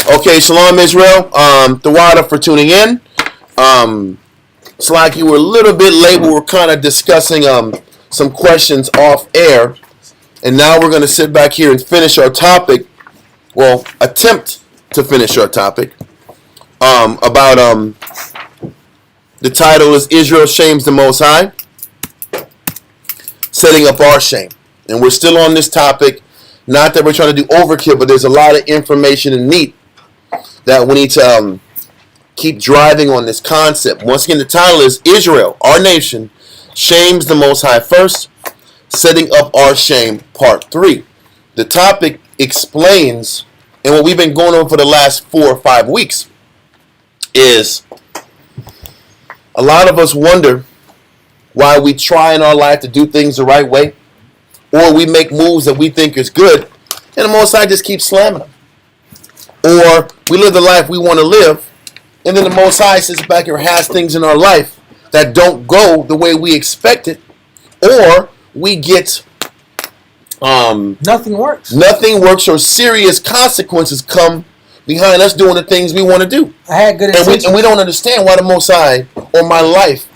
Okay, Shalom Israel. Tawada for tuning in. It's like you were a little bit late. We were kind of discussing some questions off air. And now we're going to sit back here and finish our topic. Well, attempt to finish our topic. About the title is Israel Shames the Most High. Setting up our shame. And we're still on this topic. Not that we're trying to do overkill, but there's a lot of information and meat that we need to keep driving on this concept. Once again, the title is Israel, our nation, shames the Most High first, setting up our shame, part 3. The topic explains, and what we've been going on for the last 4 or 5 weeks, is a lot of us wonder why we try in our life to do things the right way, or we make moves that we think is good, and the Most High just keeps slamming them. Or we live the life we want to live, and then the Most High sits back and has things in our life that don't go the way we expected, or we get nothing works. Nothing works, or serious consequences come behind us doing the things we want to do. I had good intentions. And we don't understand why the Most High or my life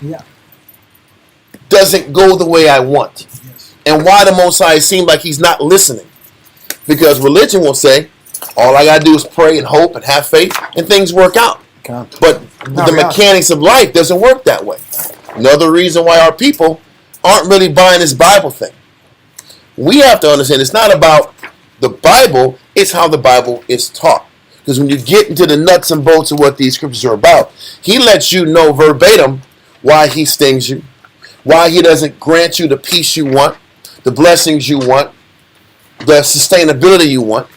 doesn't go the way I want. Yes. And why the Most High seems like he's not listening. Because religion will say, all I got to do is pray and hope and have faith, and things work out. But the mechanics of life doesn't work that way. Another reason why our people aren't really buying this Bible thing. We have to understand it's not about the Bible, it's how the Bible is taught. Because when you get into the nuts and bolts of what these scriptures are about, he lets you know verbatim why he stings you, why he doesn't grant you the peace you want, the blessings you want, the sustainability you want,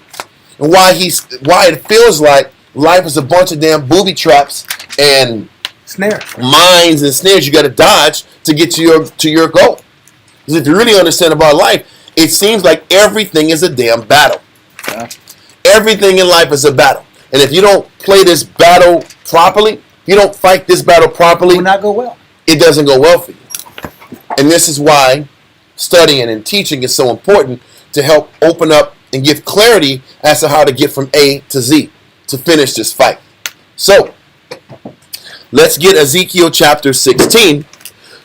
and why it feels like life is a bunch of damn booby traps and mines and snares you got to dodge to get to your goal. Because if you really understand about life, it seems like everything is a damn battle. Yeah. Everything in life is a battle. And if you don't play this battle properly, if you don't fight this battle properly, it will not go well. It doesn't go well for you. And this is why studying and teaching is so important, to help open up and give clarity as to how to get from A to Z to finish this fight. So, let's get Ezekiel chapter 16,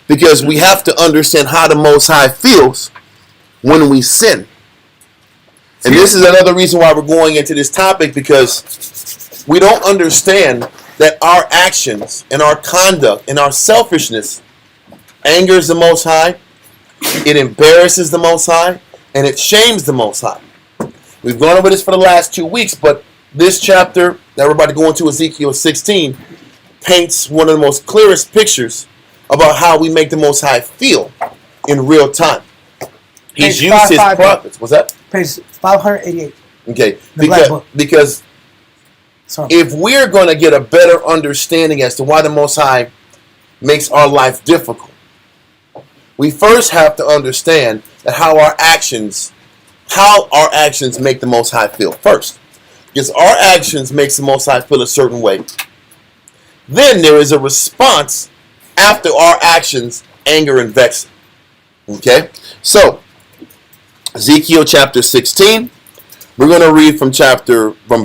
because we have to understand how the Most High feels when we sin. And this is another reason why we're going into this topic, because we don't understand that our actions and our conduct and our selfishness angers the Most High, it embarrasses the Most High, and it shames the Most High. We've gone over this for the last 2 weeks, but this chapter that we're about to go into, Ezekiel 16, paints one of the most clearest pictures about how we make the Most High feel in real time. He's used his prophets. What's that? Page 588. Okay, because if we're going to get a better understanding as to why the Most High makes our life difficult, we first have to understand that how our actions make the Most High feel first. Because our actions makes the Most High feel a certain way. Then there is a response after our actions, anger and vexing. Okay? So, Ezekiel chapter 16. We're going to read from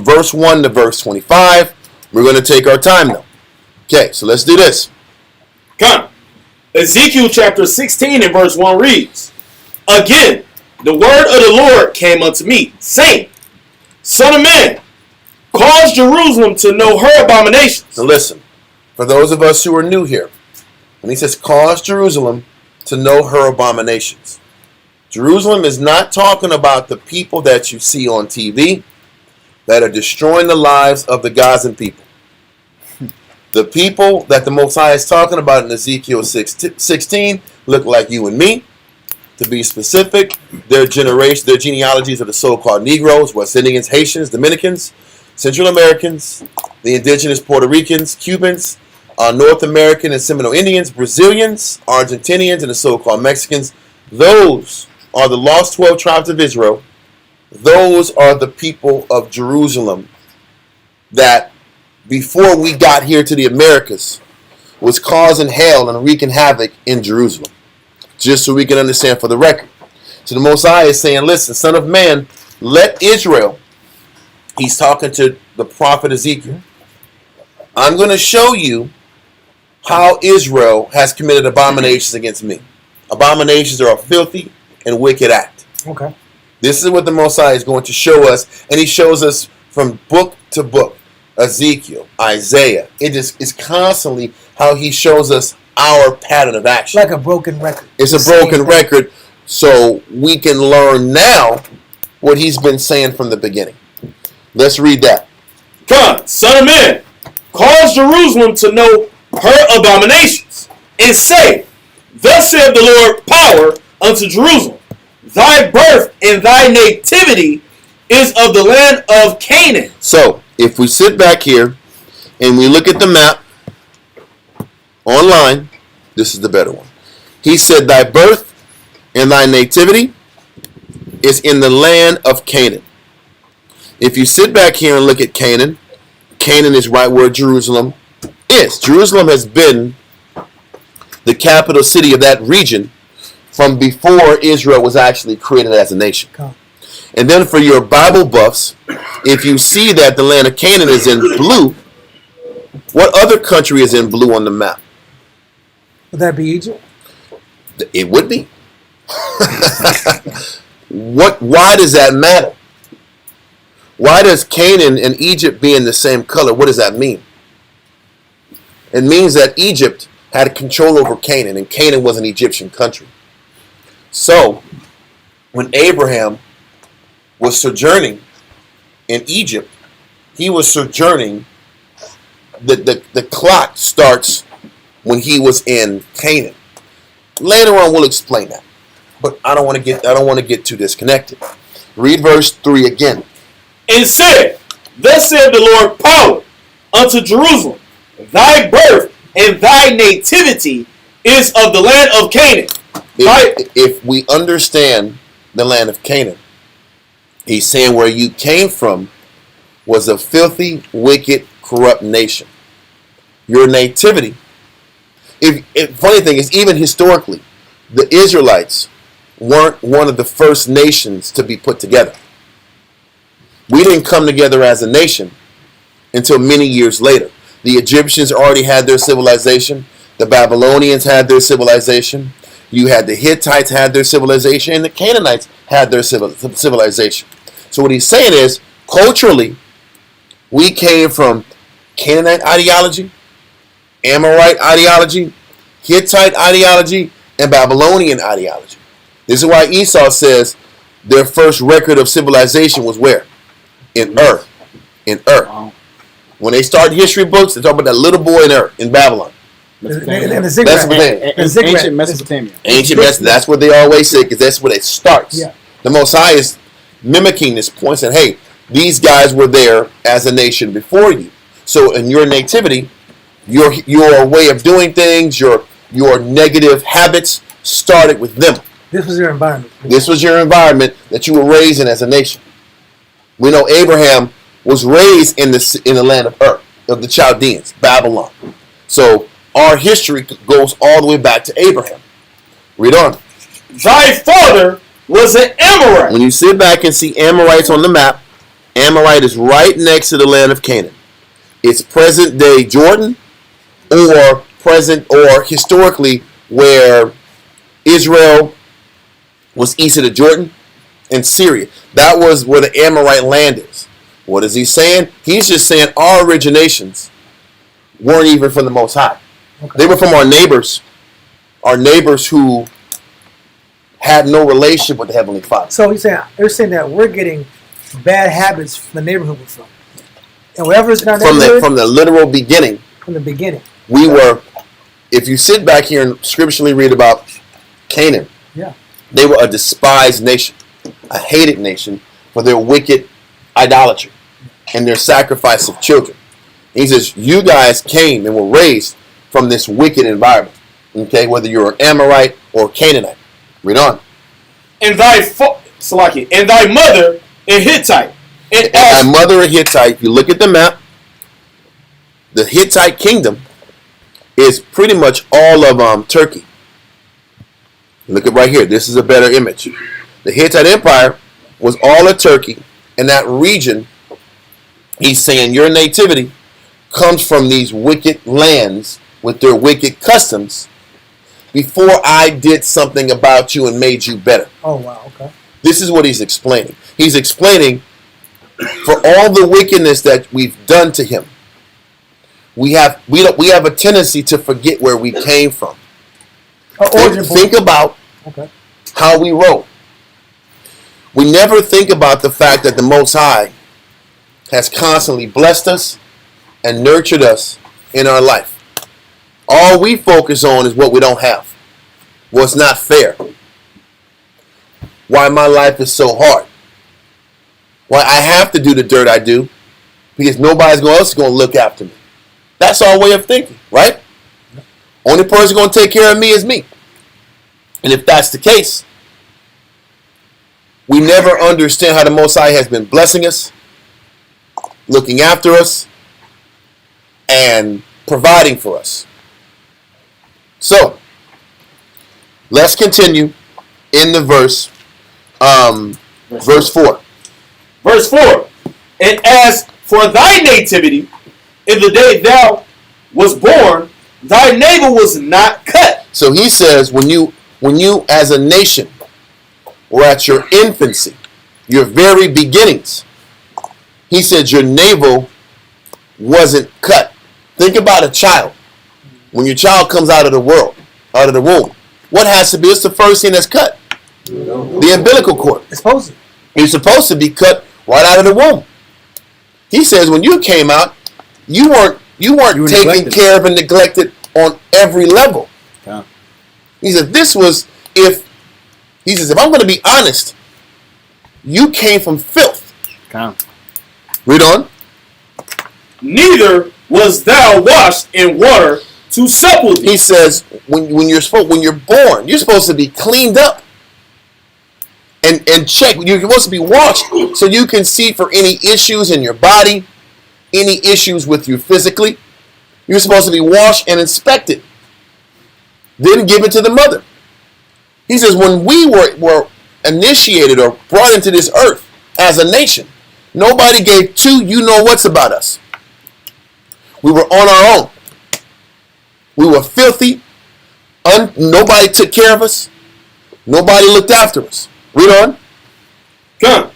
verse 1 to verse 25. We're going to take our time though. Okay, so let's do this. Come. Ezekiel chapter 16 and verse 1 reads, Again, the word of the Lord came unto me, saying, Son of man, cause Jerusalem to know her abominations. So listen, for those of us who are new here, when he says cause Jerusalem to know her abominations, Jerusalem is not talking about the people that you see on TV that are destroying the lives of the Gazan people. The people that the Most High is talking about in Ezekiel 16 look like you and me. To be specific, their genealogies are the so-called Negroes, West Indians, Haitians, Dominicans, Central Americans, the indigenous Puerto Ricans, Cubans, North American and Seminole Indians, Brazilians, Argentinians, and the so-called Mexicans. Those are the lost 12 tribes of Israel. Those are the people of Jerusalem that, before we got here to the Americas, was causing hell and wreaking havoc in Jerusalem. Just so we can understand for the record. So the Most High is saying, listen, Son of Man, let Israel He's talking to the prophet Ezekiel. I'm going to show you how Israel has committed abominations against me. Abominations are a filthy and wicked act. Okay. This is what the Messiah is going to show us, and he shows us from book to book. Ezekiel, Isaiah. It is constantly how he shows us our pattern of action. Like a broken record. It's a broken record, so we can learn now what he's been saying from the beginning. Let's read that. Come, son of man, cause Jerusalem to know her abominations, and say, Thus saith the Lord power unto Jerusalem, Thy birth and thy nativity is of the land of Canaan. So, if we sit back here and we look at the map online, this is the better one. He said, Thy birth and thy nativity is in the land of Canaan. If you sit back here and look at Canaan, Canaan is right where Jerusalem is. Jerusalem has been the capital city of that region from before Israel was actually created as a nation. And then for your Bible buffs, if you see that the land of Canaan is in blue, what other country is in blue on the map? Would that be Egypt? It would be. Why does that matter? Why does Canaan and Egypt be in the same color? What does that mean? It means that Egypt had control over Canaan, and Canaan was an Egyptian country. So, when Abraham was sojourning in Egypt, he was sojourning. The clock starts when he was in Canaan. Later on, we'll explain that, but I don't want to get too disconnected. Read verse 3 again. And said, Thus saith the Lord power unto Jerusalem, Thy birth and thy nativity is of the land of Canaan. If we understand the land of Canaan, he's saying where you came from was a filthy, wicked, corrupt nation. Your nativity. Funny thing is, even historically, the Israelites weren't one of the first nations to be put together. We didn't come together as a nation until many years later. The Egyptians already had their civilization. The Babylonians had their civilization. You had the Hittites had their civilization, and the Canaanites had their civilization. So what he's saying is, culturally, we came from Canaanite ideology, Amorite ideology, Hittite ideology, and Babylonian ideology. This is why Esau says their first record of civilization was where? In Ur. In Ur. Wow. When they start history books, they talk about that little boy in Ur, in Babylon. Ancient Mesopotamia. Ancient Mesopotamia. That's what they always say, because that's where it starts. Yeah. The Messiah is mimicking this point, saying, hey, these guys were there as a nation before you. So in your nativity, your way of doing things, your negative habits started with them. This was your environment. This was your environment that you were raised in as a nation. We know Abraham was raised in the land of Ur, of the Chaldeans, Babylon. So our history goes all the way back to Abraham. Read on. Thy father was an Amorite. When you sit back and see Amorites on the map, Amorite is right next to the land of Canaan. It's present day Jordan, or historically where Israel was east of the Jordan and Syria. That was where the Amorite land is. What is he saying? He's just saying our originations weren't even from the Most High. Okay. They were from our neighbors who had no relationship with the Heavenly Father. So they're saying that we're getting bad habits from the neighborhood we're from. And whatever's in our neighborhood, from the literal beginning. From the beginning. We were, if you sit back here and scripturally read about Canaan, they were a despised nation, a hated nation for their wicked idolatry and their sacrifice of children. And he says, you guys came and were raised from this wicked environment, okay, whether you're an Amorite or Canaanite. Read on. And thy mother a Hittite. And thy mother a Hittite. If you look at the map, the Hittite kingdom is pretty much all of Turkey. Look at right here. This is a better image. The Hittite Empire was all of Turkey, and that region He's saying your nativity comes from these wicked lands with their wicked customs before I did something about you and made you better. Oh, wow, okay. This is what he's explaining. He's explaining for all the wickedness that we've done to him. We have a tendency to forget where we came from. Think about how we roll. We never think about the fact that the Most High has constantly blessed us and nurtured us in our life. All we focus on is what we don't have, what's not fair, why my life is so hard, why I have to do the dirt I do because nobody else is going to look after me. That's our way of thinking, right? Only person going to take care of me is me. And if that's the case, we never understand how the Most High has been blessing us, looking after us, and providing for us. So, let's continue in the verse 4. Verse 4. And as for thy nativity, in the day thou was born, thy navel was not cut. So he says, when you as a nation were at your infancy, your very beginnings, he said your navel wasn't cut. Think about a child. When your child comes out of the womb, what has to be? It's the first thing that's cut. The umbilical cord. It's supposed to be cut right out of the womb. He says when you came out, you weren't taken care of and neglected on every level. Yeah. He said if I'm going to be honest, you came from filth. Yeah. Read on. Neither was thou washed in water to supple thee. He says when you're born, you're supposed to be cleaned up and checked. You're supposed to be washed so you can see for any issues in your body, any issues with you physically. You're supposed to be washed and inspected, then given to the mother. He says when we were initiated or brought into this earth as a nation, nobody gave two you-know-whats about us. We were on our own. We were filthy. Nobody took care of us. Nobody looked after us. Read on. Come.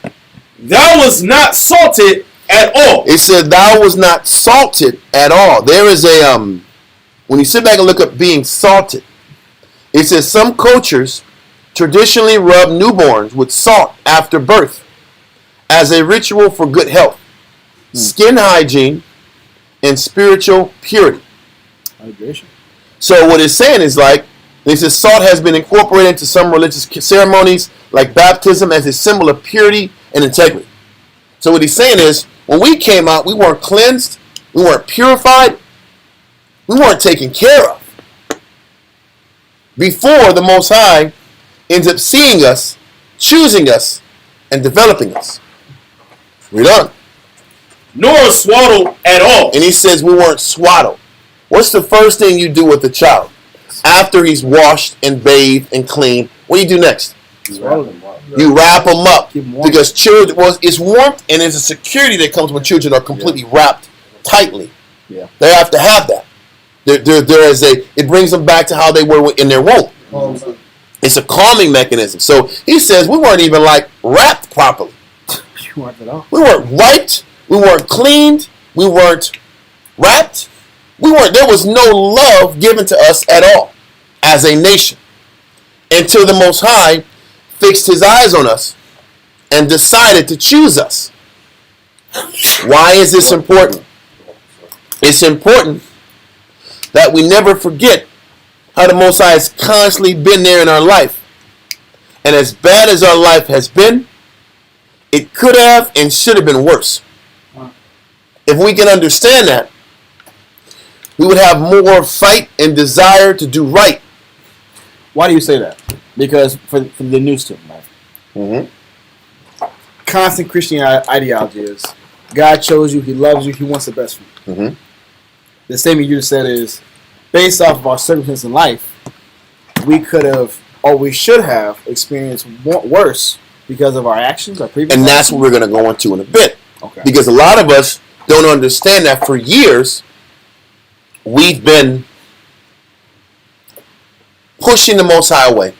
Thou was not salted at all. It said thou was not salted at all. There is a, when you sit back and look up being salted, it says some cultures traditionally rub newborns with salt after birth as a ritual for good health, skin hygiene, and spiritual purity. Hydration. So what it's saying is like, it says salt has been incorporated into some religious ceremonies like baptism as a symbol of purity and integrity. So what he's saying is, when we came out, we weren't cleansed, we weren't purified, we weren't taken care of. Before the Most High ends up seeing us, choosing us, and developing us. Read on. Nor swaddled at all. And he says we weren't swaddled. What's the first thing you do with a child? After he's washed and bathed and cleaned, what do you do next? You wrap them up. Because children, it's warmth and there's a security that comes when children are completely wrapped tightly. Yeah. They have to have that. It brings them back to how they were in their womb. It's a calming mechanism. So he says we weren't even like wrapped properly. We weren't wiped. We weren't cleaned. We weren't wrapped. There was no love given to us at all as a nation until the Most High fixed his eyes on us and decided to choose us. Why is this important? It's important that we never forget how the Most High has constantly been there in our life. And as bad as our life has been, it could have and should have been worse. If we can understand that, we would have more fight and desire to do right. Why do you say that? Because for the new student, right? Mm-hmm. Constant Christian ideology is God chose you, he loves you, he wants the best for you. Mm-hmm. The statement you just said is based off of our circumstances in life, we could have or we should have experienced worse because of our actions, our previous And that's actions. what we're going to go into in a bit. Okay. Because a lot of us don't understand that for years we've been pushing the Most High away,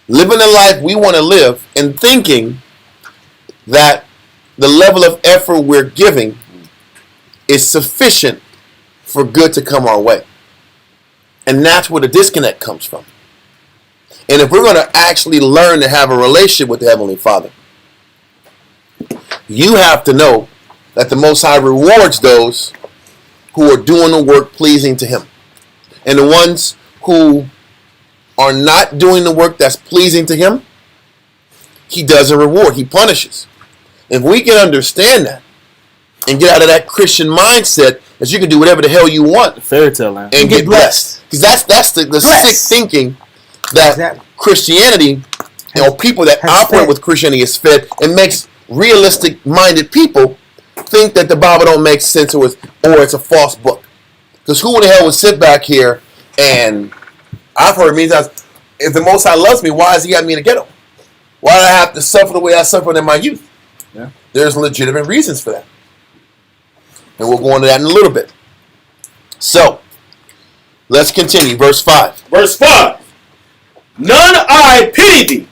living the life we want to live, and thinking that the level of effort we're giving is sufficient for good to come our way. And that's where the disconnect comes from. And if we're going to actually learn to have a relationship with the Heavenly Father, you have to know that the Most High rewards those who are doing the work pleasing to Him. And the ones who are not doing the work that's pleasing to Him, He doesn't reward. He punishes. If we can understand that and get out of that Christian mindset that you can do whatever the hell you want, fairy tale land, and get blessed. Because that's the sick thinking that Christianity, people that operate with Christianity is fed, and makes realistic minded people think that the Bible don't make sense or it's a false book. Because who in the hell would sit back here and I've heard many times, if the Most High loves me, why has He got me in the ghetto? Why do I have to suffer the way I suffered in my youth? Yeah. There's legitimate reasons for that. And we'll go into that in a little bit. So, let's continue. Verse 5. Verse 5. None I pity thee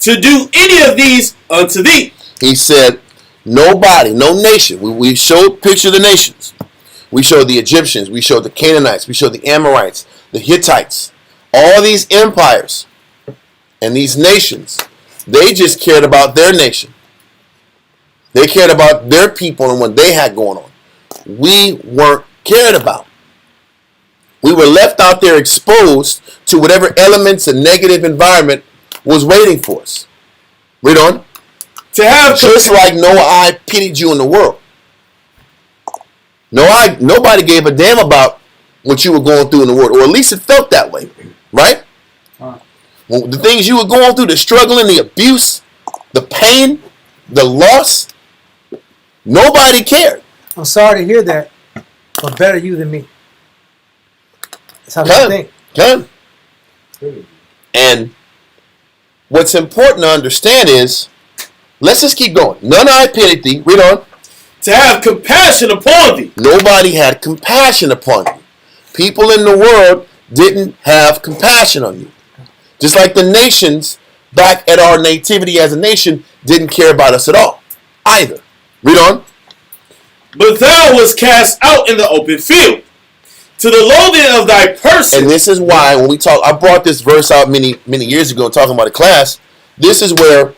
to do any of these unto thee. He said, nobody, no nation. We showed picture of the nations. We showed the Egyptians. We showed the Canaanites. We showed the Amorites, the Hittites. All these empires and these nations, they just cared about their nation. They cared about their people and what they had going on. We weren't cared about. We were left out there exposed to whatever elements and negative environment was waiting for us. Read on. To have just like no eye pitied you in the world. Nobody gave a damn about what you were going through in the world, or at least it felt that way, right? Well, the things you were going through, the struggling, the abuse, the pain, the loss, nobody cared. I'm sorry to hear that, but better you than me. That's how I think. Done. And what's important to understand is, let's just keep going. None I pitied thee. Read on. To have compassion upon thee. Nobody had compassion upon you. People in the world didn't have compassion on you. Just like the nations back at our nativity as a nation didn't care about us at all either. Read on. But thou wast cast out in the open field, to the loathing of thy person. And this is why when we talk, I brought this verse out many years ago talking about a class. This is where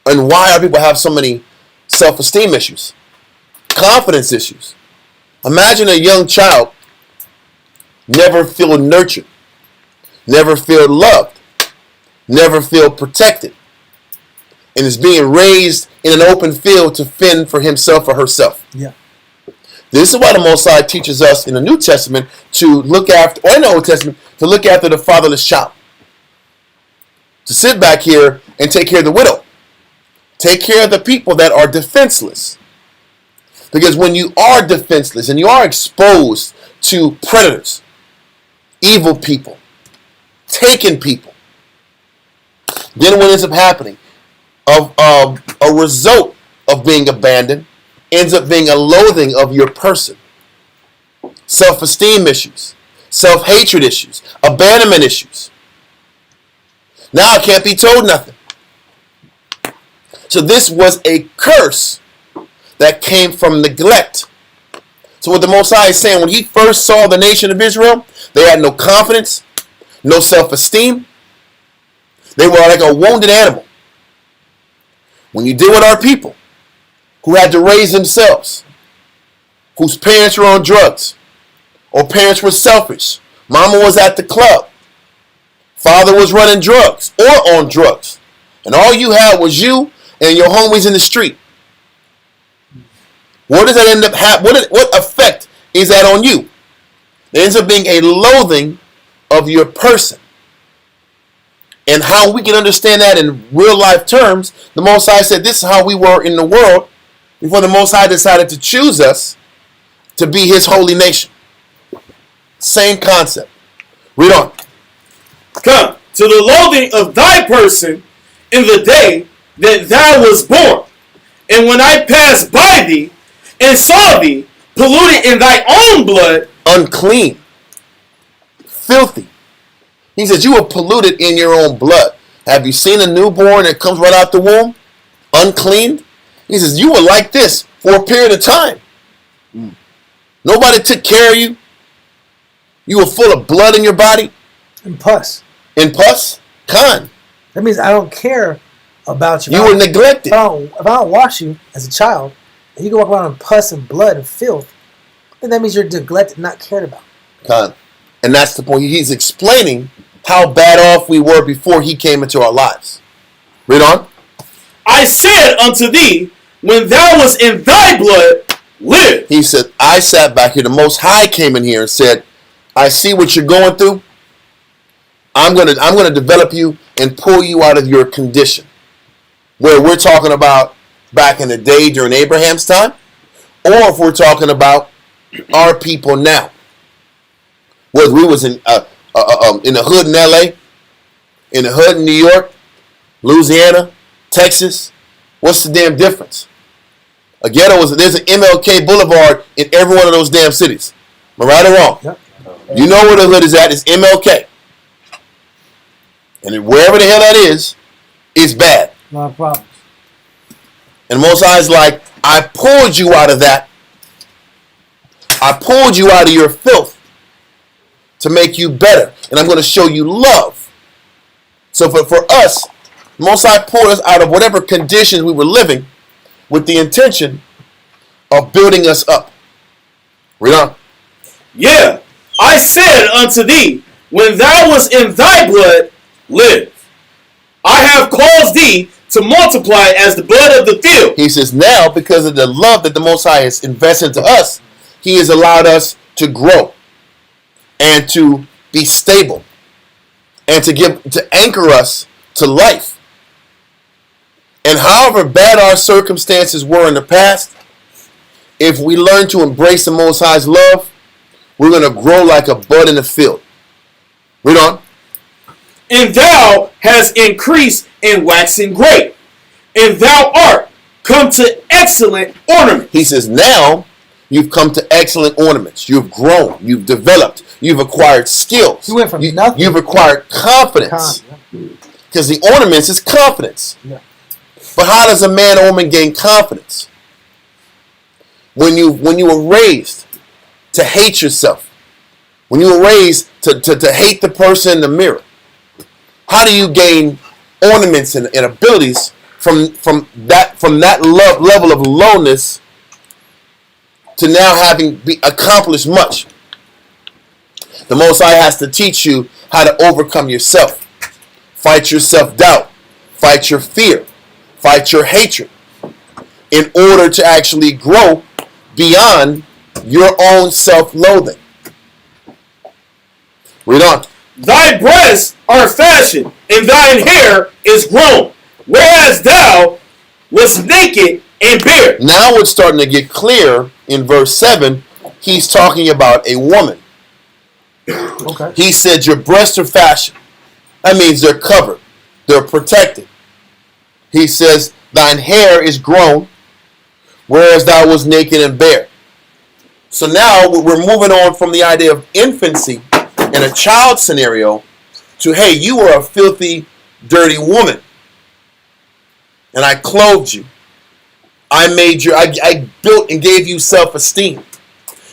and why our people have so many self-esteem issues, confidence issues. Imagine a young child never feel nurtured, never feel loved, never feel protected, and is being raised in an open field to fend for himself or herself. Yeah. This is why the Most High teaches us in the New Testament to look after, or in the Old Testament, to look after the fatherless child. To sit back here and take care of the widow. Take care of the people that are defenseless. Because when you are defenseless and you are exposed to predators, evil people, taken people, then what ends up happening? A result of being abandoned ends up being a loathing of your person. Self-esteem issues, self-hatred issues, abandonment issues. Now I can't be told nothing. So this was a curse that came from neglect. So what the Most High is saying, when He first saw the nation of Israel, they had no confidence, no self-esteem. They were like a wounded animal. When you deal with our people who had to raise themselves, whose parents were on drugs, or parents were selfish, mama was at the club, father was running drugs or on drugs, and all you had was you and your homies in the street. What does that end up happening? What effect is that on you? It ends up being a loathing of your person. And how we can understand that in real life terms, the Most High said this is how we were in the world before the Most High decided to choose us to be His holy nation. Same concept. Read on. Come to the loathing of thy person in the day that thou was born. And when I passed by thee, and saw thee polluted in thy own blood, unclean, filthy. He says, you were polluted in your own blood. Have you seen a newborn that comes right out the womb? Unclean? He says, you were like this for a period of time. Nobody took care of you. You were full of blood in your body. And pus. And pus? Con. That means I don't care about you. You were neglected. If I don't wash you as a child, and you can walk around in pus and blood and filth, then that means you're neglected, not cared about. Con. And that's the point. He's explaining how bad off we were before he came into our lives. Read on. I said unto thee, when thou was in thy blood, live. He said, I sat back here. The Most High came in here and said, I see what you're going through. I'm gonna develop you and pull you out of your condition. Where we're talking about back in the day during Abraham's time, or if we're talking about our people now. Whether we was in the hood in LA, in the hood in New York, Louisiana, Texas, what's the damn difference? A ghetto there's an MLK Boulevard in every one of those damn cities. Am I right or wrong? Yep. You know where the hood is at, it's MLK. And wherever the hell that is, it's bad. No problems. And Most High is like, I pulled you out of that. I pulled you out of your filth to make you better. And I'm going to show you love. So for us, Most High pulled us out of whatever conditions we were living with the intention of building us up. Read on. Yeah, I said unto thee, when thou was in thy blood, live. I have caused thee to multiply as the blood of the field. He says now, because of the love that the Most High has invested into us, he has allowed us to grow and to be stable and to anchor us to life. And however bad our circumstances were in the past, if we learn to embrace the Most High's love, we're going to grow like a bud in the field. Read on. And thou hast increased in waxing great, and thou art come to excellent ornament. He says, now you've come to excellent ornaments. You've grown. You've developed. You've acquired skills. You went from nothing. You've acquired confidence. Because the ornaments is confidence. Yeah. But how does a man or woman gain confidence? When you were raised to hate yourself. When you were raised to hate the person in the mirror. How do you gain ornaments and abilities from that level of lowness to now having accomplished much? The Most High has to teach you how to overcome yourself. Fight your self-doubt. Fight your fear. Fight your hatred. In order to actually grow beyond your own self-loathing. Read on. Thy breasts are fashioned, and thine hair is grown, whereas thou wast naked and bare. Now it's starting to get clear in verse 7. He's talking about a woman. Okay. He said your breasts are fashioned. That means they're covered. They're protected. He says thine hair is grown, whereas thou was naked and bare. So now we're moving on from the idea of infancy in a child scenario to, hey, you were a filthy, dirty woman. And I clothed you. I built and gave you self-esteem.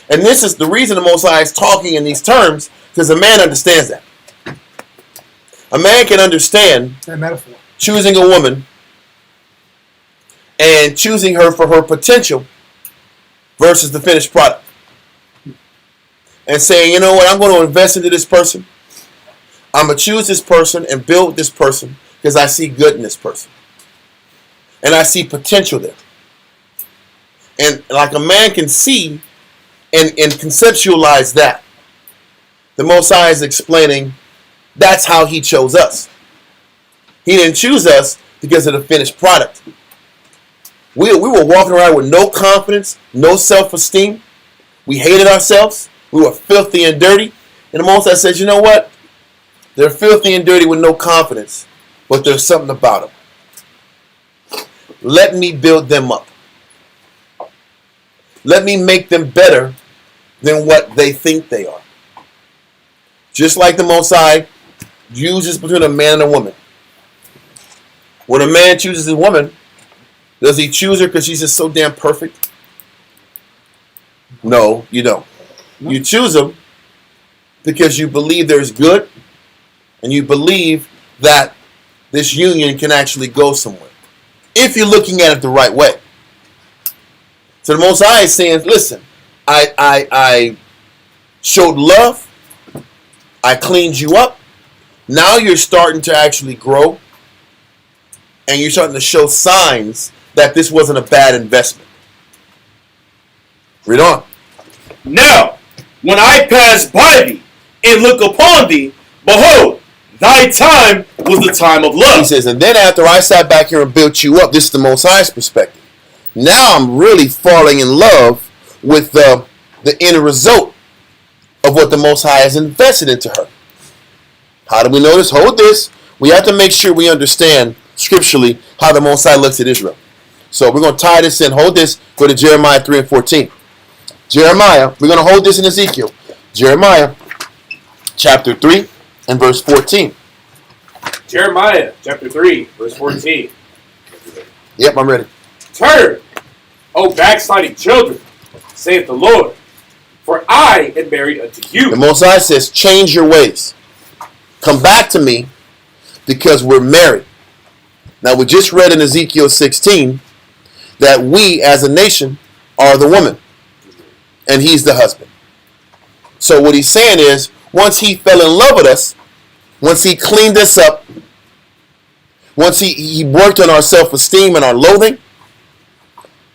And this is the reason the Most High is talking in these terms, because a man understands that. A man can understand That metaphor. choosing a woman and choosing her for her potential versus the finished product. And saying, you know what, I'm going to invest into this person. I'm going to choose this person and build this person because I see good in this person. And I see potential there. And like a man can see and conceptualize that. The Most High is explaining that's how he chose us. He didn't choose us because of the finished product. We were walking around with no confidence, no self-esteem. We hated ourselves. We were filthy and dirty. And the Most High says, you know what? They're filthy and dirty with no confidence, but there's something about them. Let me build them up. let me make them better than what they think they are. Just like the Most High uses between a man and a woman. When a man chooses a woman, does he choose her because she's just so damn perfect? No, you don't. No. You choose them because you believe there's good and you believe that this union can actually go somewhere. If you're looking at it the right way. So the Most High is saying, listen, I showed love. I cleaned you up. Now you're starting to actually grow. And you're starting to show signs that this wasn't a bad investment. Read on. Now, when I pass by thee and look upon thee, behold, thy time was the time of love. He says, and then after I sat back here and built you up, this is the Most High's perspective. Now I'm really falling in love with the end result of what the Most High has invested into her. How do we know this? Hold this. We have to make sure we understand scripturally how the Most High looks at Israel. So we're going to tie this in. Hold this. Go to Jeremiah 3 and 14. Jeremiah, we're going to hold this in Ezekiel. Jeremiah chapter 3 and verse 14. Jeremiah chapter 3, verse 14. Yep, I'm ready. Turn, O backsliding children, saith the Lord, for I am married unto you. The Most High says, change your ways. Come back to me because we're married. Now, we just read in Ezekiel 16 that we as a nation are the woman and he's the husband. So what he's saying is, once he fell in love with us, once he cleaned us up, once he worked on our self-esteem and our loathing,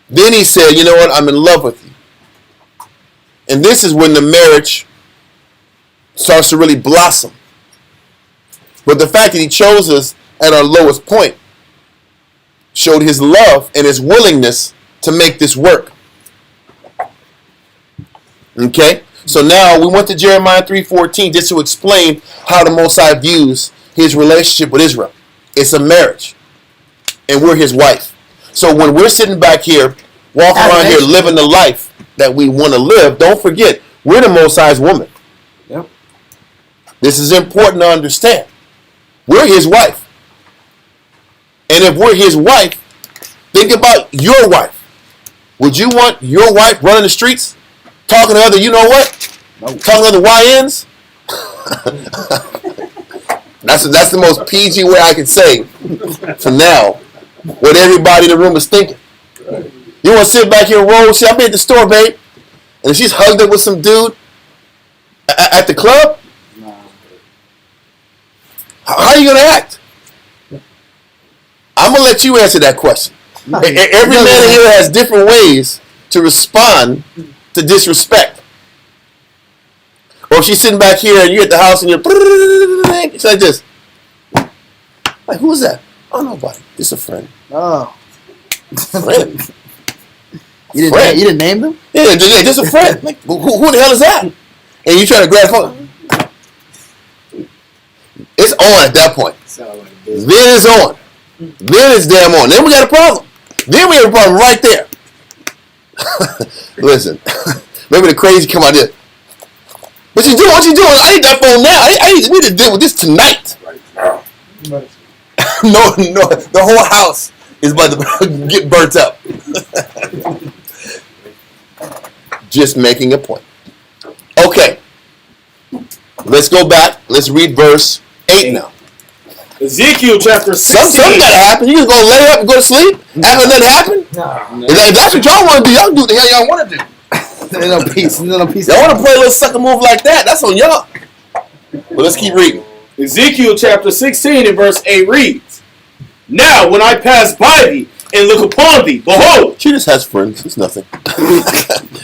then he said, you know what, I'm in love with you. And this is when the marriage starts to really blossom. But the fact that he chose us at our lowest point showed his love and his willingness to make this work. Okay? So now we went to Jeremiah 3:14 just to explain how the Most High views his relationship with Israel. It's a marriage. And we're his wife. So when we're sitting back here, walking around here living the life that we want to live, don't forget, we're the Most High's woman. Yep. This is important to understand. We're his wife. And if we're his wife, think about your wife. Would you want your wife running the streets, talking to other, you know what? Nope. Talking to other YNs? That's the most PG way I can say for now what everybody in the room is thinking. You want to sit back here and roll? See, I'll be at the store, babe. And she's hugged up with some dude at the club? Nah. How are you going to act? I'm going to let you answer that question. Every man here has different ways to respond to disrespect. Or if she's sitting back here and you're at the house and you're it's like this. Like, who's that? Oh, nobody. It's a friend. Oh. Friend. You didn't name them? Yeah, just a friend. Like, who the hell is that? And you try to grab phone. It's on at that point. Then it's on. Then it's damn on. Then we got a problem. Then we have a problem right there. Listen, maybe the crazy come out there. What you doing? What you doing? I need that phone now. We need to deal with this tonight. Right now. No, the whole house is about to get burnt up. Just making a point. Okay. Let's go back. Let's read verse 8 now. Ezekiel chapter 16. Something gotta happen. You just gonna lay up and go to sleep after nothing happened? No. If that's what y'all want to do, y'all do what the hell y'all want to do. There's no peace. Y'all want to play a little sucker move like that? That's on y'all. But let's keep reading. Ezekiel chapter 16 and verse 8 reads, Now when I pass by thee and look upon thee, behold. She just has friends. It's nothing.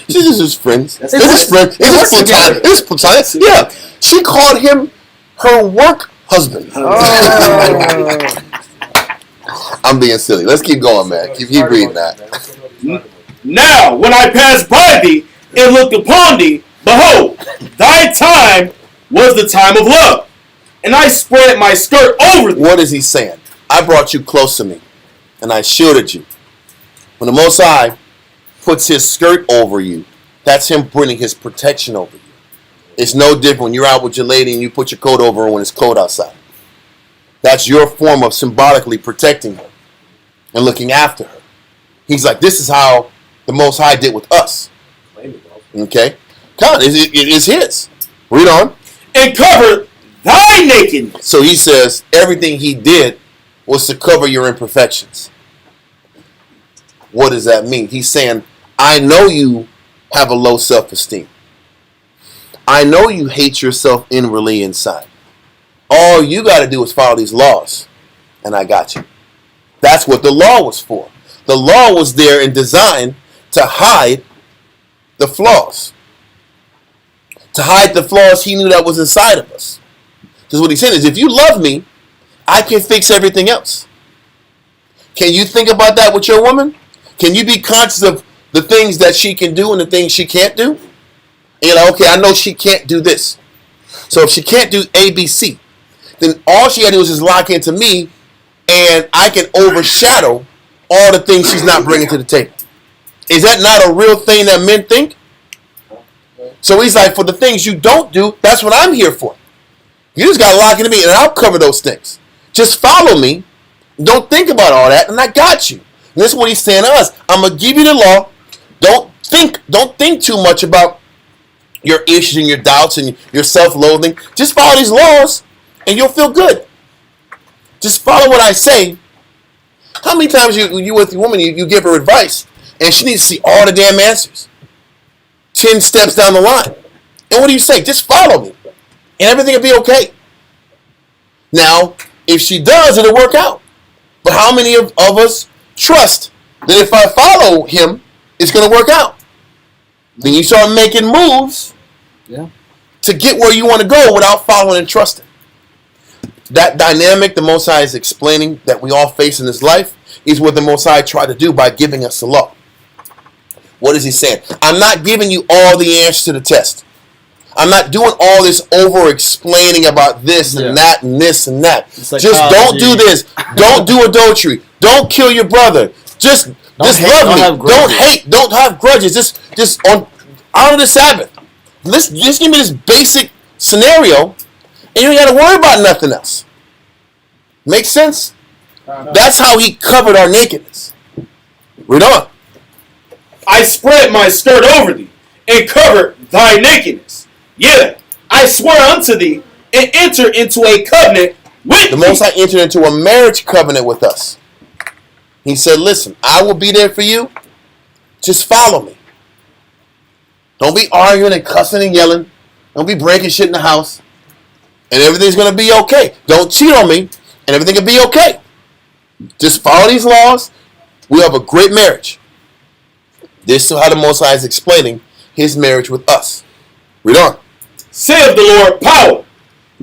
She's just his friends. It's his friend. It's platonic. It's platonic. Yeah. She called him her work husband. Oh. I'm being silly. Let's keep going, man. Keep reading that. Now when I pass by thee and looked upon thee, behold, thy time was the time of love. And I spread my skirt over thee. What is he saying? I brought you close to me, and I shielded you. When the Most High puts his skirt over you, that's him putting his protection over you. It's no different when you're out with your lady and you put your coat over her when it's cold outside. That's your form of symbolically protecting her and looking after her. He's like, this is how the Most High did with us. Okay? Come on, it's his. Read on. And cover thy nakedness. So he says everything he did was to cover your imperfections. What does that mean? He's saying, I know you have a low self-esteem. I know you hate yourself inwardly inside. All you got to do is follow these laws, and I got you. That's what the law was for. The law was there and designed to hide the flaws. To hide the flaws he knew that was inside of us. Because what he's saying is, if you love me, I can fix everything else. Can you think about that with your woman? Can you be conscious of the things that she can do and the things she can't do? You know, okay, I know she can't do this. So if she can't do A, B, C, then all she got to do is just lock into me, and I can overshadow all the things she's not bringing to the table. Is that not a real thing that men think? So he's like, for the things you don't do, that's what I'm here for. You just got to lock into me, and I'll cover those things. Just follow me. Don't think about all that, and I got you. And this is what he's saying to us. I'm going to give you the law. Don't think too much about your issues and your doubts and your self-loathing. Just follow these laws, and you'll feel good. Just follow what I say. How many times you with a woman, you give her advice, and she needs to see all the damn answers 10 steps down the line. And what do you say? Just follow me, and everything will be okay. Now, if she does, it'll work out. But how many of us trust that if I follow him, it's going to work out? Then you start making moves to get where you want to go without following and trusting. That dynamic the Most High is explaining that we all face in this life is what the Most High tried to do by giving us the law. What is he saying? I'm not giving you all the answers to the test. I'm not doing all this over-explaining about this and that and this and that. Just don't do this. Don't do adultery. Don't kill your brother. Just love me. Don't hate. Don't have grudges. Just honor the Sabbath. Just give me this basic scenario, and you ain't got to worry about nothing else. Make sense? That's how he covered our nakedness. Read on. I spread my skirt over thee, and covered thy nakedness. Yeah, I swear unto thee, and enter into a covenant with thee. The Most High entered into a marriage covenant with us. He said, listen, I will be there for you. Just follow me. Don't be arguing and cussing and yelling. Don't be breaking shit in the house. And everything's going to be okay. Don't cheat on me, and everything will be okay. Just follow these laws. We'll have a great marriage. This is how the Most High is explaining his marriage with us. Read on. Saith the Lord power,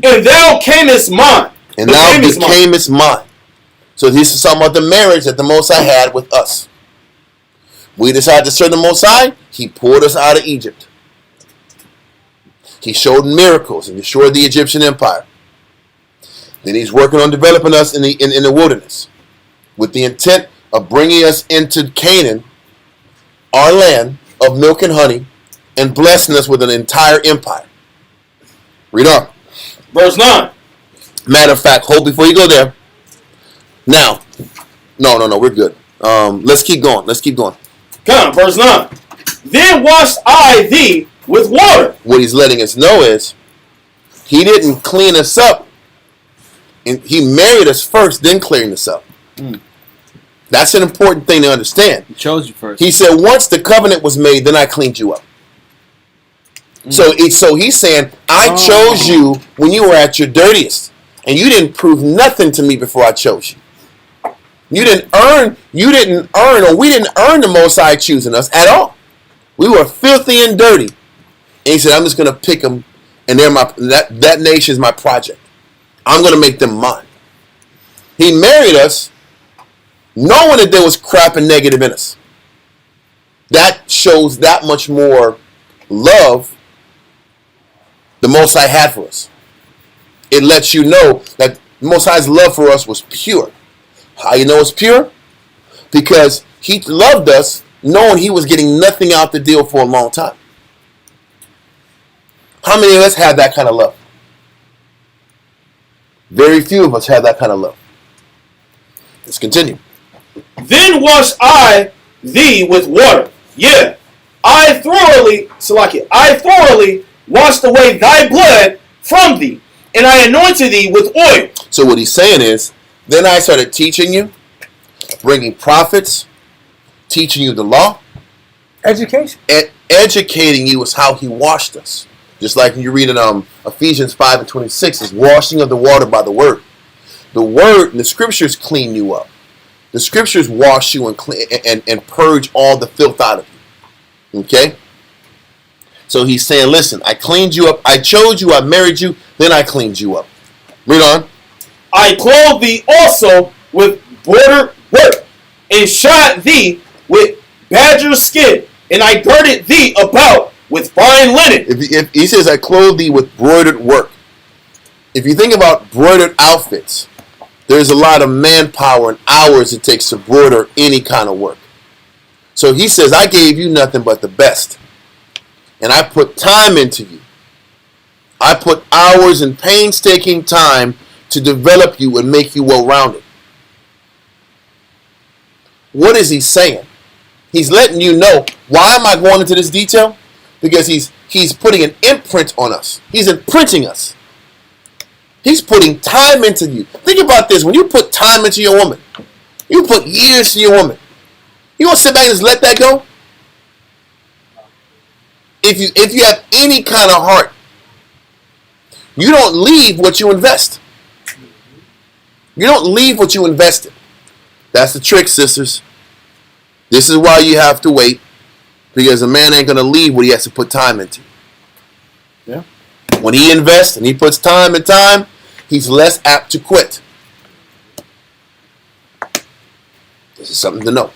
and thou camest mine. And thou becamest mine. So this is talking about the marriage that the Most High had with us. We decided to serve the Most High. He pulled us out of Egypt. He showed miracles and destroyed the Egyptian empire. Then he's working on developing us in the wilderness with the intent of bringing us into Canaan, our land of milk and honey, and blessing us with an entire empire. Read on. Verse 9. Matter of fact, hold before you go there. Now, no, we're good. Let's keep going. Come, verse 9. Then washed I thee with water. What he's letting us know is he didn't clean us up. And he married us first, then cleaned us up. That's an important thing to understand. He chose you first. He said, once the covenant was made, then I cleaned you up. So he's saying, I chose you when you were at your dirtiest. And you didn't prove nothing to me before I chose you. We didn't earn the Most High choosing us at all. We were filthy and dirty. And he said, I'm just going to pick them, and that nation is my project. I'm going to make them mine. He married us knowing that there was crap and negative in us. That shows that much more love the Most High had for us. It lets you know that the Most High's love for us was pure. How you know it's pure? Because he loved us knowing he was getting nothing out the deal for a long time. How many of us have that kind of love? Very few of us have that kind of love. Let's continue. Then wash I thee with water. Yeah, I thoroughly washed away thy blood from thee, and I anointed thee with oil. So what he's saying is, then I started teaching you, bringing prophets, teaching you the law. Education. And educating you is how he washed us. Just like you read in Ephesians 5 and 26, is washing of the water by the word. The word and the scriptures clean you up. The scriptures wash you and clean and purge all the filth out of you. Okay? So he's saying, listen, I cleaned you up. I chose you. I married you. Then I cleaned you up. Read on. I clothed thee also with border work, and shod thee with badger skin, and I girded thee about with fine linen. If he says, I clothed thee with broidered work. If you think about broidered outfits, there's a lot of manpower and hours it takes to broider any kind of work. So he says, I gave you nothing but the best. And I put time into you. I put hours and painstaking time to develop you and make you well-rounded. What is he saying? He's letting you know. Why am I going into this detail? Because he's putting an imprint on us. He's imprinting us. He's putting time into you. Think about this. When you put time into your woman, you put years to your woman. You want to sit back and just let that go? If you have any kind of heart, you don't leave what you invest. You don't leave what you invested. That's the trick, sisters. This is why you have to wait, because a man ain't going to leave what he has to put time into. Yeah. When he invests and he puts time and time, he's less apt to quit. This is something to know.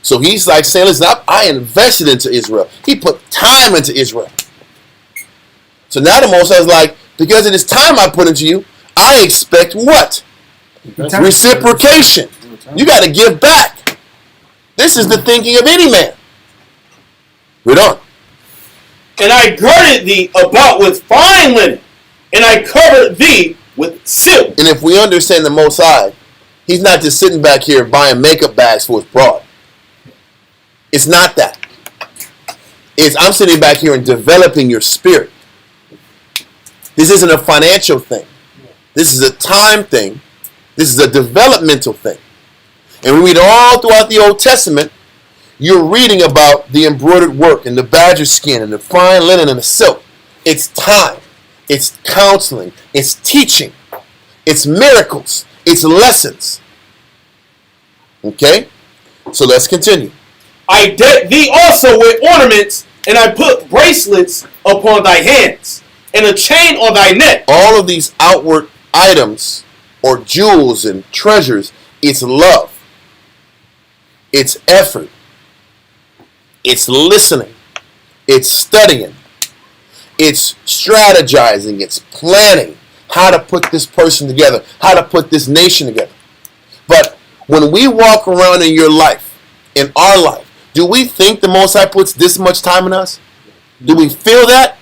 So he's like saying, listen, I invested into Israel. He put time into Israel. So now the Most High is like, because of this time I put into you, I expect what? Reciprocation. You got to give back. This is the thinking of any man. Read on. And I girded thee about with fine linen, and I covered thee with silk. And if we understand the Most High, he's not just sitting back here buying makeup bags for his broad. It's not that. It's I'm sitting back here and developing your spirit. This isn't a financial thing. This is a time thing. This is a developmental thing. And we read all throughout the Old Testament, you're reading about the embroidered work and the badger skin and the fine linen and the silk. It's time. It's counseling. It's teaching. It's miracles. It's lessons. Okay? So let's continue. I decked thee also with ornaments, and I put bracelets upon thy hands, and a chain on thy neck. All of these outward items or jewels and treasures, it's love. It's effort. It's listening. It's studying. It's strategizing. It's planning how to put this person together, how to put this nation together. But when we walk around in your life, in our life, do we think the Most High puts this much time in us? Do we feel that?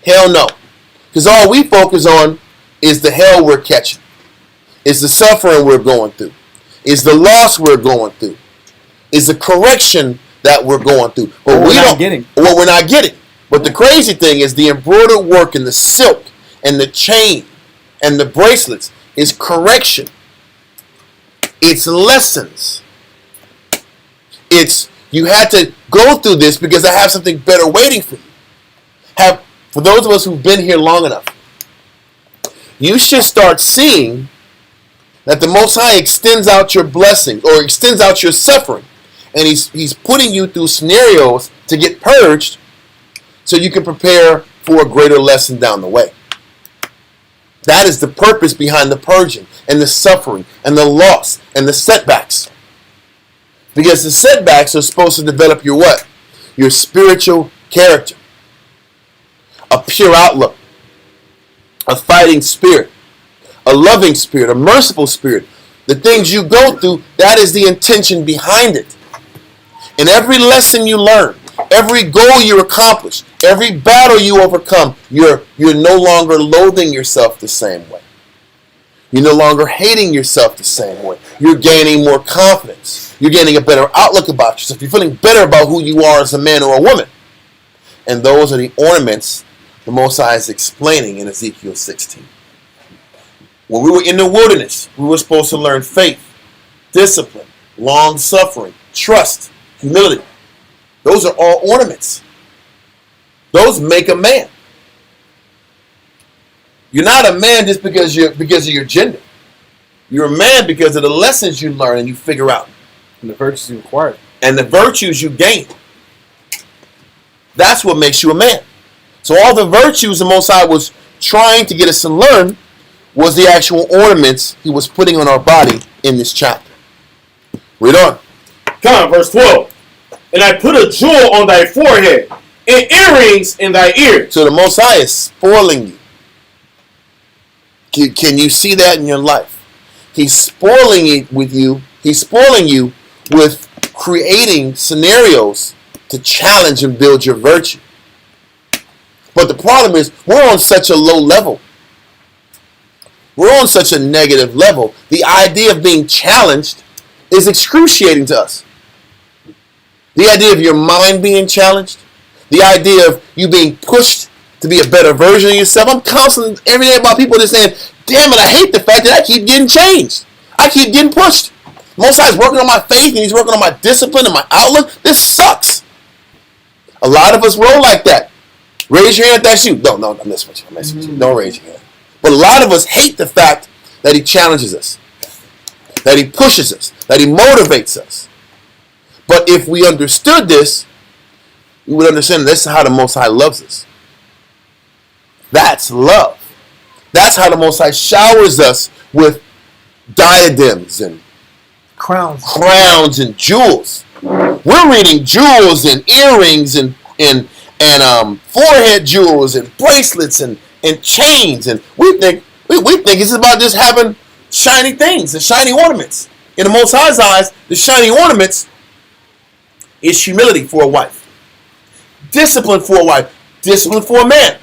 Hell no. Because all we focus on is the hell we're catching. It's the suffering we're going through. It's the loss we're going through. It's the correction that we're going through. But we're not getting. What we're not getting. But the crazy thing is the embroidered work and the silk and the chain and the bracelets is correction. It's lessons. It's you had to go through this because I have something better waiting for you. For those of us who've been here long enough, you should start seeing that the Most High extends out your blessings or extends out your suffering. And he's putting you through scenarios to get purged so you can prepare for a greater lesson down the way. That is the purpose behind the purging and the suffering and the loss and the setbacks. Because the setbacks are supposed to develop your what? Your spiritual character. A pure outlook. A fighting spirit. A loving spirit. A merciful spirit. The things you go through, that is the intention behind it. In every lesson you learn, every goal you accomplish, every battle you overcome, you're no longer loathing yourself the same way. You're no longer hating yourself the same way. You're gaining more confidence. You're gaining a better outlook about yourself. You're feeling better about who you are as a man or a woman. And those are the ornaments the Most High is explaining in Ezekiel 16. When we were in the wilderness, we were supposed to learn faith, discipline, long-suffering, trust, humility. Those are all ornaments. Those make a man. You're not a man just because of your gender. You're a man because of the lessons you learn and you figure out. And the virtues you acquire. And the virtues you gain. That's what makes you a man. So all the virtues the Most High was trying to get us to learn was the actual ornaments he was putting on our body in this chapter. Read on. Come on, verse 12. And I put a jewel on thy forehead, and earrings in thy ears. So the Most High is spoiling you. Can you see that in your life? He's spoiling it with you. He's spoiling you with creating scenarios to challenge and build your virtue. But the problem is we're on such a low level. We're on such a negative level. The idea of being challenged is excruciating to us. The idea of your mind being challenged, the idea of you being pushed to be a better version of yourself. I'm counseling every day about people just saying, damn it, I hate the fact that I keep getting changed. I keep getting pushed. Most High's working on my faith and he's working on my discipline and my outlook. This sucks. A lot of us roll like that. Raise your hand if that's you. No, I'm messing with you. I'm messing with you. Don't raise your hand. But a lot of us hate the fact that he challenges us, that he pushes us, that he motivates us. But if we understood this, we would understand this is how the Most High loves us. That's love. That's how the Most High showers us with diadems and crowns and jewels. We're reading jewels and earrings and forehead jewels and bracelets and chains, and we think it's about just having shiny things and shiny ornaments. In the Most High's eyes, the shiny ornaments is humility for a wife, discipline for a wife, discipline for a man,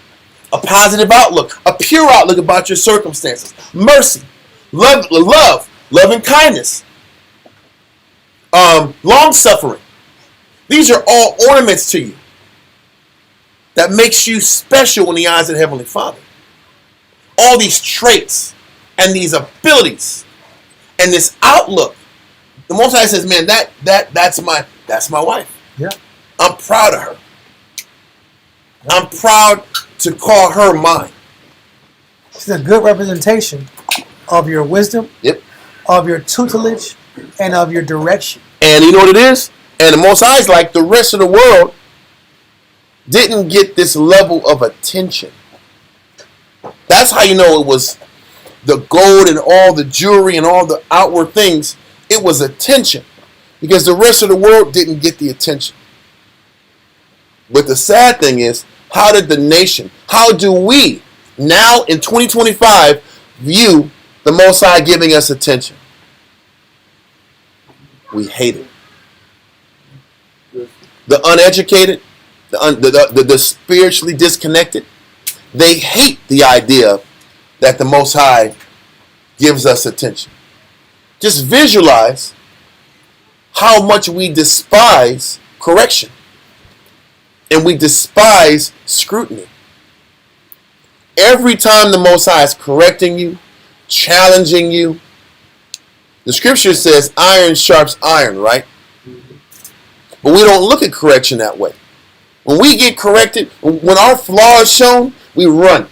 a positive outlook, a pure outlook about your circumstances, mercy, love and kindness, long-suffering. These are all ornaments to you that makes you special in the eyes of the Heavenly Father. All these traits and these abilities and this outlook. The Most High says, man, that's my wife. Yeah. I'm proud of her. I'm proud to call her mine. She's a good representation of your wisdom, Yep. of your tutelage, and of your direction. And you know what it is? And the Most High is like the rest of the world didn't get this level of attention. That's how you know it was the gold and all the jewelry and all the outward things. It was attention. Because the rest of the world didn't get the attention. But the sad thing is, how do we now in 2025 view the Most High giving us attention? We hate it. The uneducated, the spiritually disconnected, they hate the idea that the Most High gives us attention. Just visualize how much we despise correction. And we despise scrutiny. Every time the Most High is correcting you, challenging you, the scripture says iron sharps iron, right? But we don't look at correction that way. When we get corrected, when our flaw is shown, we run.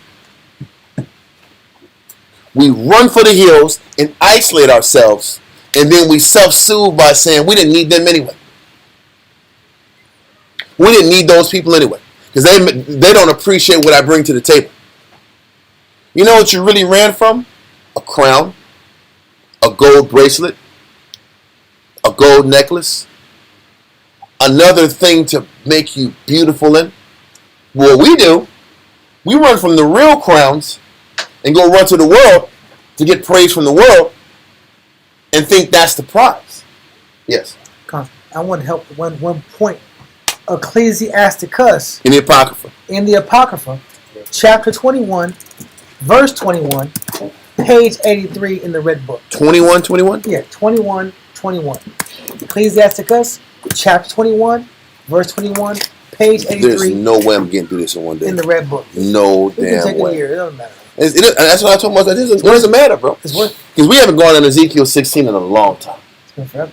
We run for the hills and isolate ourselves. And then we self-soothe by saying we didn't need them anyway. We didn't need those people anyway. Because they don't appreciate what I bring to the table. You know what you really ran from? A crown, a gold bracelet, a gold necklace, another thing to make you beautiful in. What we do, we run from the real crowns and go run to the world to get praise from the world and think that's the prize. Yes. I want to help one point. Ecclesiasticus In the Apocrypha. in the Apocrypha, chapter 21, verse 21, page 83 in the Red Book. 21. Yeah, 21. Ecclesiasticus, chapter 21, verse 21, page 83 There's no way I'm getting through this in one day. in the Red Book. No It can damn take a way. year. It doesn't matter. That's what I told myself. It doesn't matter, bro. It's worth it. Because we haven't gone in Ezekiel 16 in a long time. It's been forever.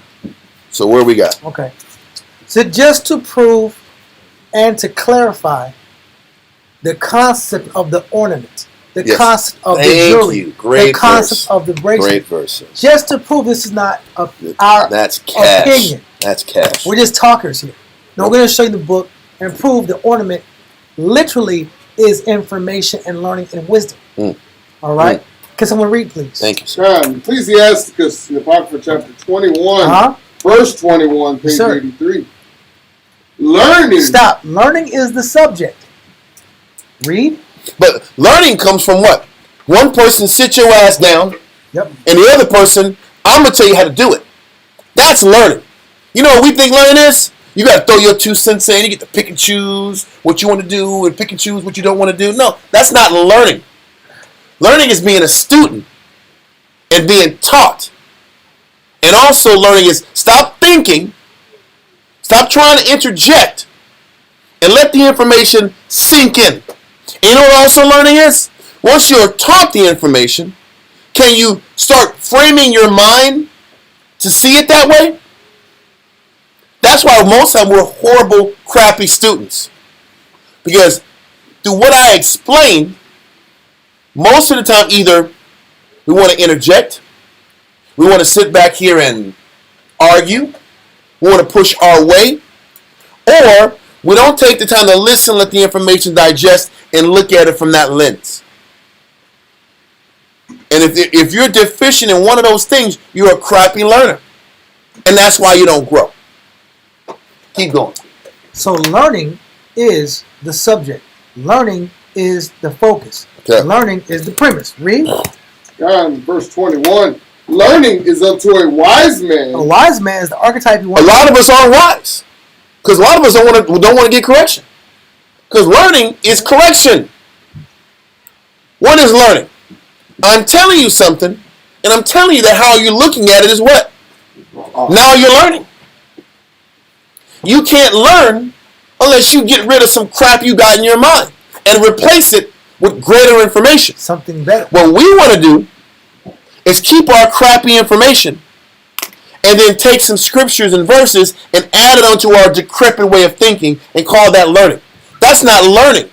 So where we got? Okay. So just to prove and to clarify the concept of the ornament, the Yes. concept of the Thank jewelry, you. Great the concept verse. of the bracelet. Great verse. Just to prove this is not our That's cash. opinion. That's cash. We're just talkers here. Now we're going to show you the book and prove the ornament literally is information and learning and wisdom. All right? Can someone read, please? Thank you, sir. Ecclesiasticus, the Apocrypha, chapter 21, Uh-huh. verse 21, page Sir. 83. Learning. Stop. Learning is the subject. Read. But learning comes from what? One person sit your ass down, Yep. and the other person, I'm going to tell you how to do it. That's learning. You know what we think learning is? You got to throw your 2 cents in. You get to pick and choose what you want to do and pick and choose what you don't want to do. No, that's not learning. Learning is being a student and being taught. And also learning is stop thinking, stop trying to interject, and let the information sink in. And you know what also learning is? Once you're taught the information, can you start framing your mind to see it that way? That's why most of them were horrible, crappy students. Because through what I explained, most of the time either we want to interject, we want to sit back here and argue, we want to push our way, or we don't take the time to listen, let the information digest, and look at it from that lens. And if you're deficient in one of those things, you're a crappy learner. And that's why you don't grow. Keep going. So learning is the subject. Learning is the focus. Okay. Learning is the premise. Read. Verse 21. Learning is unto a wise man. A wise man is the archetype you A want. lot of us aren't wise. Because a lot of us don't want to get correction. Because learning is correction. What is learning? I'm telling you something, and I'm telling you that how you're looking at it is what? Now you're learning. You can't learn unless you get rid of some crap you got in your mind and replace it with greater information. Something better. What we want to do is keep our crappy information and then take some scriptures and verses and add it onto our decrepit way of thinking and call that learning. That's not learning.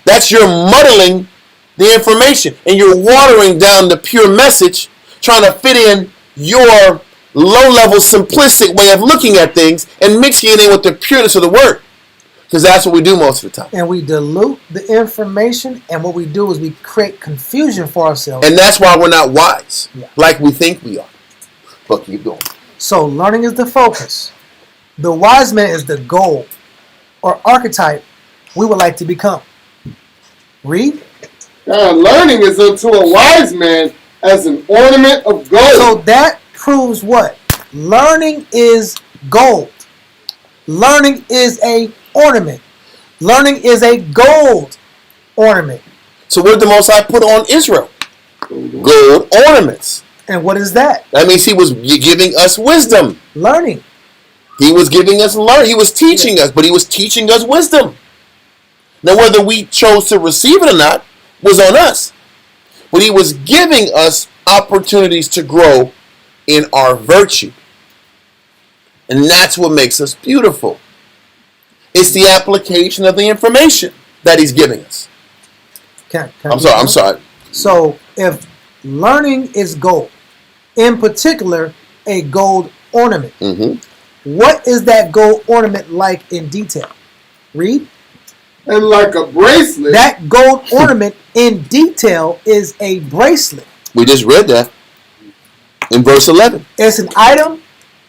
That's you're muddling the information and you're watering down the pure message, trying to fit in your low-level simplistic way of looking at things and mixing it in with the pureness of the word. Because that's what we do most of the time. And we dilute the information, and what we do is we create confusion for ourselves. And that's why we're not wise, Yeah. like we think we are. But keep going. So learning is the focus. The wise man is the goal or archetype we would like to become. Read. Learning is unto a wise man as an ornament of gold. So that proves what? Learning is gold. Learning is a ornament. Learning is a gold ornament. So what did the Most High put on Israel? Gold ornaments. And what is that? That means he was giving us wisdom. Learning. He was giving us learning. He was teaching us, but he was teaching us wisdom. Now, whether we chose to receive it or not was on us. But he was giving us opportunities to grow in our virtue. And that's what makes us beautiful. It's the application of the information that he's giving us. Can I'm sorry. So if learning is gold, in particular, a gold ornament, what is that gold ornament like in detail? Read. And like a bracelet. That gold ornament in detail is a bracelet. We just read that in verse 11. It's an item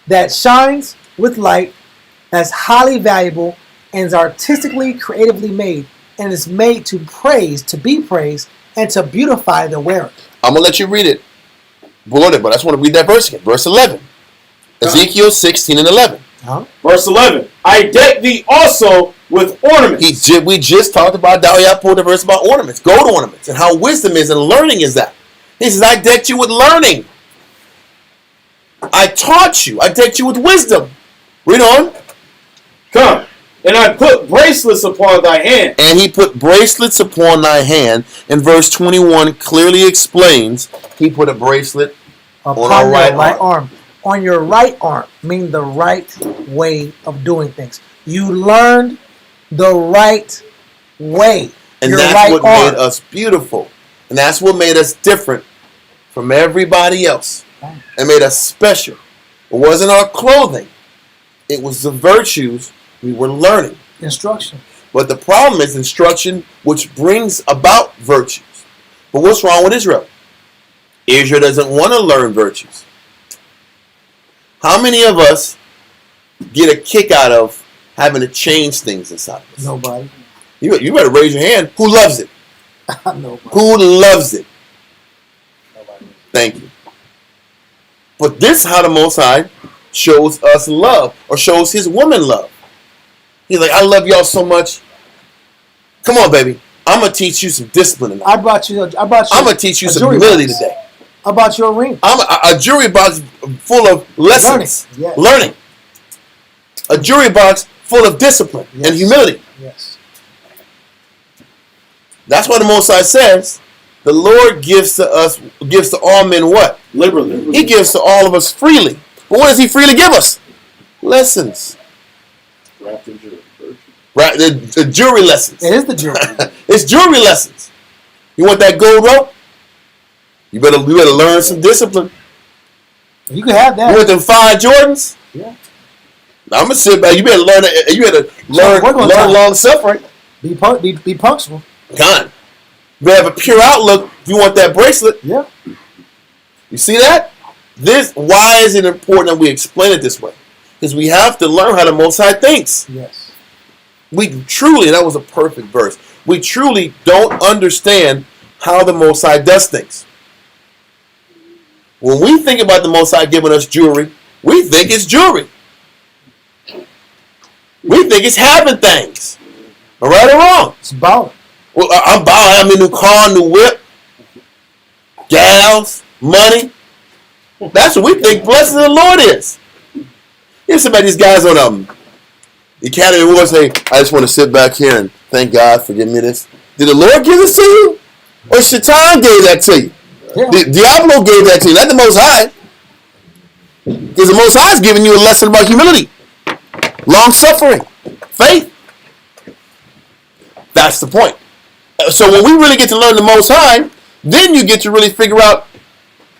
that shines with light, that's highly valuable, and is artistically, creatively made, and is made to praise, to be praised, and to beautify the wearer. I'm going to let you read it. But I just want to read that verse again. Verse 11. Ezekiel 16 and 11. Verse 11. I deck thee also with ornaments. We just talked about I pulled the verse about ornaments, gold ornaments, and how wisdom is and learning is that. He says, I decked you with learning. I taught you. I decked you with wisdom. Read on. Come. And I put bracelets upon thy hand. And he put bracelets upon thy hand. And verse 21 clearly explains he put a bracelet on our right arm. On your right arm, meaning the right way of doing things. You learned the right way. And that's what made us beautiful. And that's what made us different from everybody else. And made us special. It wasn't our clothing. It was the virtues we were learning. Instruction. But the problem is instruction which brings about virtues. But what's wrong with Israel? Israel doesn't want to learn virtues. How many of us get a kick out of having to change things inside of us? Nobody. You better raise your hand. Who loves it? Nobody. Who loves it? Nobody. Thank you. But this is how the Most High shows us love, or shows his woman love. He's like, I love y'all so much. Come on, baby. I'm going to teach you some discipline tonight. I'm going to teach you some humility today. How about your ring? I'm a jewelry box full of lessons. Learning. Yes. Learning. A jewelry box full of discipline and humility. Yes. That's why the Most High says, the Lord gives to all men what? Liberally. He gives to all of us freely. But what does he freely give us? Lessons. Wrapped in jewelry. Right, the jewelry lessons. It is the jewelry. It's jewelry lessons. You want that gold rope? You better learn some discipline. You can have that. You want them 5 Jordans? Yeah. I'm gonna sit back. You better learn. Learn long suffering. Be punctual. God. You better have a pure outlook if you want that bracelet. Yeah. You see that? Why is it important that we explain it this way? Because we have to learn how the Most High thinks. Yes. We truly, that was a perfect verse. We truly don't understand how the Most High does things. When we think about the Most High giving us jewelry, we think it's jewelry. We think it's having things. All right or wrong? It's balling. Well, I'm balling. I have a new car, new whip, gals, money. That's what we think blessing the Lord is. Here's some of these guys on the Academy Awards say, I just want to sit back here and thank God for giving me this. Did the Lord give this to you? Or Shaitan gave that to you? Yeah. Diablo gave that to you, not the Most High. Because the Most High is giving you a lesson about humility, long suffering, faith. That's the point. So when we really get to learn the Most High, then you get to really figure out,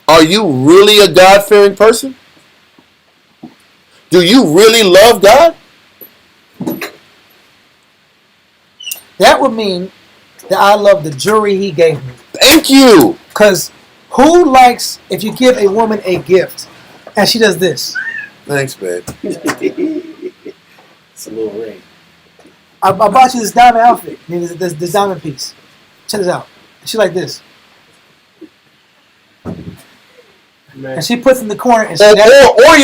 are you really a God-fearing person? Do you really love God? That would mean that I love the jewelry he gave me. Thank you. Because who likes if you give a woman a gift and she does this? Thanks, babe. It's a little ring. I bought you this diamond outfit. I mean, this diamond piece. Check this out. She like this. Man. And she puts in the corner and she Or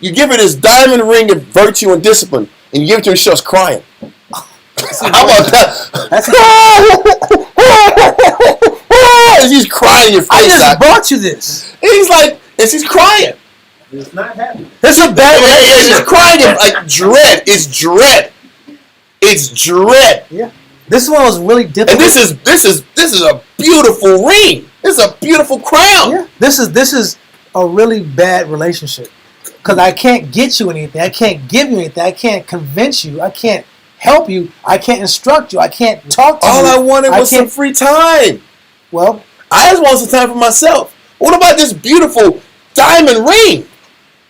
you give her this diamond ring of virtue and discipline, and you give it to her and she starts crying. How about that? And she's crying in your face. I just bought you this. And he's like, and she's crying. It's not happening. This is a bad relationship. She's crying like dread. It's dread. It's dread. Yeah. This one was really difficult. And this is a beautiful ring. This is a beautiful crown. Yeah. This is a really bad relationship. Because I can't get you anything. I can't give you anything. I can't convince you. I can't help you. I can't instruct you. I can't talk to you. All I wanted was some free time. Well, I just want some time for myself. What about this beautiful diamond ring?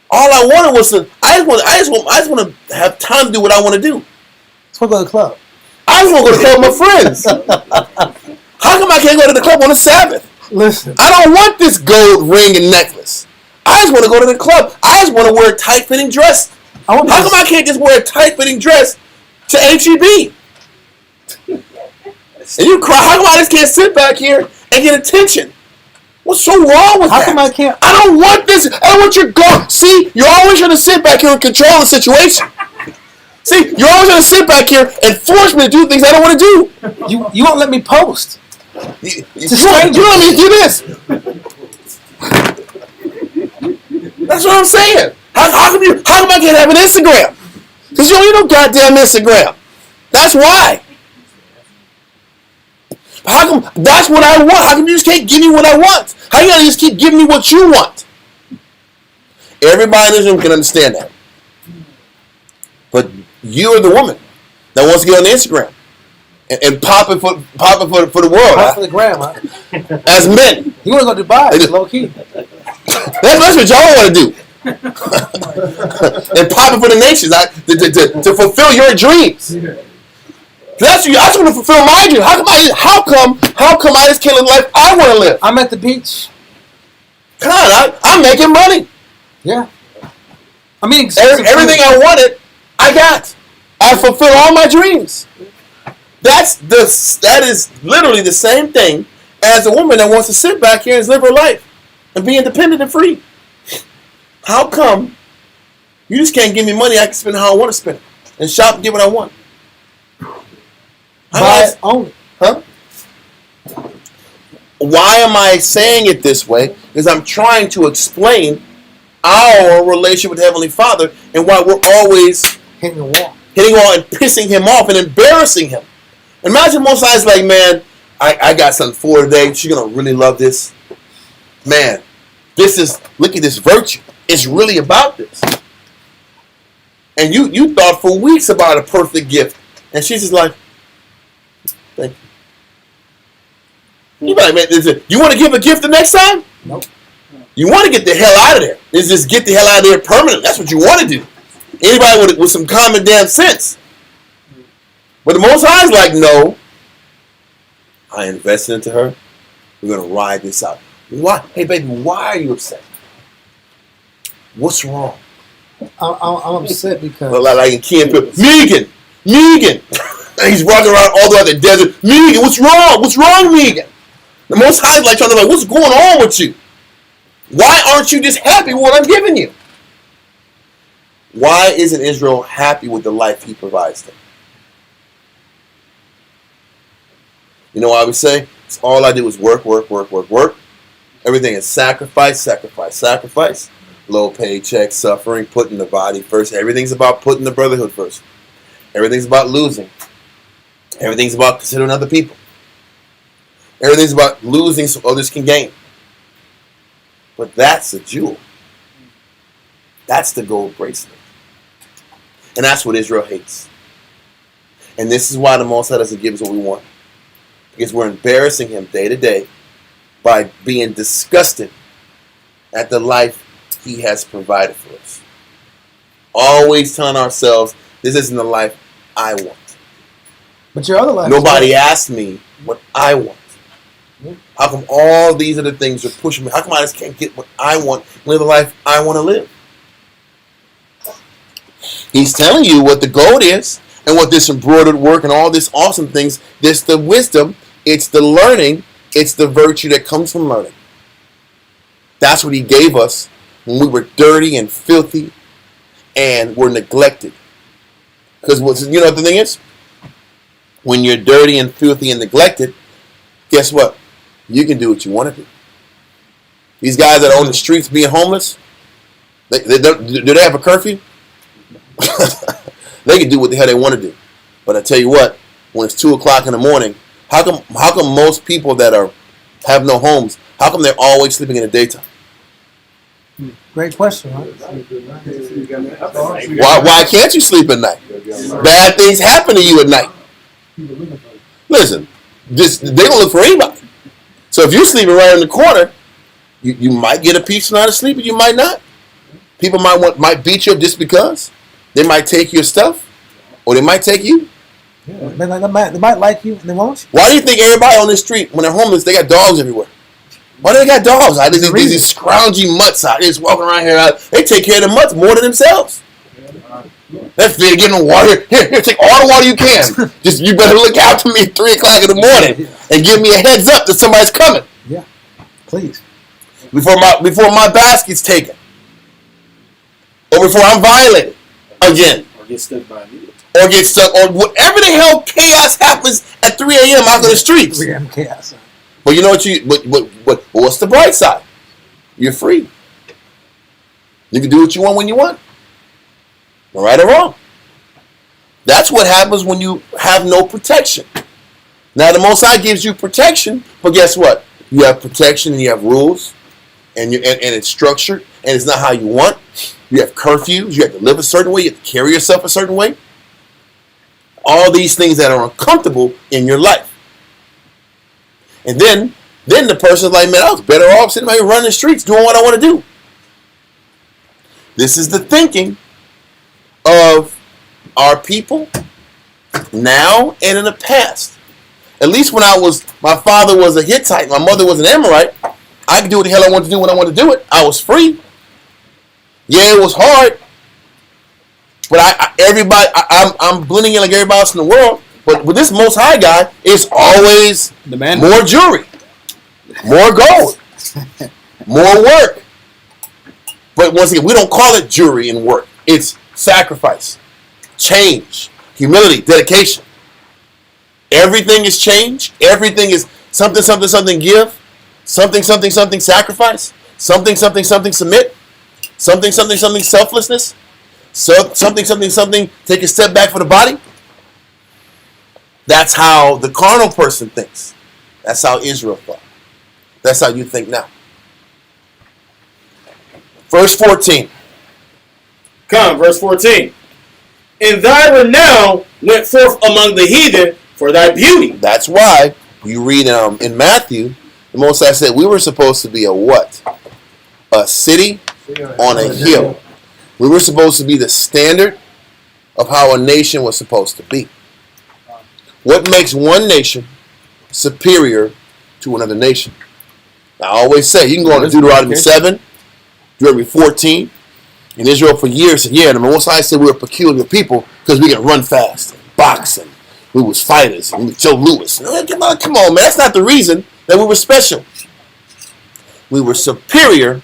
All I wanted was I just want to have time to do what I want to do. let's go to the club. I just want to go to the club with my friends. How come I can't go to the club on the Sabbath? Listen. I don't want this gold ring and necklace. I just want to go to the club. I just want to wear a tight-fitting dress. How come I can't just wear a tight-fitting dress to HEB? And you cry. How come I just can't sit back here and get attention? What's so wrong with How that? come I can't? I don't want this. I don't want your go. See, you're always trying to sit back here and control the situation. See, you're always trying to sit back here and force me to do things I don't want to do. You won't let me post. You don't let me do this. That's what I'm saying. How come I can't have an Instagram? Because you don't need no goddamn Instagram. That's why. How come that's what I want? How come you just can't give me what I want? How you gotta just keep giving me what you want? Everybody in this room can understand that. But you are the woman that wants to get on the Instagram and pop it for the world. Pop for the gram, huh? As men. You want to go to Dubai, low key. That's what y'all want to do. And pop it for the nations to fulfill your dreams. That's you. I just want to fulfill my dream. How come I just can't live the life I want to live? I'm at the beach. God, I'm making money. Yeah. I mean, everything I wanted, I got. I fulfill all my dreams. That is literally the same thing as a woman that wants to sit back here and live her life and be independent and free. How come you just can't give me money I can spend how I want to spend it and shop and get what I want? Buy it only. Huh? Why am I saying it this way? Because I'm trying to explain our relationship with Heavenly Father and why we're always hitting the wall and pissing Him off and embarrassing Him. Imagine most guys like, man, I got something for her today. She's going to really love this. Man, look at this virtue. It's really about this. And you thought for weeks about a perfect gift. And she's just like, thank you. You like, man, you want to give a gift the next time? Nope. You want to get the hell out of there. It's just get the hell out of there permanently. That's what you want to do. Anybody with some common damn sense. But the Most High is like, no. I invested into her. We're going to ride this out. Why? Hey, baby, why are you upset? What's wrong? I'm upset because... Like in Key and Peele, Megan! And he's walking around all throughout the desert. Megan, what's wrong? What's wrong, Megan? The Most High is like trying to what's going on with you? Why aren't you just happy with what I'm giving you? Why isn't Israel happy with the life He provides them? You know why we say? It's all I do is work. Everything is sacrifice. Low paycheck, suffering, putting the body first. Everything's about putting the brotherhood first. Everything's about losing. Everything's about considering other people. Everything's about losing so others can gain. But that's a jewel. That's the gold bracelet. And that's what Israel hates. And this is why the Most High doesn't give us what we want. Because we're embarrassing Him day to day by being disgusted at the life He has provided for us. Always telling ourselves, this isn't the life I want. But your other life. Nobody asked me what I want. How come all these other things are pushing me? How come I just can't get what I want, live the life I want to live? He's telling you what the gold is and what this embroidered work and all this awesome things. This the wisdom, it's the learning, it's the virtue that comes from learning. That's what He gave us when we were dirty and filthy and were neglected. Because you know what the thing is? When you're dirty and filthy and neglected, guess what? You can do what you want to do. These guys that are on the streets being homeless, do they have a curfew? They can do what the hell they want to do. But I tell you what, when it's 2 o'clock in the morning, how come most people that have no homes, how come they're always sleeping in the daytime? Great question, right? Why can't you sleep at night? Bad things happen to you at night. Listen, they don't look for anybody. So if you're sleeping right in the corner, you might get a peaceful night of sleep, and you might not. People might beat you up just because. They might take your stuff, or they might take you. Yeah, they might like you, and they won't you. Why do you think everybody on the street, when they're homeless, they got dogs everywhere? Why do they got dogs? These scroungy mutts out there just walking around here. They take care of the mutts more than themselves. They're getting them water. Here, take all the water you can. Just you better look out for me at 3 o'clock in the morning and give me a heads up that somebody's coming. Yeah, please. before my basket's taken, or before I'm violated again, Or get stuck by me. or get stuck, or whatever the hell chaos happens at 3 a.m. out in the streets. 3 a.m. chaos. But you know what? What's the bright side? You're free. You can do what you want when you want. Right or wrong. That's what happens when you have no protection. Now the Most High gives you protection, but guess what? You have protection and you have rules, and it's structured, and it's not how you want. You have curfews. You have to live a certain way. You have to carry yourself a certain way. All these things that are uncomfortable in your life. And then the person's like, man, I was better off sitting out here running the streets doing what I want to do. This is the thinking of our people now and in the past. At least when my father was a Hittite, my mother was an Amorite, I could do what the hell I wanted to do when I wanted to do it. I was free. Yeah, it was hard. But I'm blending in like everybody else in the world. But with this Most High guy, it's always more jewelry, more gold, more work. But once again, we don't call it jewelry and work. It's sacrifice, change, humility, dedication. Everything is change. Everything is something, something, something give, something, something, something sacrifice, something, something, something submit, something, something, something selflessness, something, something, something take a step back for the body. That's how the carnal person thinks. That's how Israel thought. That's how you think now. Verse 14. Come, verse 14. And thy renown went forth among the heathen for thy beauty. That's why you read in Matthew, the Most High said we were supposed to be a what? A city on a hill. We were supposed to be the standard of how a nation was supposed to be. What makes one nation superior to another nation? I always say, you can go on to Deuteronomy 7, Deuteronomy 14. In Israel for years said, yeah, the Most High said we were a peculiar people because we can run fast, box, and we was fighters, and we were Joe Louis. Come on, man, that's not the reason that we were special. We were superior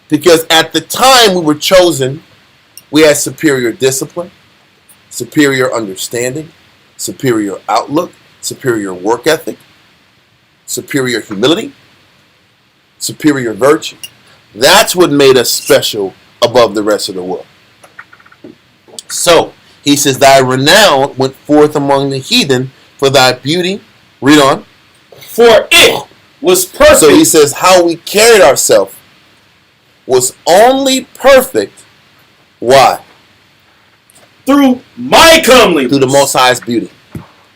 because at the time we were chosen, we had superior discipline, superior understanding, superior outlook, superior work ethic, superior humility, superior virtue. That's what made us special above the rest of the world. So, he says, thy renown went forth among the heathen for thy beauty. Read on. For it was perfect. So he says, how we carried ourselves was only perfect. Why? Through my comeliness. Through the Most High's beauty.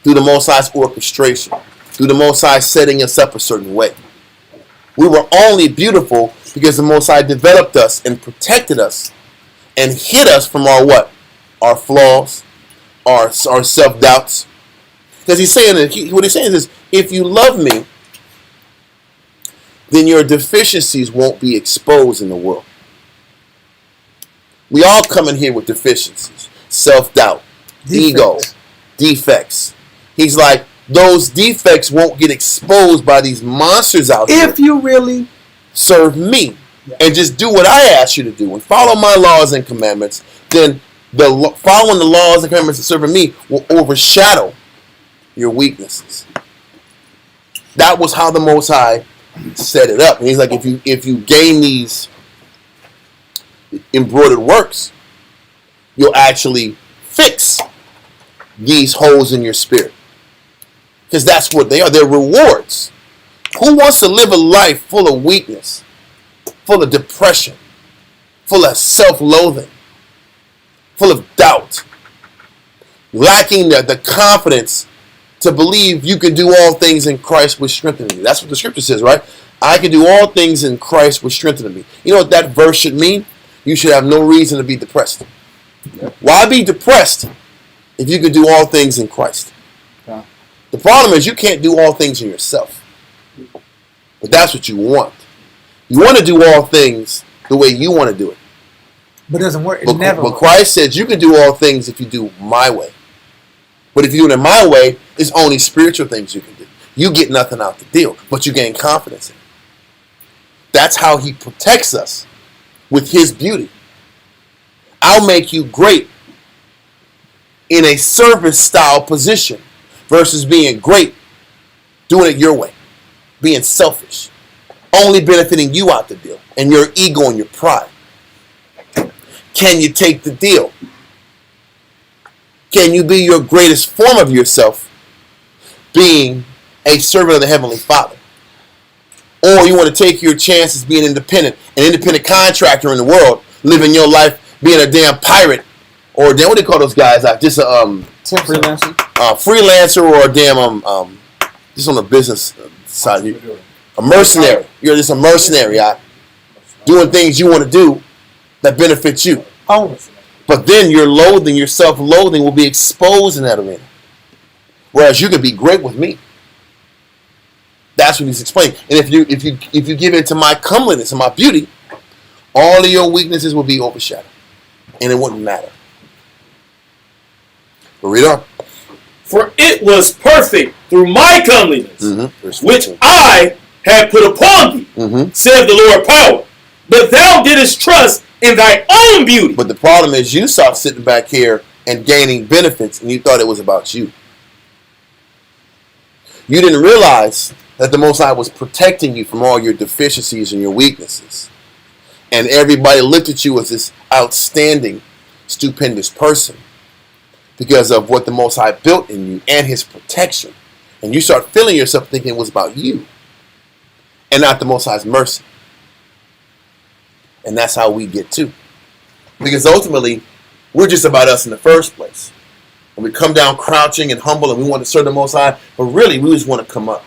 Through the Most High's orchestration. Through the Most High setting us up a certain way. We were only beautiful because the Most High developed us and protected us and hid us from our what? Our flaws, our self-doubts. Because he's saying, what he's saying is, if you love me, then your deficiencies won't be exposed in the world. We all come in here with deficiencies, self-doubt, ego, defects. He's like, those defects won't get exposed by these monsters out here. If you really serve me and just do what I ask you to do and follow my laws and commandments, then following the laws and commandments and serving me will overshadow your weaknesses. That was how the Most High set it up. And he's like, if you gain these embroidered works, you'll actually fix these holes in your spirit. Because that's what they are. They're rewards. Who wants to live a life full of weakness, full of depression, full of self-loathing, full of doubt, lacking the confidence to believe you can do all things in Christ which strengthens you? That's what the scripture says, right? I can do all things in Christ which strengthens me. You know what that verse should mean? You should have no reason to be depressed. Why be depressed if you can do all things in Christ? The problem is you can't do all things in yourself. But that's what you want. You want to do all things the way you want to do it. But it doesn't work. It never works. But Christ says you can do all things if you do my way. But if you do it in my way, it's only spiritual things you can do. You get nothing out the deal, but you gain confidence in it. That's how he protects us with his beauty. I'll make you great in a service style position versus being great doing it your way, being selfish, only benefiting you out the deal and your ego and your pride. Can you take the deal? Can you be your greatest form of yourself being a servant of the Heavenly Father? Or you want to take your chances being independent, an independent contractor in the world, living your life being a damn pirate, or damn, what do they call those guys? Just a freelancer, or a damn just on the business side, a mercenary. You're just a mercenary, doing things you want to do that benefits you. But then your loathing, your self-loathing will be exposed in that arena. Whereas you can be great with me. That's what he's explaining. And if you give in to my comeliness and my beauty, all of your weaknesses will be overshadowed. And it wouldn't matter. But read on. For it was perfect through my comeliness, which I have put upon thee, said the Lord power. But thou didst trust in thy own beauty. But the problem is you saw sitting back here and gaining benefits, and you thought it was about you. You didn't realize that the Most High was protecting you from all your deficiencies and your weaknesses. And everybody looked at you as this outstanding, stupendous person because of what the Most High built in you and his protection. And you start feeling yourself thinking it was about you and not the Most High's mercy. And that's how we get too. Because ultimately, we're just about us in the first place. And we come down crouching and humble and we want to serve the Most High, but really we just want to come up.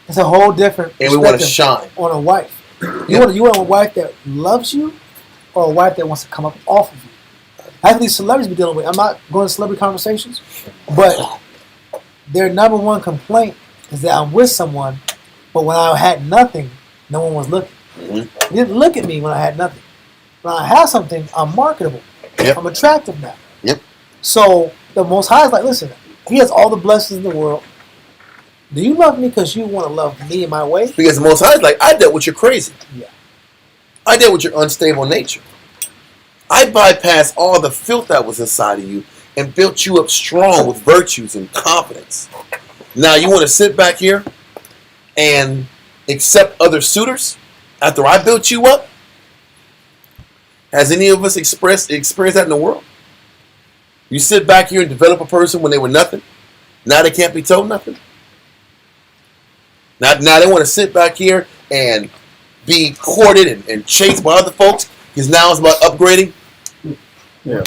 It's a whole different and we want to shine on a wife. You want a wife that loves you, or a wife that wants to come up off of you. I think these celebrities be dealing with. I'm not going to celebrity conversations, but their number one complaint is that I'm with someone, but when I had nothing, no one was looking. You didn't look at me when I had nothing. When I have something, I'm marketable. Yep. I'm attractive now. Yep. So the Most High is like, listen, he has all the blessings in the world. Do you love me because you want to love me in my way? Because the Most High is like, I dealt with your crazy. Yeah. I dealt with your unstable nature. I bypassed all the filth that was inside of you and built you up strong with virtues and confidence. Now you want to sit back here and accept other suitors after I built you up? Has any of us experienced that in the world? You sit back here and develop a person when they were nothing. Now they can't be told nothing. Now they want to sit back here and be courted and chased by other folks because now it's about upgrading. Yeah.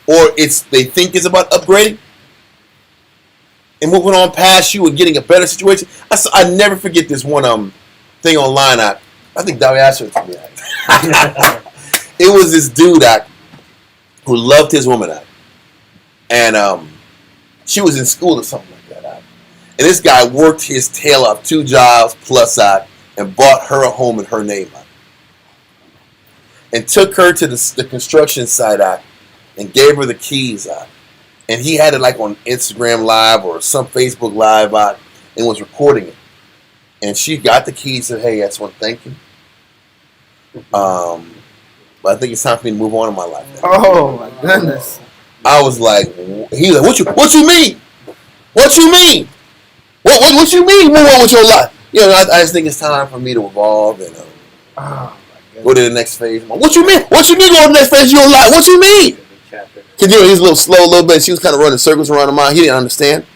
Or they think it's about upgrading and moving on past you and getting a better situation. I never forget this one thing online. I think Dawi asked it to me. It was this dude who loved his woman and she was in school or something like that. And this guy worked his tail off, 2 jobs plus and bought her a home in her name and took her to the construction site and gave her the keys and he had it like on Instagram Live or some Facebook Live and was recording it. And she got the keys and said, hey, that's one, thank you. But I think it's time for me to move on in my life. Oh my goodness! I was like, he was like, what you mean? What you mean? What you mean? Move on with your life? You know, I just think it's time for me to evolve and go to the next phase. What you mean? What you mean go to the next phase of your life? What you mean? Cause you know he's a little slow, a little bit. She was kind of running circles around her mind. He didn't understand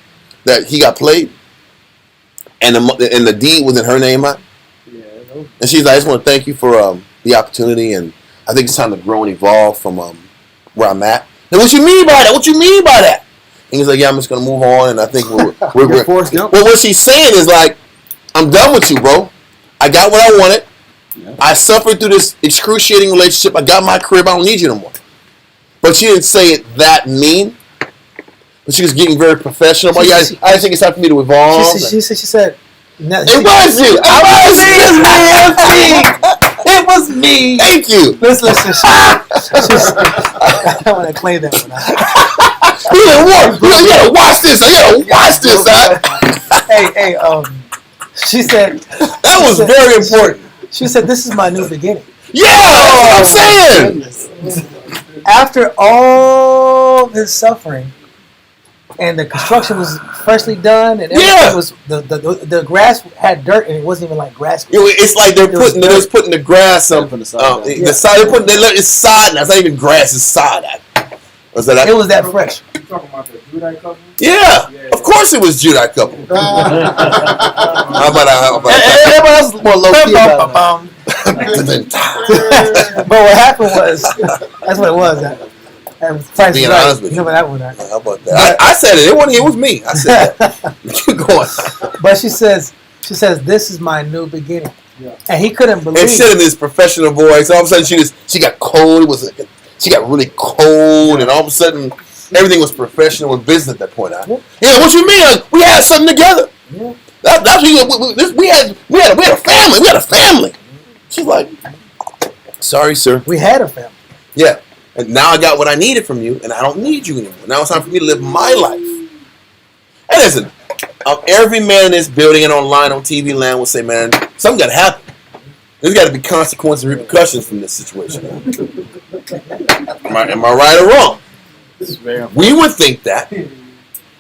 that he got played, and the deed was in her name. And she's like, I just want to thank you for the opportunity, and I think it's time to grow and evolve from where I'm at. And what you mean by that? What you mean by that? And he's like, yeah, I'm just gonna move on, and I think we're well, what she's saying is like, I'm done with you, bro. I got what I wanted. Yeah. I suffered through this excruciating relationship. I got my crib. I don't need you no more. But she didn't say it that mean. But she was getting very professional. But yeah, I think it's time for me to evolve. She said, it was you. It was me. Thank you. Listen. I want to claim that one. You gotta watch this. Hey, she said that was very important. She said, "This is my new beginning." Yeah, that's what I'm saying. After all this suffering, and the construction was freshly done, and everything was the grass had dirt, and it wasn't even like grass. It's like they're just putting the grass up From the side. the side. It's sod. That's not even grass. It's sod. It was that fresh. You talking about the Judite couple? Yeah, of course it was Judite couple. How about Everybody else is more low key about it. But what happened was, that's what it was. Being honest with you. Remember that one? How about that? I said it. It was me. I said that. Keep going. But she says, "This is my new beginning," and he couldn't believe. And she said in this professional voice, all of a sudden she got cold. She got really cold, and all of a sudden everything was professional and business at that point. What you mean? We had something together. Yeah. That's we had a family. We had a family. She's like, "Sorry, sir. We had a family." Yeah. And now I got what I needed from you, and I don't need you anymore. Now it's time for me to live my life. And listen, every man in this building and online on TV land will say, man, something got to happen. There's got to be consequences and repercussions from this situation. Am I right or wrong? We would think that,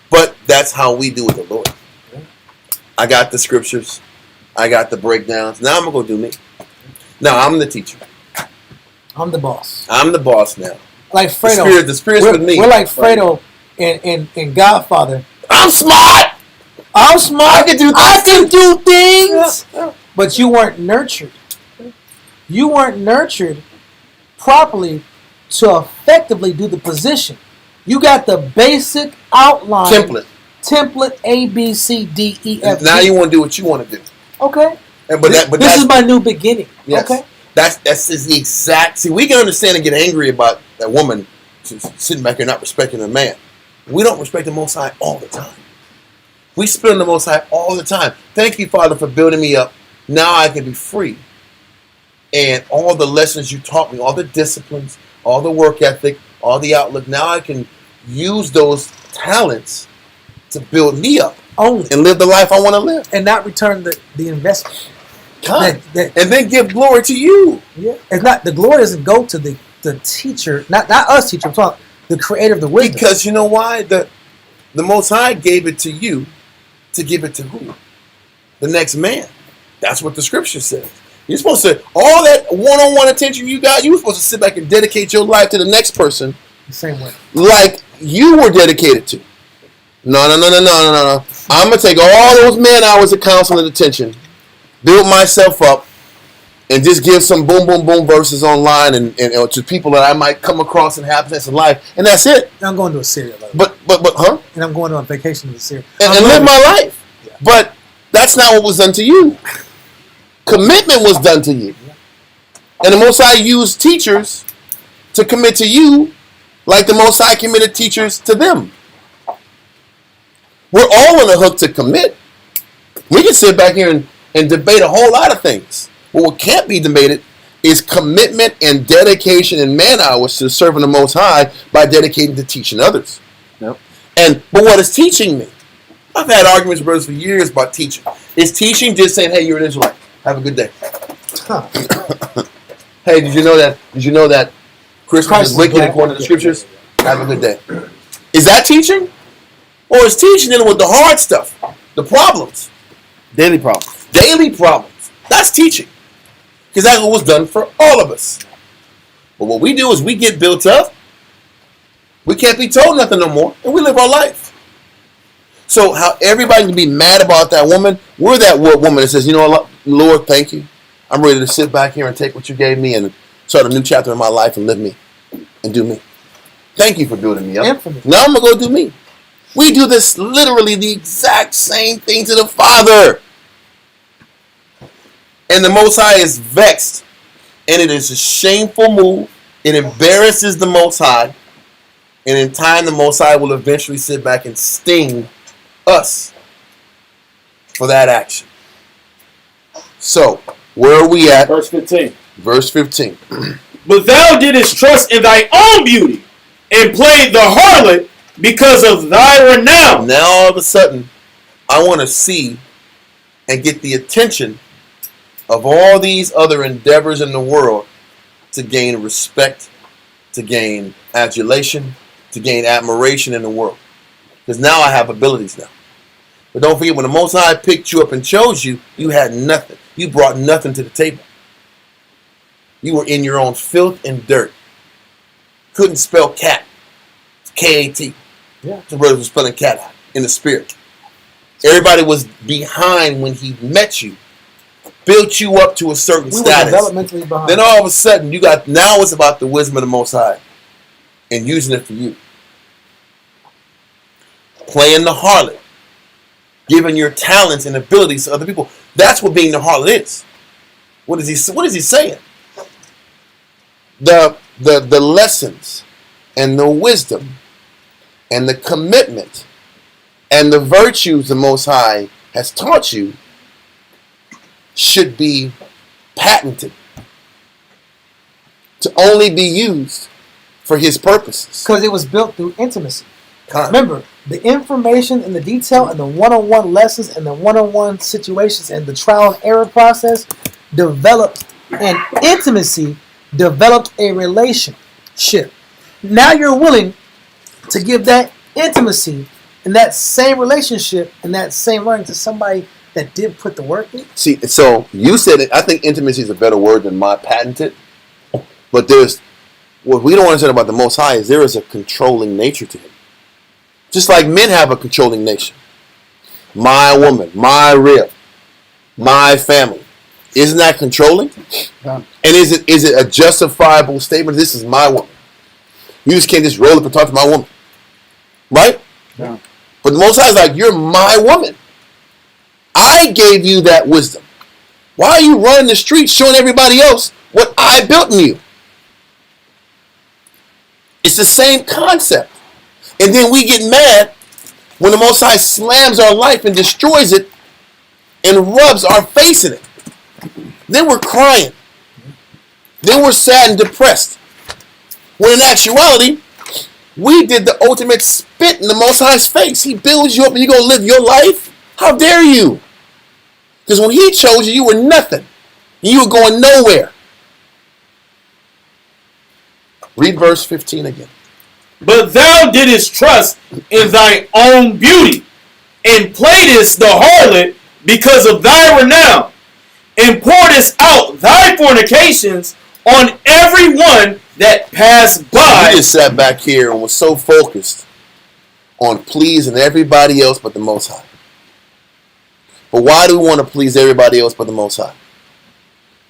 but that's how we do with the Lord. I got the scriptures. I got the breakdowns. Now I'm going to go do me. Now I'm the teacher. I'm the boss. I'm the boss now. Like Fredo. The spirit's with me. We're like Fredo in Godfather. I'm smart. I'm smart. I can do things. Yeah. But you weren't nurtured. You weren't nurtured properly to effectively do the position. You got the basic outline. Template A, B, C, D, E, F, G. Now you want to do what you want to do. Okay. But this is my new beginning. Yes. Okay. That's the exact. See, we can understand and get angry about that woman sitting back here not respecting a man. We don't respect the Most High all the time. We spit on the Most High all the time. Thank you, Father, for building me up. Now I can be free. And all the lessons you taught me, all the disciplines, all the work ethic, all the outlook. Now I can use those talents to build me up only and live the life I want to live, and not return the investment. And then give glory to you. Yeah, it's not the glory doesn't go to the teacher, not us teacher. I'm talking the creator of the wisdom. Because you know why the Most High gave it to you to give it to who? The next man. That's what the scripture says. You're supposed to all that one-on-one attention you got. You were supposed to sit back and dedicate your life to the next person the same way, like you were dedicated to. No. I'm gonna take all those man hours of counsel and attention, build myself up, and just give some boom, boom, boom verses online and to people that I might come across and have in life, and that's it. I'm going to Assyria, but and I'm going on vacation to Assyria and live my life. Yeah. But that's not what was done to you. Commitment was done to you, and the Most High used teachers to commit to you, like the Most High committed teachers to them. We're all on the hook to commit. We can sit back here and debate a whole lot of things. But what can't be debated is commitment and dedication and man hours to serving the Most High by dedicating to teaching others. Yep. But what is teaching me? I've had arguments with brothers for years about teaching. Is teaching just saying, hey, you're an Israelite. Have a good day. Huh. Hey, did you know that Christmas is wicked according to the scriptures? Have a good day. Is that teaching? Or is teaching dealing with the hard stuff? The problems? Daily problems. Daily problems. That's teaching. Because that's what was done for all of us. But what we do is we get built up. We can't be told nothing no more. And we live our life. So how everybody can be mad about that woman, we're that woman that says, you know what, Lord, thank you. I'm ready to sit back here and take what you gave me and start a new chapter in my life and live me and do me. Thank you for building me up. Infinite. Now I'm going to go do me. We do this literally the exact same thing to the Father. And the Most High is vexed. And it is a shameful move. It embarrasses the Most High. And in time, the Most High will eventually sit back and sting us for that action. So, where are we at? Verse 15. Verse 15. But thou didst trust in thy own beauty and played the harlot because of thy renown. Now all of a sudden, I want to see and get the attention of all these other endeavors in the world to gain respect, to gain adulation, to gain admiration in the world. Because now I have abilities now. But don't forget, when the Most High picked you up and chose you, you had nothing. You brought nothing to the table. You were in your own filth and dirt. Couldn't spell cat. K-A-T. Yeah. The brothers were spelling cat out in the spirit. Everybody was behind when he met you. Built you up to a certain status. Were developmentally behind. Then all of a sudden, now it's about the wisdom of the Most High and using it for you. Playing the harlot. Giving your talents and abilities to other people. That's what being the harlot is. What is he saying? The lessons and the wisdom and the commitment and the virtues the Most High has taught you should be patented to only be used for his purposes. Because it was built through intimacy. Kind. Remember, the information and the detail and the one-on-one lessons and the one-on-one situations and the trial and error process developed an intimacy, developed a relationship. Now you're willing to give that intimacy and that same relationship and that same learning to somebody that did put the work in. See, so you said it. I think intimacy is a better word than my patented. But what we don't understand about the Most High is there is a controlling nature to him. Just like men have a controlling nature. My woman, my rib, my family. Isn't that controlling? Yeah. And is it a justifiable statement? This is my woman. You just can't just roll up and talk to my woman. Right? Yeah. But the Most High is like, you're my woman. I gave you that wisdom. Why are you running the streets showing everybody else what I built in you? It's the same concept. And then we get mad when the Most High slams our life and destroys it and rubs our face in it. Then we're crying. Then we're sad and depressed. When in actuality, we did the ultimate spit in the Most High's face. He builds you up and you're going to live your life? How dare you? Because when he chose you, you were nothing. You were going nowhere. Read verse 15 again. But thou didst trust in thy own beauty, and playedst the harlot because of thy renown, and pouredst out thy fornications on every one that passed by. You just sat back here and was so focused on pleasing everybody else but the Most High. But why do we want to please everybody else but the Most High?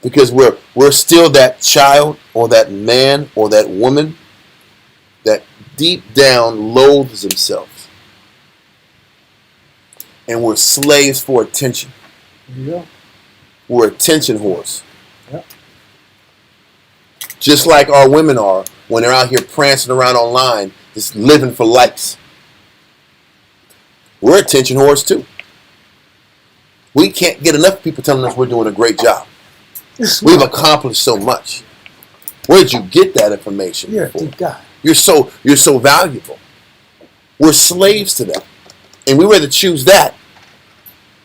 Because we're still that child or that man or that woman that deep down loathes themselves. And we're slaves for attention. Yeah. We're attention whores. Yeah. Just like our women are when they're out here prancing around online, just living for likes. We're attention whores too. We can't get enough people telling us we're doing a great job. We've accomplished so much. Where did you get that information? You're a deep guy. You're so valuable. We're slaves to that. And we rather choose that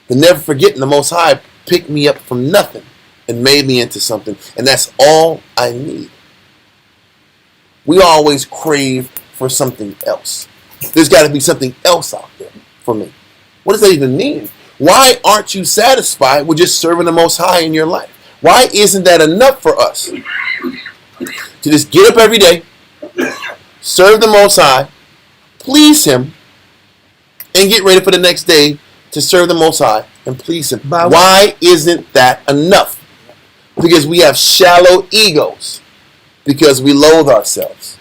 than never forgetting the Most High picked me up from nothing and made me into something. And that's all I need. We always crave for something else. There's got to be something else out there for me. What does that even mean? Why aren't you satisfied with just serving the Most High in your life? Why isn't that enough for us? To just get up every day, serve the Most High, please Him, and get ready for the next day to serve the Most High and please Him. Why isn't that enough? Because we have shallow egos. Because we loathe ourselves.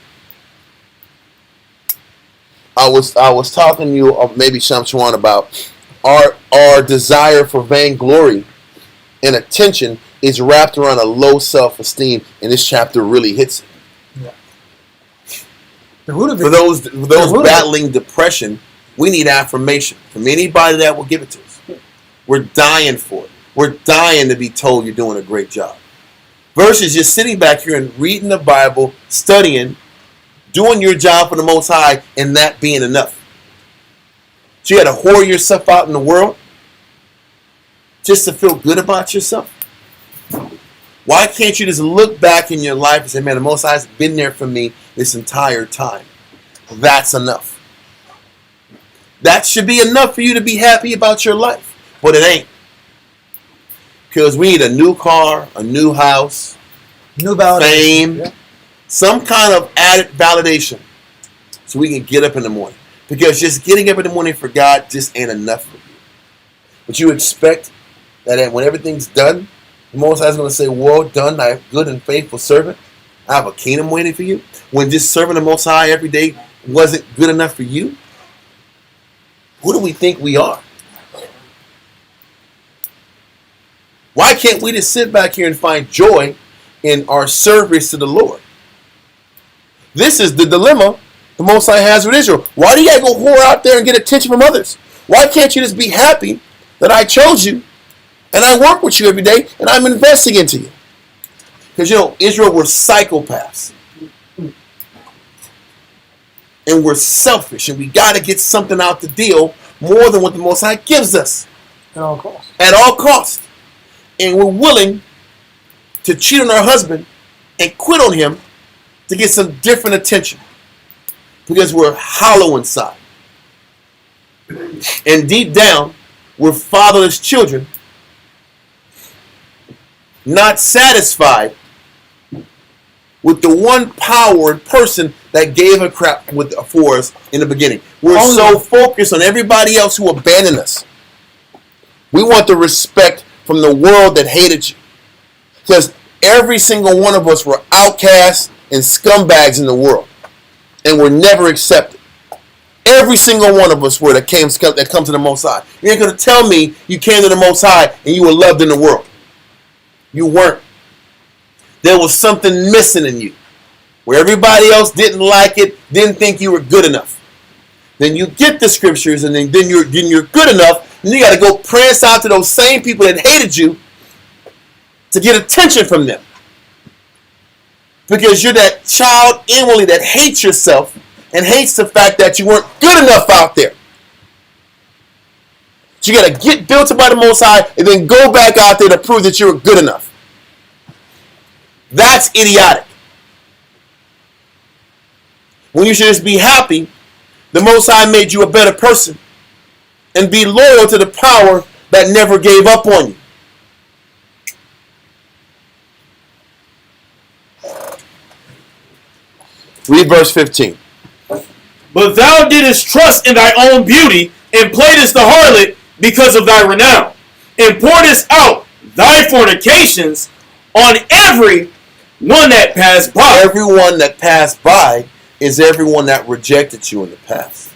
I was talking to you, or maybe Shamshuan, about our desire for vainglory and attention is wrapped around a low self-esteem, and this chapter really hits it. Yeah. The root of it, for those battling depression, we need affirmation from anybody that will give it to us. We're dying for it. We're dying to be told you're doing a great job. Versus just sitting back here and reading the Bible, studying, doing your job for the Most High, and that being enough. So you got to whore yourself out in the world just to feel good about yourself? Why can't you just look back in your life and say, man, the Most High has been there for me this entire time? That's enough. That should be enough for you to be happy about your life. But it ain't. Because we need a new car, a new house, New validation. fame, Yeah. some kind of added validation so we can get up in the morning. Because just getting up in the morning for God just ain't enough for you. But you expect that when everything's done, the Most High is going to say, well done, thy good and faithful servant. I have a kingdom waiting for you. When just serving the Most High every day wasn't good enough for you, who do we think we are? Why can't we just sit back here and find joy in our service to the Lord? This is the dilemma the Most High has with Israel. Why do you got to go whore out there and get attention from others? Why can't you just be happy that I chose you and I work with you every day and I'm investing into you? Because, Israel were psychopaths. And we're selfish. And we got to get something out the deal more than what the Most High gives us. At all costs. At all costs. And we're willing to cheat on our husband and quit on him to get some different attention. Because we're hollow inside. And deep down, we're fatherless children, not satisfied with the one powered person that gave a crap for us in the beginning. We're so focused on everybody else who abandoned us. We want the respect from the world that hated you. Because every single one of us were outcasts and scumbags in the world. And were never accepted. Every single one of us were that come to the Most High. You ain't going to tell me you came to the Most High and you were loved in the world. You weren't. There was something missing in you. Where everybody else didn't like it, didn't think you were good enough. Then you get the scriptures and then you're good enough. And you got to go prance out to those same people that hated you to get attention from them. Because you're that child inwardly that hates yourself and hates the fact that you weren't good enough out there. So you got to get built up by the Most High and then go back out there to prove that you were good enough. That's idiotic. When you should just be happy, the Most High made you a better person and be loyal to the power that never gave up on you. Read verse 15. But thou didst trust in thy own beauty, and playedest the harlot because of thy renown, and pouredest out thy fornications on every one that passed by. Everyone that passed by is everyone that rejected you in the past.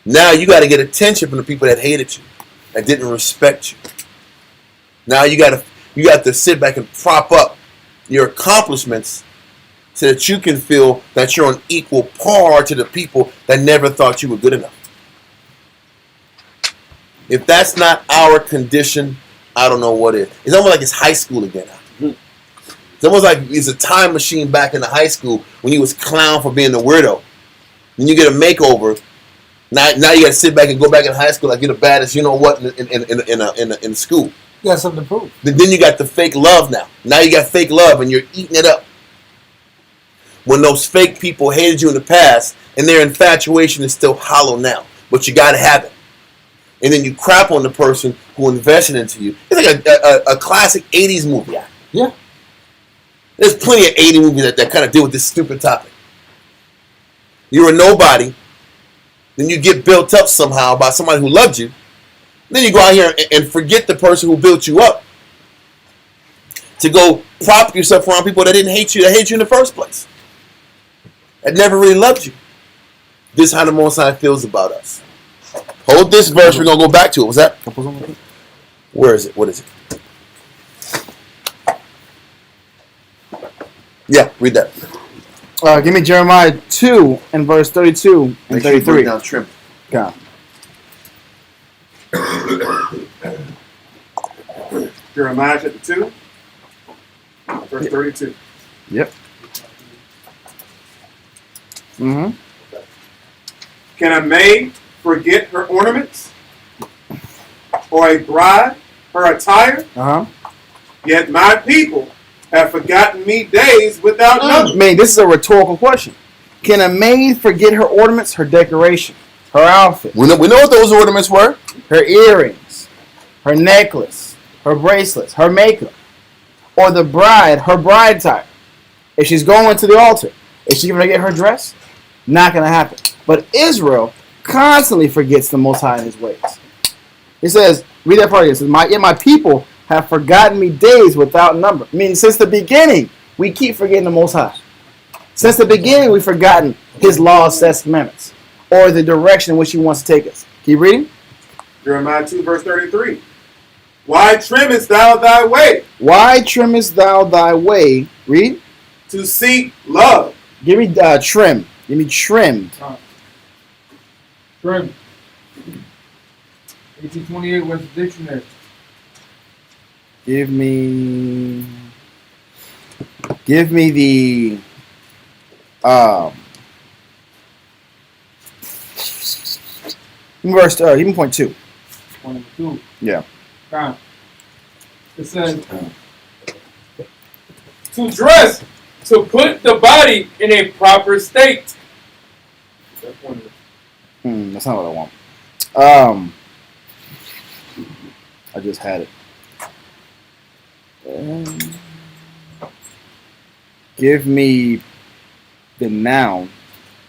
Now you got to get attention from the people that hated you, that didn't respect you. Now you got to sit back and prop up your accomplishments so that you can feel that you're on equal par to the people that never thought you were good enough. If that's not our condition, I don't know what is. It's almost like it's high school again. It's almost like it's a time machine back in the high school when you was clown for being the weirdo. Then you get a makeover. Now you got to sit back and go back in high school like you're the baddest, you know what, in school. You got something to prove. But then you got the fake love now. Now you got fake love and you're eating it up. When those fake people hated you in the past and their infatuation is still hollow now. But you got to have it. And then you crap on the person who invested into you. It's like a classic 80s movie. Yeah. There's plenty of 80 movies that kind of deal with this stupid topic. You're a nobody. Then you get built up somehow by somebody who loved you. Then you go out here and forget the person who built you up to go prop yourself around people that didn't hate you, that hate you in the first place, that never really loved you. This is how the Most High feels about us. Hold this verse. We're going to go back to it. What's that? Where is it? What is it? Yeah, read that. Give me Jeremiah 2 and verse 32 and 33. Down, trim. God. Jeremiah chapter 2, verse 32. Yep. Mm-hmm. Can a maid forget her ornaments, or a bride her attire, yet my people have forgotten me days without number. I mean, this is a rhetorical question. Can a maid forget her ornaments, her decoration, her outfit? We know what those ornaments were. Her earrings, her necklace, her bracelets, her makeup, or the bride, her bride attire. If she's going to the altar, is she going to get her dress? Not going to happen. But Israel constantly forgets the Most High in His ways. It says, read that part again. It says, my people have forgotten me days without number. I mean, since the beginning, we keep forgetting the Most High. Since the beginning, we've forgotten His laws, statutes, commandments, or the direction in which He wants to take us. Keep reading. Jeremiah 2, verse 33. Why trimmest thou thy way? Why trimmest thou thy way? Read. To seek love. Give me trim. Give me trimmed. Trim. 1828 was the dictionary. Give me the verse. Even point 2. Point number 2. Yeah. It says to dress, to put the body in a proper state. That's not what I want. I just had it. Give me the noun.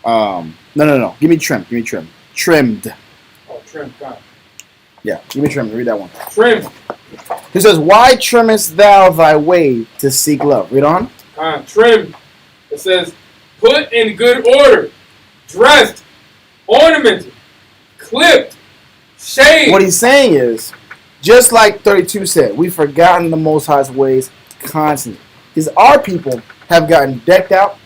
No. Give me trim. Give me trim. Trimmed. Oh, trim. God. Yeah. Give me trim. Read that one. Trim. He says, "Why trimmest thou thy way to seek love?" Read on. Trim. It says, put in good order, dressed, ornamented, clipped, shaved. What he's saying is, just like 32 said, we've forgotten the Most High's ways constantly. Because our people have gotten decked out,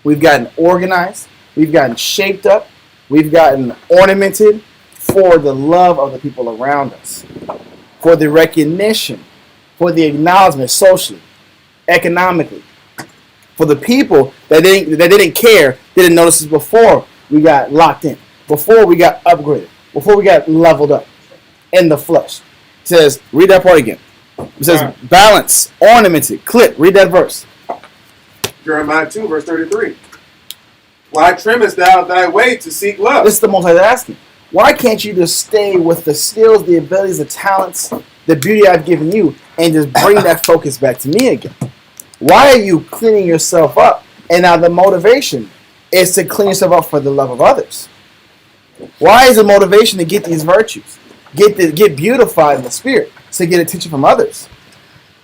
we've gotten organized, we've gotten shaped up, we've gotten ornamented for the love of the people around us, for the recognition, for the acknowledgement socially, economically, for the people that didn't care, didn't notice this before we got locked in, before we got upgraded, before we got leveled up in the flesh. It says, read that part again. It says, balance, ornamented, clip. Read that verse. Jeremiah 2, verse 33. Why trimmest thou thy way to seek love? This is the Most High asking. Why can't you just stay with the skills, the abilities, the talents, the beauty I've given you, and just bring that focus back to me again? Why are you cleaning yourself up? And now the motivation is to clean yourself up for the love of others. Why is the motivation to get these virtues? Get beautified in the spirit, to get attention from others,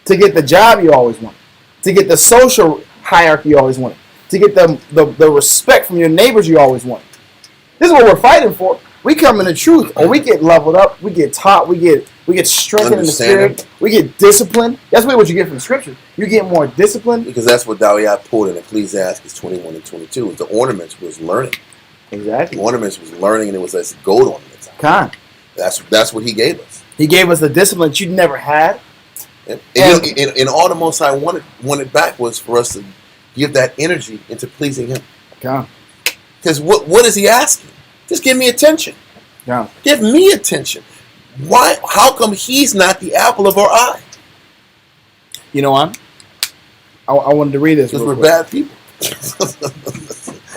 to get the job you always wanted, to get the social hierarchy you always wanted, to get the respect from your neighbors you always wanted. This is what we're fighting for. We come in the truth, or we get leveled up, we get taught, we get strengthened in the spirit, we get disciplined. That's really what you get from the scripture. You get more discipline. Because that's what Dawiyah pulled in Ecclesiastes 21 and 22. The ornaments was learning. Exactly. The ornaments was learning, and it was as gold ornaments. That's what he gave us. He gave us the discipline that you never had. And all the Most High wanted back was for us to give that energy into pleasing Him. Because what is He asking? Just give me attention. Give me attention. Why? How come He's not the apple of our eye? You know what? I wanted to read this. Because we're bad people.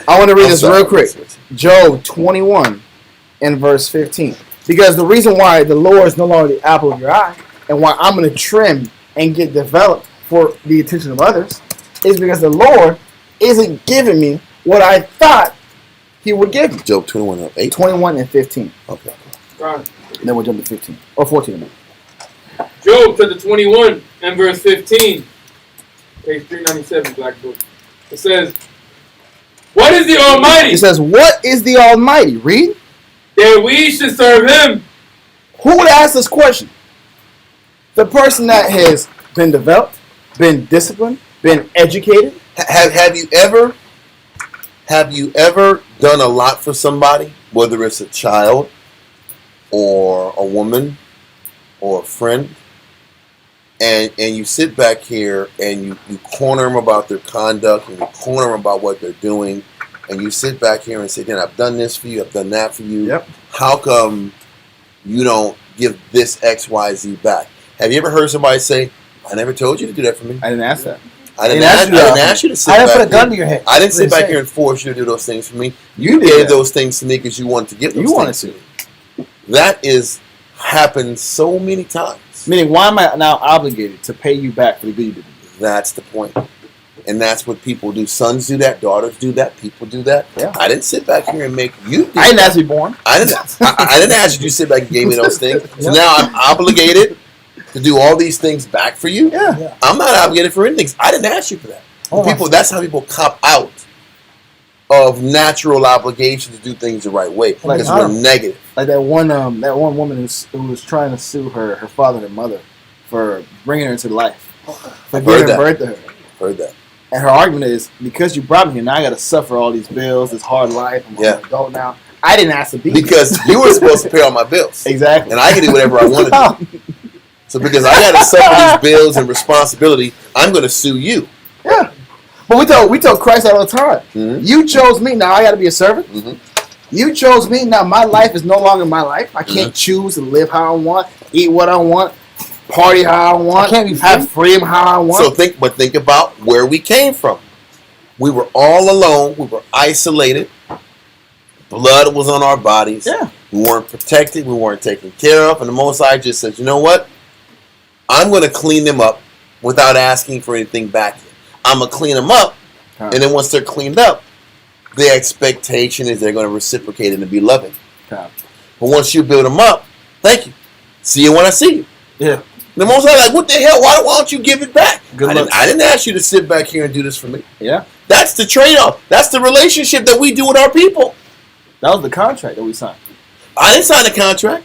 I want to read this real quick. Job 21 and verse 15. Because the reason why the Lord is no longer the apple of your eye, and why I'm going to trim and get developed for the attention of others, is because the Lord isn't giving me what I thought He would give me. Job 21 and 8? 21 and 15. Okay. And then we'll jump to 15. Or 14. Job chapter 21 and verse 15. Page 397, Black Book. It says, what is the Almighty? It says, what is the Almighty? Read. That we should serve Him. Who would ask this question? The person that has been developed, been disciplined, been educated. Have you ever done a lot for somebody, whether it's a child or a woman or a friend, and you sit back here and you corner them about their conduct and you corner them about what they're doing, and you sit back here and say, "Dan, I've done this for you, I've done that for you. Yep. How come you don't give this X, Y, Z back?" Have you ever heard somebody say, "I never told you to do that for me"? I didn't ask that. I didn't ask you to sit I back didn't put a gun here. to your head. I didn't sit That's what back they here say. and force you to do those things for me. You You did gave that. those things to me because you wanted to give those You wanted things to. me. That is happened so many times. Meaning, why am I now obligated to pay you back for the good you did? That's the point. And that's what people do. Sons do that. Daughters do that. People do that. Yeah. I didn't sit back here and make you do I didn't that. ask to be born. I didn't ask you to sit back and give me those things. So Yep. now I'm obligated to do all these things back for you. Yeah. Yeah. I'm not obligated for anything. I didn't ask you for that. Oh, People. That's how people cop out of natural obligation to do things the right way Like because we're negative. Like that one woman who was trying to sue her father and mother for bringing her into life, for Heard giving that. birth to her. Heard that. And her argument is, because you brought me here, now I got to suffer all these bills, this hard life. I'm Yeah. an adult now. I didn't ask to be here. Because you were supposed to pay all my bills, Exactly. and I can do whatever I want to do. So because I got to suffer these bills and responsibility, I'm going to sue you. Yeah. But we told Christ all the time. Mhm. You chose me, now I got to be a servant. Mhm. You chose me, now my life is no longer my life. I can't choose to live how I want, eat what I want, party how I want, I can't be have freedom how I want. So think about where we came from. We were all alone. We were isolated. Blood was on our bodies. Yeah. We weren't protected. We weren't taken care of. And the Most High just said, you know what? I'm going to clean them up without asking for anything back. I'm going to clean them up. Huh. And then once they're cleaned up, the expectation is they're going to reciprocate and be loving. Huh. But once you build them up, thank you. See you when I see you. Yeah. The Most High like, what the hell? Why don't you give it back? Good luck. I didn't ask you to sit back here and do this for me. Yeah. That's the trade-off. That's the relationship that we do with our people. That was the contract that we signed. I didn't sign a contract.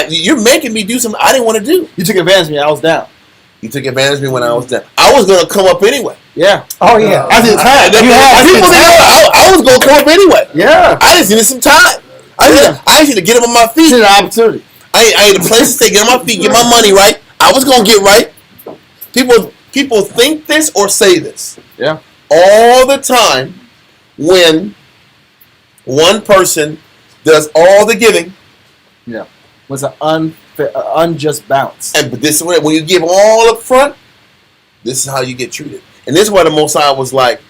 You're making me do something I didn't want to do. You took advantage of me. I was down. You took advantage of me when I was down. I was going to come up anyway. Yeah. Oh yeah. I did time. People didn't know I was going to come up anyway. Yeah. I just needed some time. I just need to get up on my feet. It's an opportunity. I need a place to stay, get on my feet, get my money right. I was going to get right. People think this or say this. Yeah. All the time when one person does all the giving, Yeah. Was an unjust bounce. but this is when you give all up front, this is how you get treated. And this is why the Most High was like,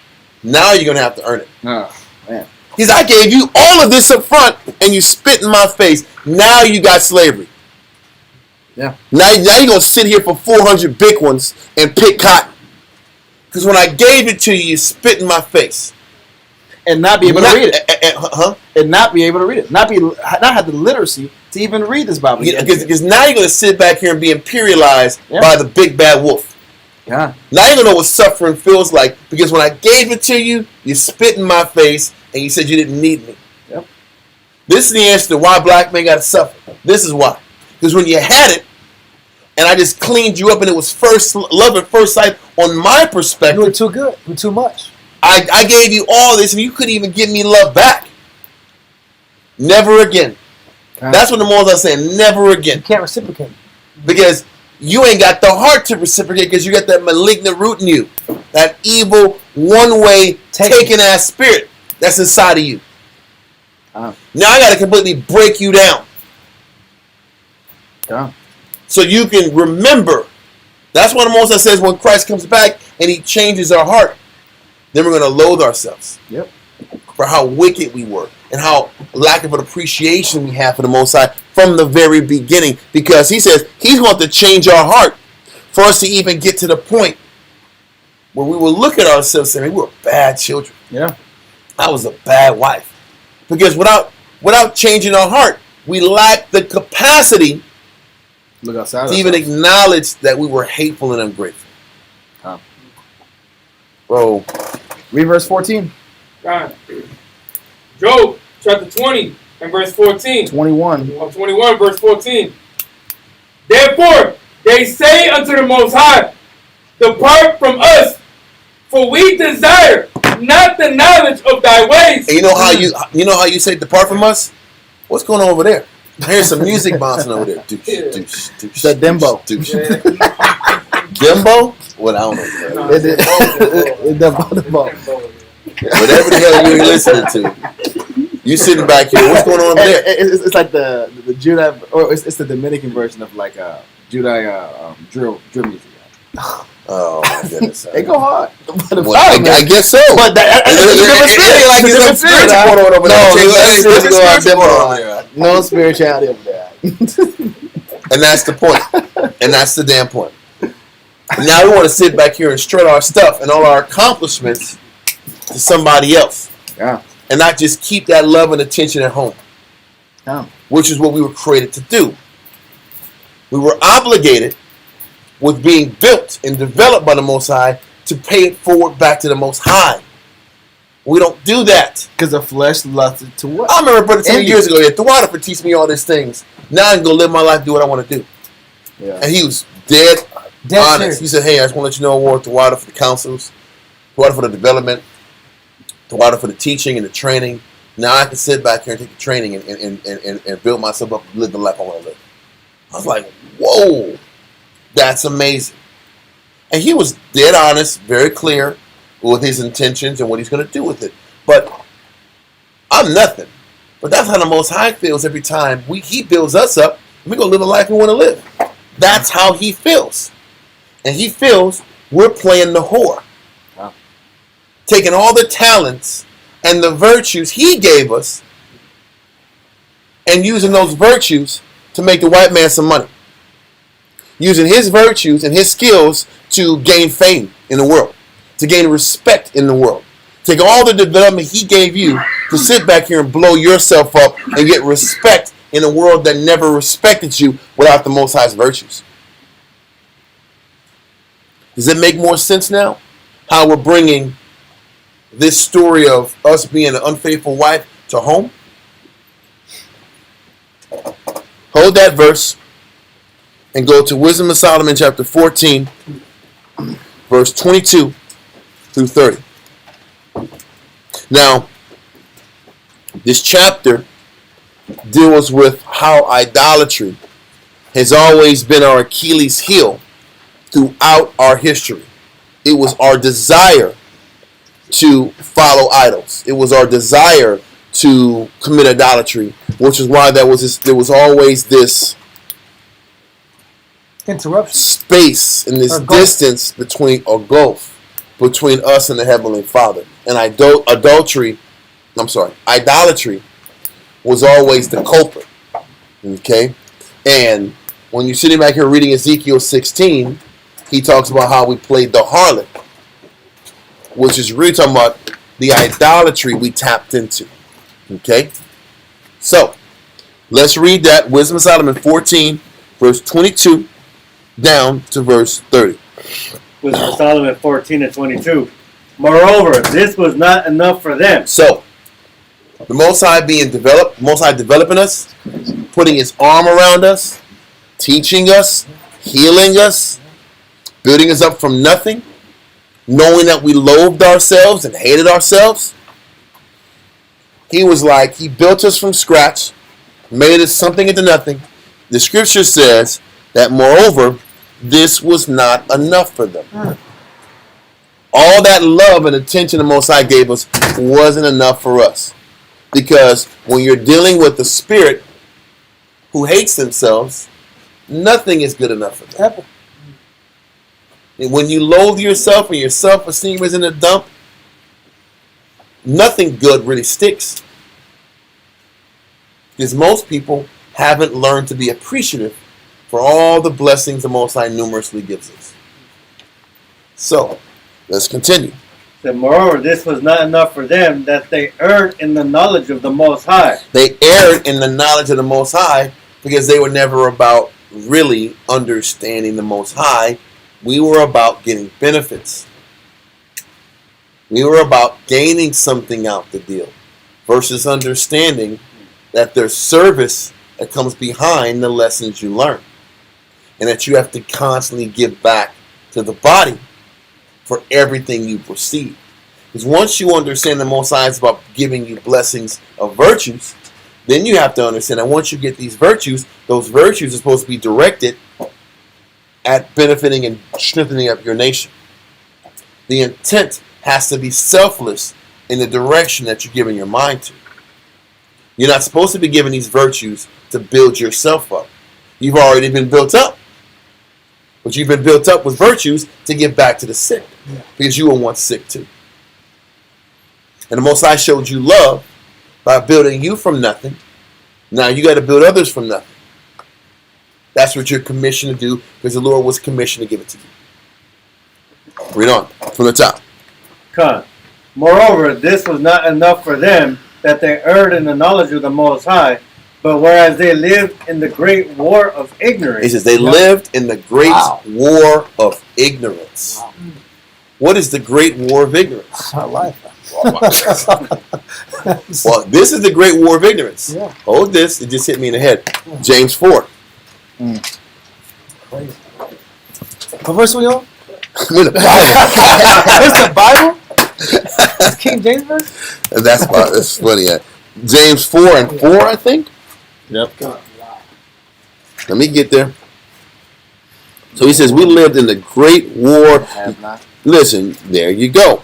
now you're going to have to earn it. Oh, man. He's I gave you all of this up front and you spit in my face. Now you got slavery. Yeah. Now you're going to sit here for 400 big ones and pick cotton. Because when I gave it to you, you spit in my face. And not be able to read it. And not be able to read it. Not have the literacy to even read this Bible. Because now you're going to sit back here and be imperialized Yeah. by the big bad wolf. Yeah. Now you're going to know what suffering feels like. Because when I gave it to you, you spit in my face and you said you didn't need me. Yep. This is the answer to why black men got to suffer. This is why. Because when you had it, and I just cleaned you up and it was first love at first sight on my You perspective, were too good. You were too much. I gave you all this and you couldn't even give me love back. Never again. That's what the Most High saying. Never again. You can't reciprocate. Because you ain't got the heart to reciprocate because you got that malignant root in you. That evil, one-way, taking ass spirit that's inside of you. Now I got to completely break you down. Yeah. So you can remember. That's what the Most High says when Christ comes back and he changes our heart. Then we're going to loathe ourselves. Yep. For how wicked we were and how lack of an appreciation we have for the Most High from the very beginning. Because he says he's going to change our heart for us to even get to the point where we will look at ourselves and say, we were bad children. Yeah. I was a bad wife. Because without changing our heart, we lack the capacity Look outside. to even acknowledge that we were hateful and ungrateful. Bro. Read verse 14. God. Job chapter 20 and verse 14. 21. 21 verse 14. Therefore they say unto the Most High, depart from us, for we desire not the knowledge of thy ways. And you know how you say depart from us? What's going on over there? I hear some music bouncing over there. Doosh, doosh, doosh, That Dembo. doosh. Dembo? What I don't know. Bro. Dembo. Whatever the hell you're listening to. You sitting back here. What's going on there? It's like the Judah, or it's the Dominican version of like Judah drill music. Oh my goodness! They go hard. Well, I guess so. But it's a different spirit. No spirituality over there. And that's the point. And that's the damn point. Now we want to sit back here and strut our stuff and all our accomplishments to somebody else. Yeah. And not just keep that love and attention at home. Yeah. Which is what we were created to do. We were obligated with being built and developed by the Most High to pay it forward back to the Most High. We don't do that. Because the flesh lusted to what? I remember brother 10 years ago, the water for teach me all these things. Now I can go live my life, do what I want to do. Yeah. And he was dead honest. Serious. He said, hey, I just want to let you know I want the water for the councils, the water for the development, the water for the teaching and the training. Now I can sit back here and take the training and build myself up and live the life I want to live. I was like, whoa, that's amazing. And he was dead honest, very clear with his intentions and what he's going to do with it. But I'm nothing. But that's how the Most High feels every time he builds us up and we're going to live a life we want to live. That's how he feels. And he feels we're playing the whore. Wow. Taking all the talents and the virtues he gave us and using those virtues to make the white man some money. Using his virtues and his skills to gain fame in the world, to gain respect in the world. Take all the development he gave you to sit back here and blow yourself up and get respect in a world that never respected you without the Most High's virtues. Does it make more sense now? How we're bringing this story of us being an unfaithful wife to home? Hold that verse and go to Wisdom of Solomon chapter 14, verse 22 through 30. Now, this chapter deals with how idolatry has always been our Achilles heel throughout our history. It was our desire to follow idols. It was our desire to commit idolatry, which is why there was always this interruption, space and this distance between a gulf between us and the Heavenly Father. And idolatry was always the culprit. Okay? And when you're sitting back here reading Ezekiel 16, he talks about how we played the harlot, which is really talking about the idolatry we tapped into. Okay? So, let's read that. Wisdom of Solomon 14, verse 22 down to verse 30. Wisdom of Solomon 14 and 22. Moreover, this was not enough for them. So, the Most High developing us, putting his arm around us, teaching us, healing us, building us up from nothing, knowing that we loathed ourselves and hated ourselves. He was like, he built us from scratch, made us something into nothing. The scripture says that moreover, this was not enough for them. All that love and attention the Most High gave us wasn't enough for us. Because when you're dealing with the spirit who hates themselves, nothing is good enough for them. And when you loathe yourself and your self-esteem is in the dump, nothing good really sticks. Because most people haven't learned to be appreciative for all the blessings the Most High numerously gives us. So, let's continue. And moreover, this was not enough for them, that they erred in the knowledge of the Most High. They erred in the knowledge of the Most High because they were never about really understanding the Most High. We were about getting benefits. We were about gaining something out the deal versus understanding that there's service that comes behind the lessons you learn and that you have to constantly give back to the body for everything you receive. Because once you understand the Most High is about giving you blessings of virtues, then you have to understand that once you get these virtues, those virtues are supposed to be directed at benefiting and strengthening up your nation. The intent has to be selfless in the direction that you're giving your mind to. You're not supposed to be given these virtues to build yourself up. You've already been built up. But you've been built up with virtues to give back to the sick. Yeah. Because you were once sick too. And the Most High showed you love by building you from nothing. Now you got to build others from nothing. That's what you're commissioned to do, because the Lord was commissioned to give it to you. Read on from the top. Con. Moreover, this was not enough for them, that they erred in the knowledge of the Most High, but whereas they lived in the great war of ignorance. He says they lived in the great war of ignorance. Wow. What is the great war of ignorance? Our life. Well, this is the great war of ignorance. Yeah. Hold this. It just hit me in the head. James 4. Crazy. What verse we on? We're in the Bible. It's the Bible? It's King James verse? That's funny. Yeah. James 4 and 4, I think. Yep. Let me get there. So he says, we lived in the great war. Have not. Listen, there you go.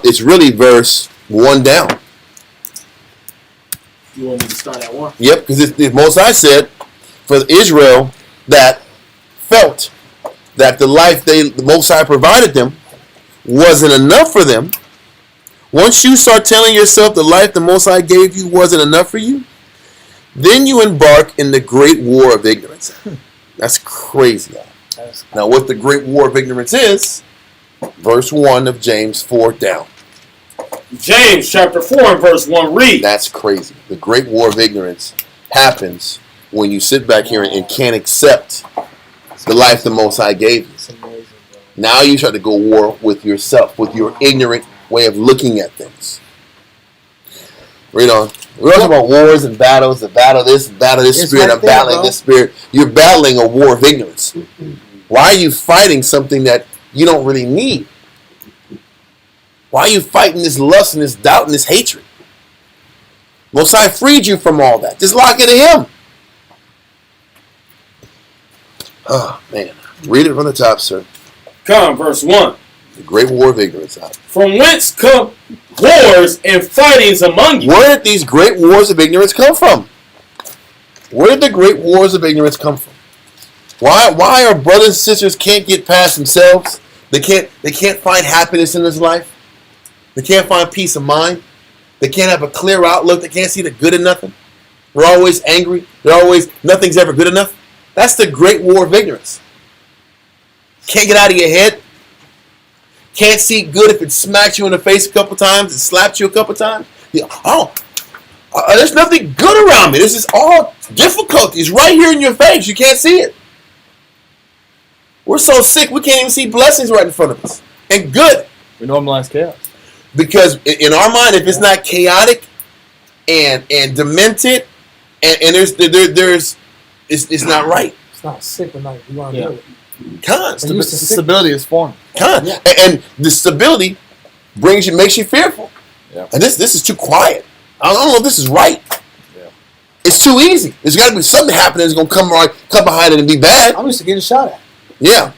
It's really verse 1 down. You want me to start at 1? Yep, because the Most High said for Israel that felt that the life the Most High provided them wasn't enough for them. Once you start telling yourself the life the Most High gave you wasn't enough for you, then you embark in the great war of ignorance. That's crazy. Now, what the great war of ignorance is, verse 1 of James 4 down. James chapter 4 and verse 1 reads. That's crazy. The great war of ignorance happens when you sit back here and can't accept the life the Most High gave you. Now you try to go war with yourself, with your ignorant way of looking at things. Read on. We're talking about wars and battles, the battle this, the battle this It's spirit, right I'm there, battling bro. this spirit. You're battling a war of ignorance. Why are you fighting something that you don't really need? Why are you fighting this lust and this doubt and this hatred? Most High freed you from all that. Just lock it to Him. Oh, man. Read it from the top, sir. Come, verse 1. The great war of ignorance. From whence come wars and fightings among you? Where did these great wars of ignorance come from? Where did the great wars of ignorance come from? Why our brothers and sisters can't get past themselves? They can't find happiness in this life. They can't find peace of mind. They can't have a clear outlook. They can't see the good in nothing. They're always angry. Nothing's ever good enough. That's the great war of ignorance. Can't get out of your head. Can't see good if it smacks you in the face a couple times and slaps you a couple times. There's nothing good around me. This is all difficulties right here in your face. You can't see it. We're so sick we can't even see blessings right in front of us. And good. We normalize chaos. Because in our mind, if it's not chaotic and demented, and it's not right. It's not sick or not. You want to do it. Stability is formed. Yeah. And the stability makes you fearful. Yeah. And this is too quiet. I don't know if this is right. Yeah. It's too easy. There's got to be something happening that's going to come behind it and be bad. I'm used to getting shot at. Yeah.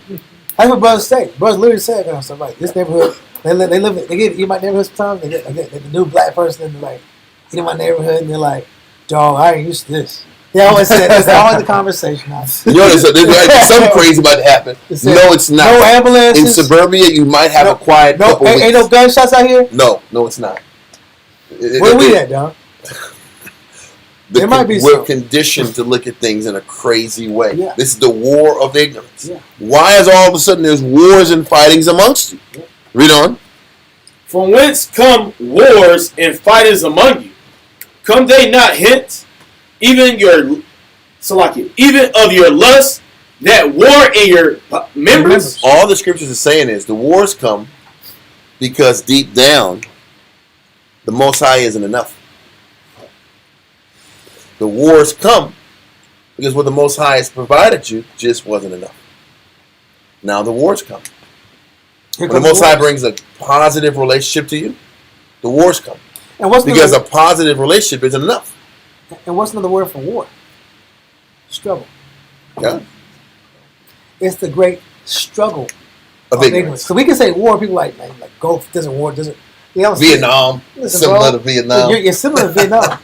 That's what brothers say. Brothers literally say that stuff. Like, this neighborhood, they get in my neighborhood sometimes. They get the new black person, and they're like, get in my neighborhood, and they're like, dog, I ain't used to this. They always say that's always the conversation. You know, there's something crazy about to happen. No, it's not. No ambulances. In suburbia, you might have a quiet couple weeks. Ain't no gunshots out here? No, it's not. Where we at, dog? There might be We're some. conditioned to look at things in a crazy way. Yeah. This is the war of ignorance. Yeah. Why is all of a sudden there's wars and fightings amongst you? Yeah. Read on. From whence come wars and fightings among you? Come they not hence, even of your lust that war in your members? All the scriptures are saying is the wars come because deep down the Most High isn't enough. The wars come because what the Most High has provided you just wasn't enough. Now the wars come. When the Most High brings a positive relationship to you, the wars come. And what's Because a positive relationship isn't enough. And what's another word for war? Struggle. Yeah. It's the great struggle Of ignorance. So we can say war. People like, man, like Gulf doesn't war, doesn't. You know, Vietnam. listen, Similar bro, to Vietnam. You're similar to Vietnam.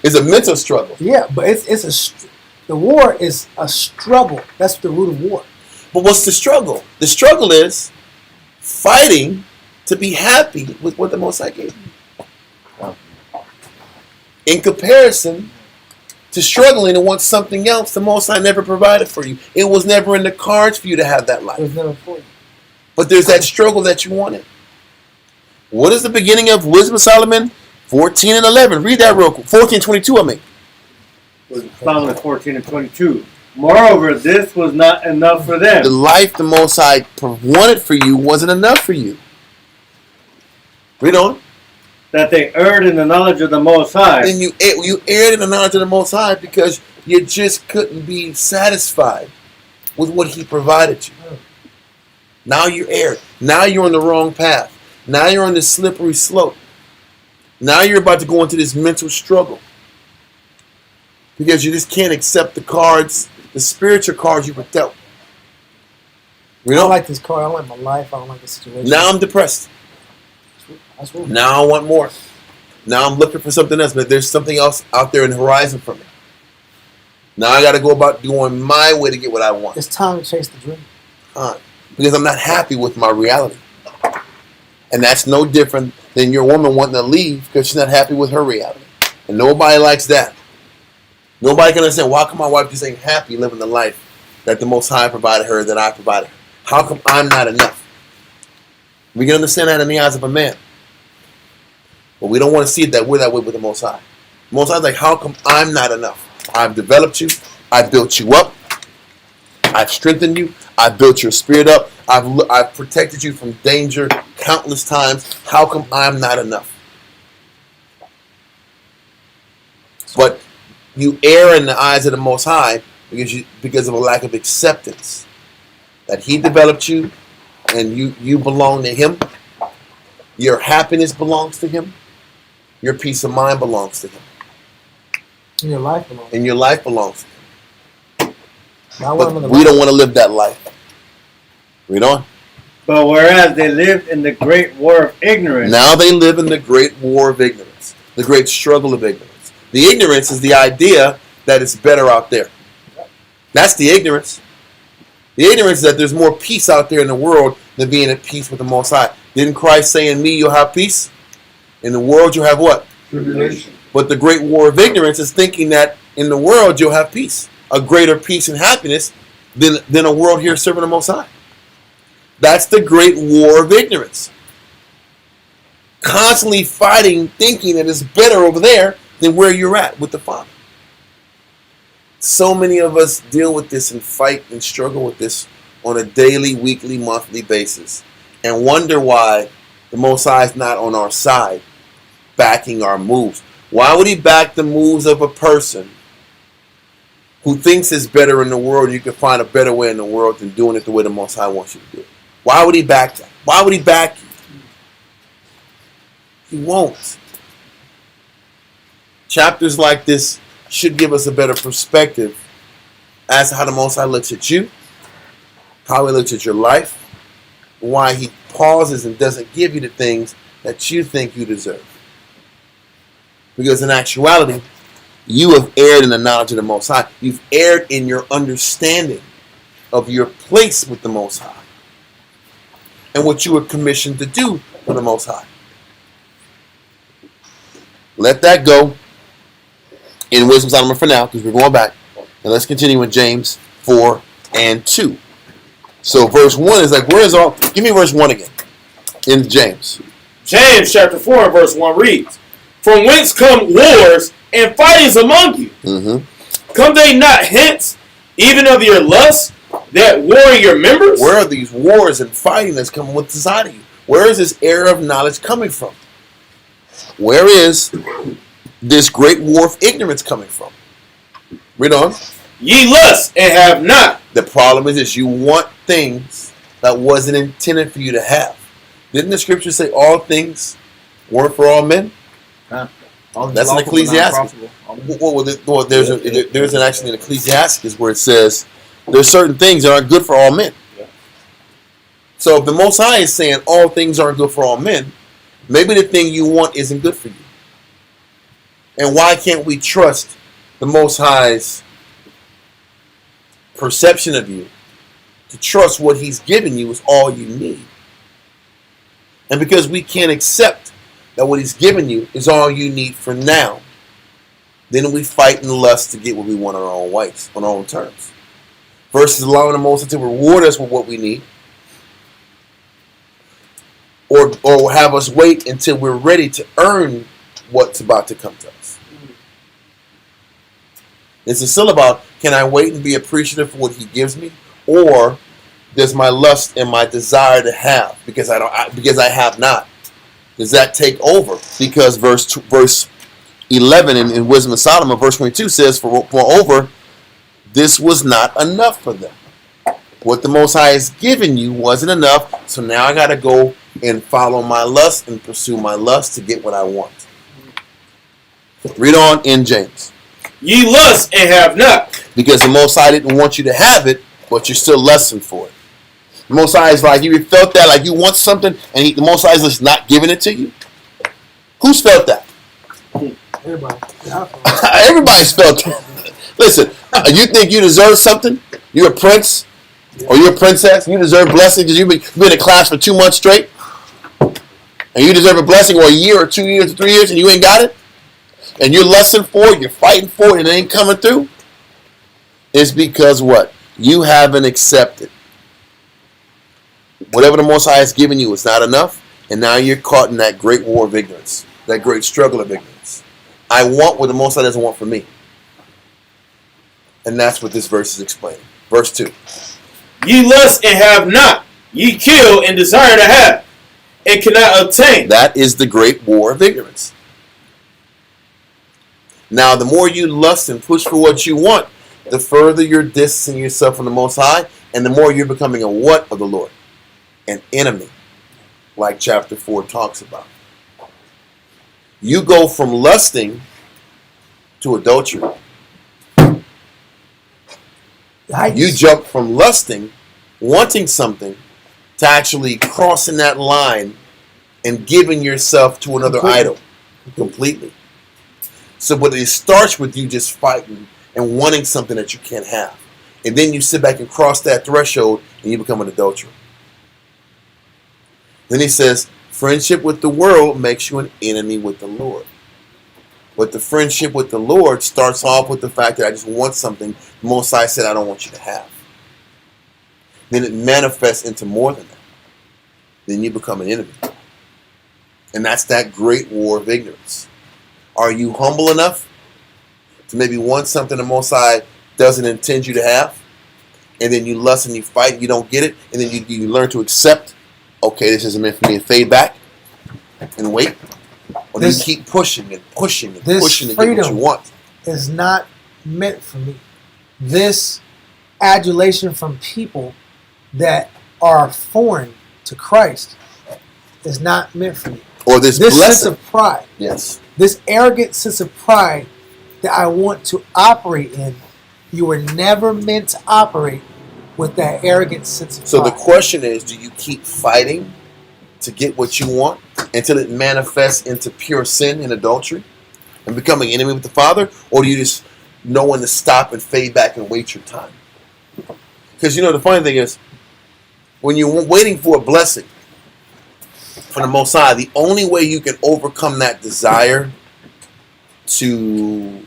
It's a mental struggle. Yeah, but the war is a struggle. That's the root of war. But what's the struggle? The struggle is fighting to be happy with what the Most High gave you. In comparison to struggling to want something else the Most High never provided for you. It was never in the cards for you to have that It life. was never for you. But there's that struggle that you wanted. What is the beginning of Wisdom of Solomon? 14 and 11. Read that real quick. 14:22, I mean. Solomon 14 and 22. Moreover, this was not enough for them. The life the Most High wanted for you wasn't enough for you. Read on. That they erred in the knowledge of the Most High. And you erred in the knowledge of the Most High because you just couldn't be satisfied with what He provided you. Now you erred. Now you're on the wrong path. Now you're on this slippery slope. Now you're about to go into this mental struggle because you just can't accept the cards, the spiritual cards you were dealt. I don't like this car. I don't like my life. I don't like the situation. Now I'm depressed. That's what Now I want more. Now I'm looking for something else, but there's something else out there in the horizon for me. Now I got to go about doing my way to get what I want. it's time to chase the dream. Because I'm not happy with my reality. And that's no different than your woman wanting to leave because she's not happy with her reality. And nobody likes that. Nobody can understand why come my wife just ain't happy living the life that the Most High provided her, that I provided her. How come I'm not enough? We can understand that in the eyes of a man. But we don't want to see it that we're that way with the Most High. The Most High's like, how come I'm not enough? I've developed you. I've built you up. I've strengthened you. I've built your spirit up. I've protected you from danger countless times. How come I'm not enough? But you err in the eyes of the Most High because of a lack of acceptance. That He developed you and you belong to Him. Your happiness belongs to Him. Your peace of mind belongs to Him. And your life belongs. And your life belongs to Him. Now But we don't want to live that life. Read on. But whereas they lived in the great war of ignorance. Now they live in the great war of ignorance. The great struggle of ignorance. The ignorance is the idea that it's better out there. That's the ignorance. The ignorance is that there's more peace out there in the world than being at peace with the Most High. Didn't Christ say, in me you'll have peace? In the world you'll have what? Tribulation. But the great war of ignorance is thinking that in the world you'll have peace. A greater peace and happiness than a world here serving the Most High. That's the great war of ignorance. Constantly fighting, thinking that it's better over there than where you're at with the Father. So many of us deal with this and fight and struggle with this on a daily, weekly, monthly basis and wonder why the Most High is not on our side, backing our moves. Why would He back the moves of a person who thinks it's better in the world? You can find a better way in the world than doing it the way the Most High wants you to do it. Why would He back that? Why would He back you? He won't. Chapters like this should give us a better perspective as to how the Most High looks at you, how He looks at your life, why He pauses and doesn't give you the things that you think you deserve. Because in actuality, you have erred in the knowledge of the Most High. You've erred in your understanding of your place with the Most High and what you were commissioned to do for the Most High. Let that go in Wisdom of Solomon for now, because we're going back. And let's continue in James 4 and 2. So verse 1 is like, where is all... Give me verse 1 again in James. James chapter 4 and verse 1 reads, From whence come wars and fightings among you? Mm-hmm. Come they not hence, even of your lusts that war in your members? Where are these wars and fighting that's coming with inside of you? Where is this error of knowledge coming from? Where is this great war of ignorance coming from? Read on. Ye lust and have not. The problem is you want things that wasn't intended for you to have. Didn't the scripture say all things weren't for all men? That's in Ecclesiastes. Well, there's an actually in Ecclesiastes where it says there's certain things that aren't good for all men. So if the Most High is saying all things aren't good for all men, maybe the thing you want isn't good for you. And why can't we trust the Most High's perception of you? To trust what He's given you is all you need. And because we can't accept that what He's given you is all you need for now, then we fight and lust to get what we want on our own ways, on our own terms. Versus allowing the Most High to reward us with what we need, or have us wait until we're ready to earn what's about to come to us. It's still about, can I wait and be appreciative for what He gives me, or does my lust and my desire to have, because I have not, does that take over? Because verse 11 in Wisdom of Solomon, verse 22 says, moreover, this was not enough for them. What the Most High has given you wasn't enough, so now I got to go and follow my lust and pursue my lust to get what I want. Read on in James. Ye lust and have not. Because the Most High didn't want you to have it, but you're still lusting for it. The Most High is like, you felt that, like you want something, and the Most High is just not giving it to you? Who's felt that? Everybody. Everybody's felt that. Listen, you think you deserve something? You're a prince? Or you're a princess? You deserve blessing because you've been in class for 2 months straight? And you deserve a blessing or a year or 2 years or 3 years and you ain't got it? And you're lusting for it, you're fighting for it, and it ain't coming through? It's because what? You haven't accepted. Whatever the Most High has given you is not enough, and now you're caught in that great war of ignorance, that great struggle of ignorance. I want what the Most High doesn't want for me. And that's what this verse is explaining. Verse 2. Ye lust and have not. Ye kill and desire to have, and cannot obtain. That is the great war of ignorance. Now, the more you lust and push for what you want, the further you're distancing yourself from the Most High, and the more you're becoming a what of the Lord? An enemy, like chapter 4 talks about. You go from lusting to adultery. You jump from lusting, wanting something, to actually crossing that line and giving yourself to another idol completely. So, but it starts with you just fighting and wanting something that you can't have. And then you sit back and cross that threshold and you become an adulterer. Then he says, friendship with the world makes you an enemy with the Lord. But the friendship with the Lord starts off with the fact that I just want something the Most High said I don't want you to have. Then it manifests into more than that. Then you become an enemy. And that's that great war of ignorance. Are you humble enough to maybe want something the Most High doesn't intend you to have? And then you lust and you fight and you don't get it. And then you learn to accept, okay, this isn't meant for me, and fade back and wait. Or do you keep pushing and pushing and pushing to get what you want? Is not meant for me. This adulation from people that are foreign to Christ is not meant for me. Or this blessing. Sense of pride. Yes. This arrogant sense of pride that I want to operate in, you were never meant to operate with that arrogant sense of pride. So the question is, do you keep fighting to get what you want until it manifests into pure sin and adultery and becoming enemy with the Father? Or do you just know when to stop and fade back and wait your time? Because, you know, the funny thing is, when you're waiting for a blessing from the Most High, the only way you can overcome that desire to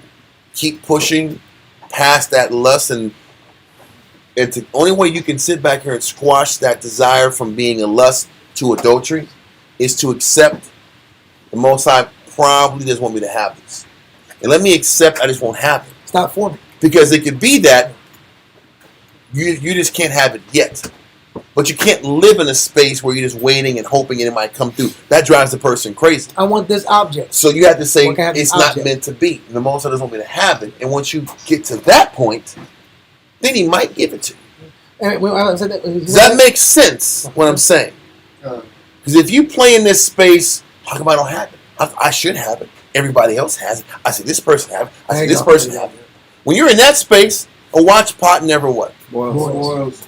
keep pushing past that lust, and it's the only way you can sit back here and squash that desire from being a lust to adultery, is to accept the Most High probably doesn't want me to have this. And let me accept I just won't have it. It's not for me. Because it could be that you just can't have it yet. But you can't live in a space where you're just waiting and hoping it might come through. That drives the person crazy. I want this object. So you have to say, have it's object? not meant to be. And the Most High doesn't want me to have it. And once you get to that point, then He might give it to you. Does that make sense, what I'm saying? Because if you play in this space, how come I don't have it? I should have it. Everybody else has it. I see this person have it. I see this person have it. When you're in that space, a watch pot never what? Boils.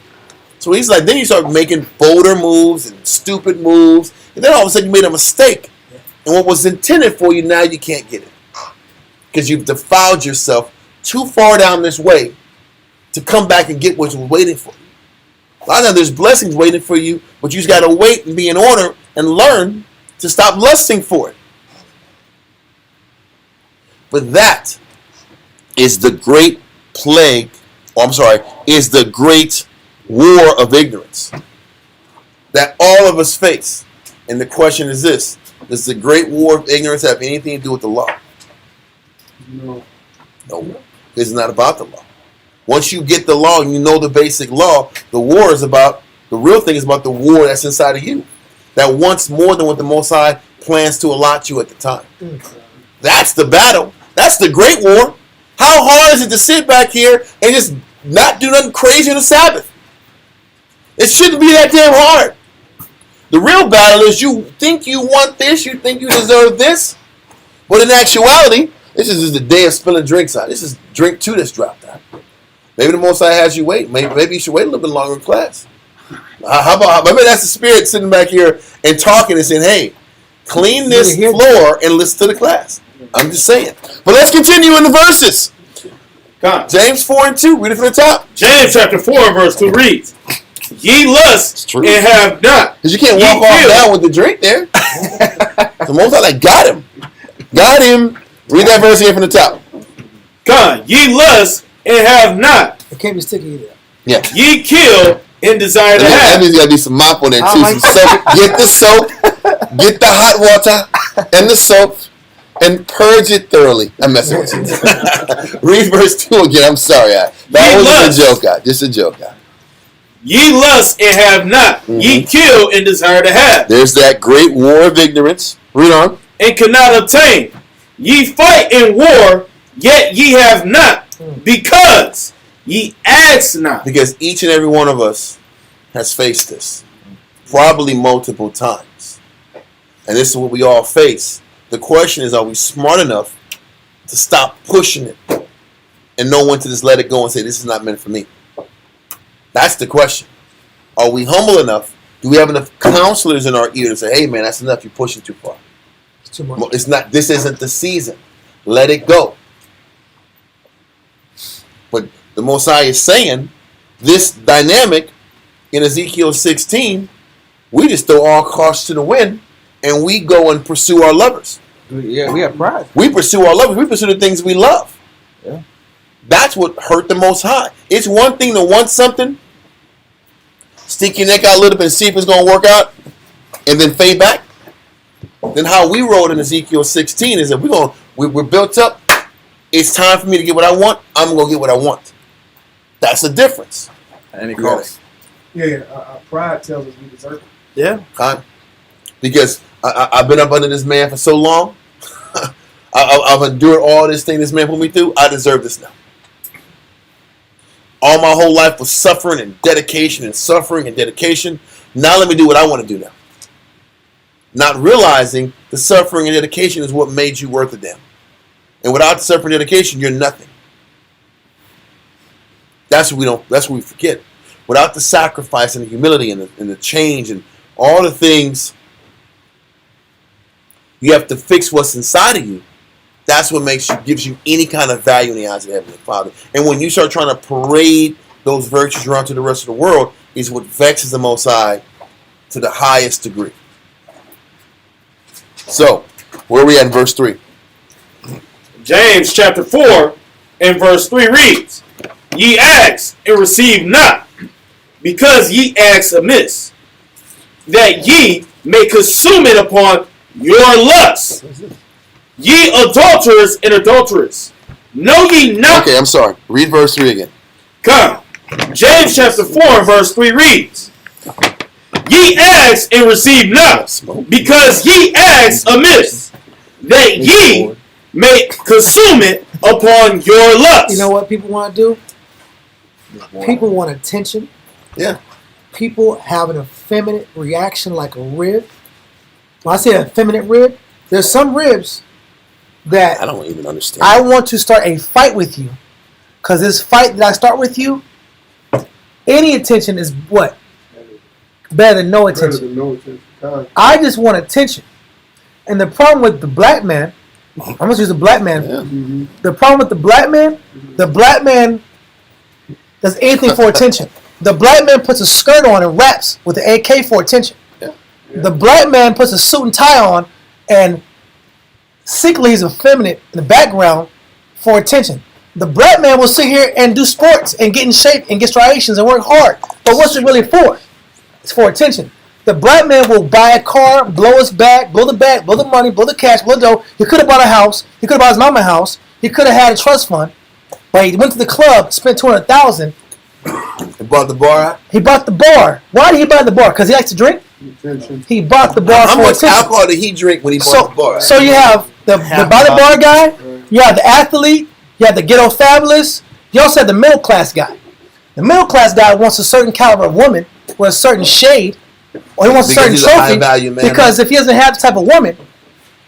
So he's like, then you start making bolder moves and stupid moves. And then all of a sudden you made a mistake. And what was intended for you, now you can't get it. because you've defiled yourself too far down this way to come back and get what's waiting for you. A lot of times there's blessings waiting for you, but you just got to wait and be in order and learn to stop lusting for it. But that is the great plague, is the great war of ignorance that all of us face. And the question is this: does the great war of ignorance have anything to do with the law? No. No. It's not about the law. Once you get the law and you know the basic law, the real thing is about the war that's inside of you. That wants more than what the Most High plans to allot you at the time. That's the battle. That's the great war. How hard is it to sit back here and just not do nothing crazy on the Sabbath? It shouldn't be that damn hard. The real battle is you think you want this, you think you deserve this, but in actuality, this is just the day of spilling drinks out. This is drink 2 that's dropped out. Maybe the Most High has you wait. Maybe you should wait a little bit longer in class. Maybe that's the Spirit sitting back here and talking and saying, hey, clean this floor and listen to the class. I'm just saying. But let's continue in the verses. James 4:2. Read it from the top. James chapter 4 verse 2 reads, ye lust and have not. Because you can't walk off down with the drink there. The Most High got him. Got him. Read that verse again from the top. God, ye lust and have not. It can't be sticky either. Yeah. Ye kill and desire to have. That means you gotta be some mop on there too. Some soap. Get the soap. Get the hot water and the soap and purge it thoroughly. I'm messing with you. Read verse 2 again. I'm sorry. That was just a joke. Just a joke. Ye lust and have not. Mm-hmm. Ye kill and desire to have. There's that great war of ignorance. Read on. And cannot obtain. Ye fight in war, yet ye have not, because ye ask not. Because each and every one of us has faced this, probably multiple times. And this is what we all face. The question is, are we smart enough to stop pushing it and know when to just let it go and say, this is not meant for me? That's the question. Are we humble enough? Do we have enough counselors in our ear to say, hey man, that's enough, you're pushing too far? It's too much. It's not, this isn't the season. Let it go. But the Most High is saying this dynamic in Ezekiel 16, we just throw all caution to the wind and we go and pursue our lovers. Yeah, we have pride. We pursue our lovers. We pursue the things we love. Yeah. That's what hurt the Most High. It's one thing to want something, stick your neck out a little bit and see if it's going to work out, and then fade back. Then how we wrote in Ezekiel 16 is that we're built up. It's time for me to get what I want. I'm going to get what I want. That's the difference. At any cost. Yeah. Pride tells us we deserve it. Yeah. Because I've been up under this man for so long. I've endured all this thing this man put me through. I deserve this now. All my whole life was suffering and dedication and suffering and dedication. Now let me do what I want to do now. Not realizing the suffering and dedication is what made you worth a damn. And without the suffering and dedication, you're nothing. That's what we forget. Without the sacrifice and the humility and the change and all the things you have to fix what's inside of you. That's what gives you any kind of value in the eyes of the Heavenly Father. And when you start trying to parade those virtues around to the rest of the world, is what vexes the Most High to the highest degree. So, where are we at in verse 3? James chapter 4 and verse 3 reads, ye ask and receive not, because ye ask amiss, that ye may consume it upon your lusts. Ye adulterers and adulteress, know ye not? Okay, I'm sorry. Read verse 3 again. Come. James chapter 4 and verse 3 reads, ye ask and receive not, because ye ask amiss, that ye may consume it upon your lust. You know what people want to do? People want attention. Yeah. People have an effeminate reaction like a rib. When I say effeminate rib, there's some ribs that I don't even understand. I want to start a fight with you. Because this fight that I start with you, any attention is what? Better than no attention. I just want attention. And the problem with the black man I'm gonna use the black man. Yeah. The problem with the black man does anything for attention. The black man puts a skirt on and raps with the AK for attention. Yeah. The black man puts a suit and tie on and secretly he's effeminate in the background for attention. The black man will sit here and do sports and get in shape and get striations and work hard. But what's it really for? It's for attention. The black man will buy a car, blow his back, blow the money, blow the cash, blow the dough. He could have bought a house. He could have bought his mama a house. He could have had a trust fund. But he went to the club, spent $200,000. He bought the bar. He bought the bar. Why did he buy the bar? Because he likes to drink? He bought the bar How for much attention. alcohol did he drink when he bought the bar? So you have the by the bar guy, you have the athlete, you have the ghetto fabulous, you also have the middle class guy. The middle class guy wants a certain caliber of woman with a certain shade, or he wants Because a certain he's a trophy. high-value man. Because if he doesn't have the type of woman, and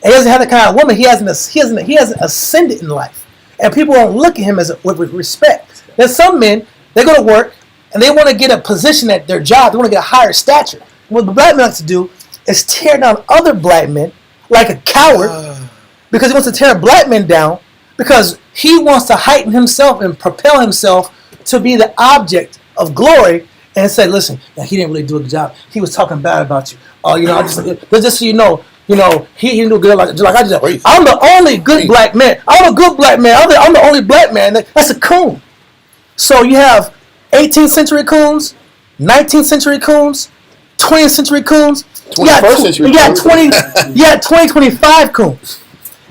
he doesn't have the kind of woman, he hasn't ascended in life, and people don't look at him with respect. There's some men, they go to work and they want to get a position at their job, they want to get a higher stature. What the black man likes to do is tear down other black men like a coward because he wants to tear black men down because he wants to heighten himself and propel himself to be the object of glory and say, listen, he didn't really do a good job. He was talking bad about you. Oh, just so you know, he didn't do good like I did. I'm the only good black man. I'm a good black man. I'm the only black man. That's a coon. So you have 18th century coons, 19th century coons, 20th century coons. 21st century You got coons. 2025 coons.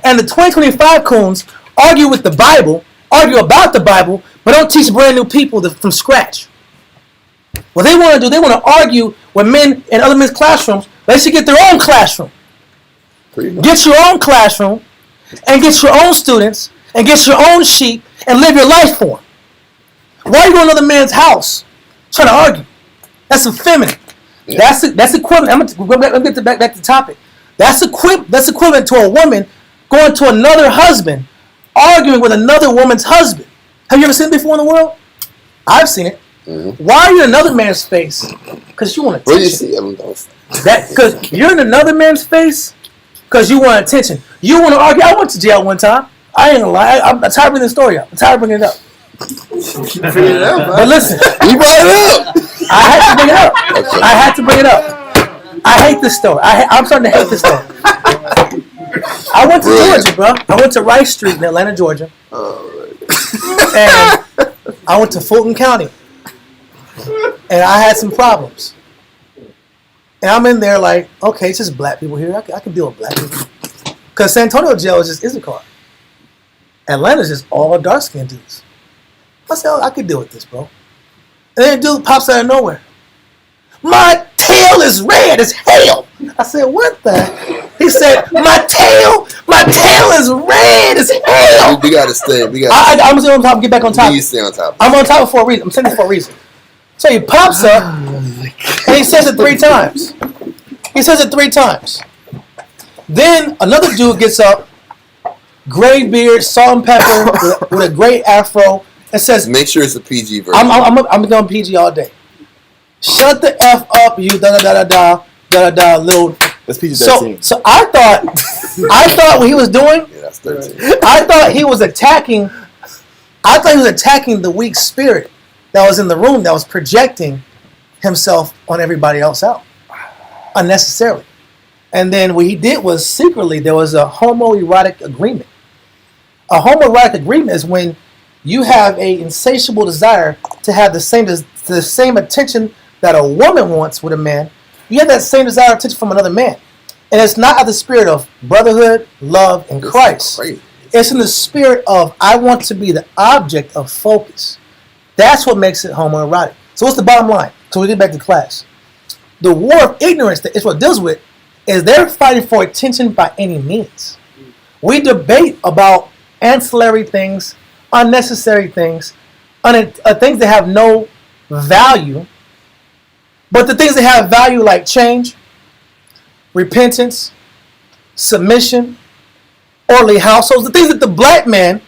And the 2025 coons argue with the Bible, argue about the Bible, but don't teach brand new people from scratch. What they want to do, they want to argue with men in other men's classrooms. They should get their own classroom. Get your own classroom and get your own students and get your own sheep and live your life for them. Why are you going to another man's house trying to argue? That's effeminate. Yeah. That's equivalent. I'm going to get back to the topic. That's equivalent to a woman going to another husband, arguing with another woman's husband. Have you ever seen it before in the world? I've seen it. Mm-hmm. Why are you in another man's face? Because you want attention. Where do you see him? Because you're in another man's face because you want attention. You want to argue. I went to jail one time. I ain't gonna lie. I'm tired of bringing the story up. I'm tired of bringing it up. But listen, you brought it up. I had to bring it up. Okay. I had to bring it up. I hate this story. I'm starting to hate this story. I went to Georgia, bro. I went to Rice Street in Atlanta, Georgia. And I went to Fulton County. And I had some problems. And I'm in there like, okay, it's just black people here. I can deal with black people. Because San Antonio jail is just Issachar. Atlanta's just all dark-skinned dudes. I said, I could deal with this, bro. And then a dude pops out of nowhere. My tail is red as hell. I said, what the? He said, my tail is red as hell. We gotta stay. I'm gonna stay on top and get back on top. You stay on top. I'm on top for a reason. I'm saying this for a reason. So he pops up and he says it 3 times. He says it 3 times. Then another dude gets up, gray beard, salt and pepper, with a great afro, and says, make sure it's a PG version. I'm going PG all day. Shut the F up, you da little. That's PG-13. So I thought what he was doing. Yeah, that's 13. I thought he was attacking the weak spirit that was in the room that was projecting himself on everybody else out unnecessarily. And then what he did was secretly there was a homoerotic agreement. A homoerotic agreement is when you have a insatiable desire to have the same attention that a woman wants with a man. You have that same desire of attention from another man. And it's not out of the spirit of brotherhood, love, and Christ. It's in the spirit of I want to be the object of focus. That's what makes it homoerotic. So what's the bottom line? So we get back to class. The war of ignorance that Israel deals with is they're fighting for attention by any means. We debate about ancillary things, unnecessary things, things that have no value. But the things that have value like change, repentance, submission, orderly households, the things that the black man,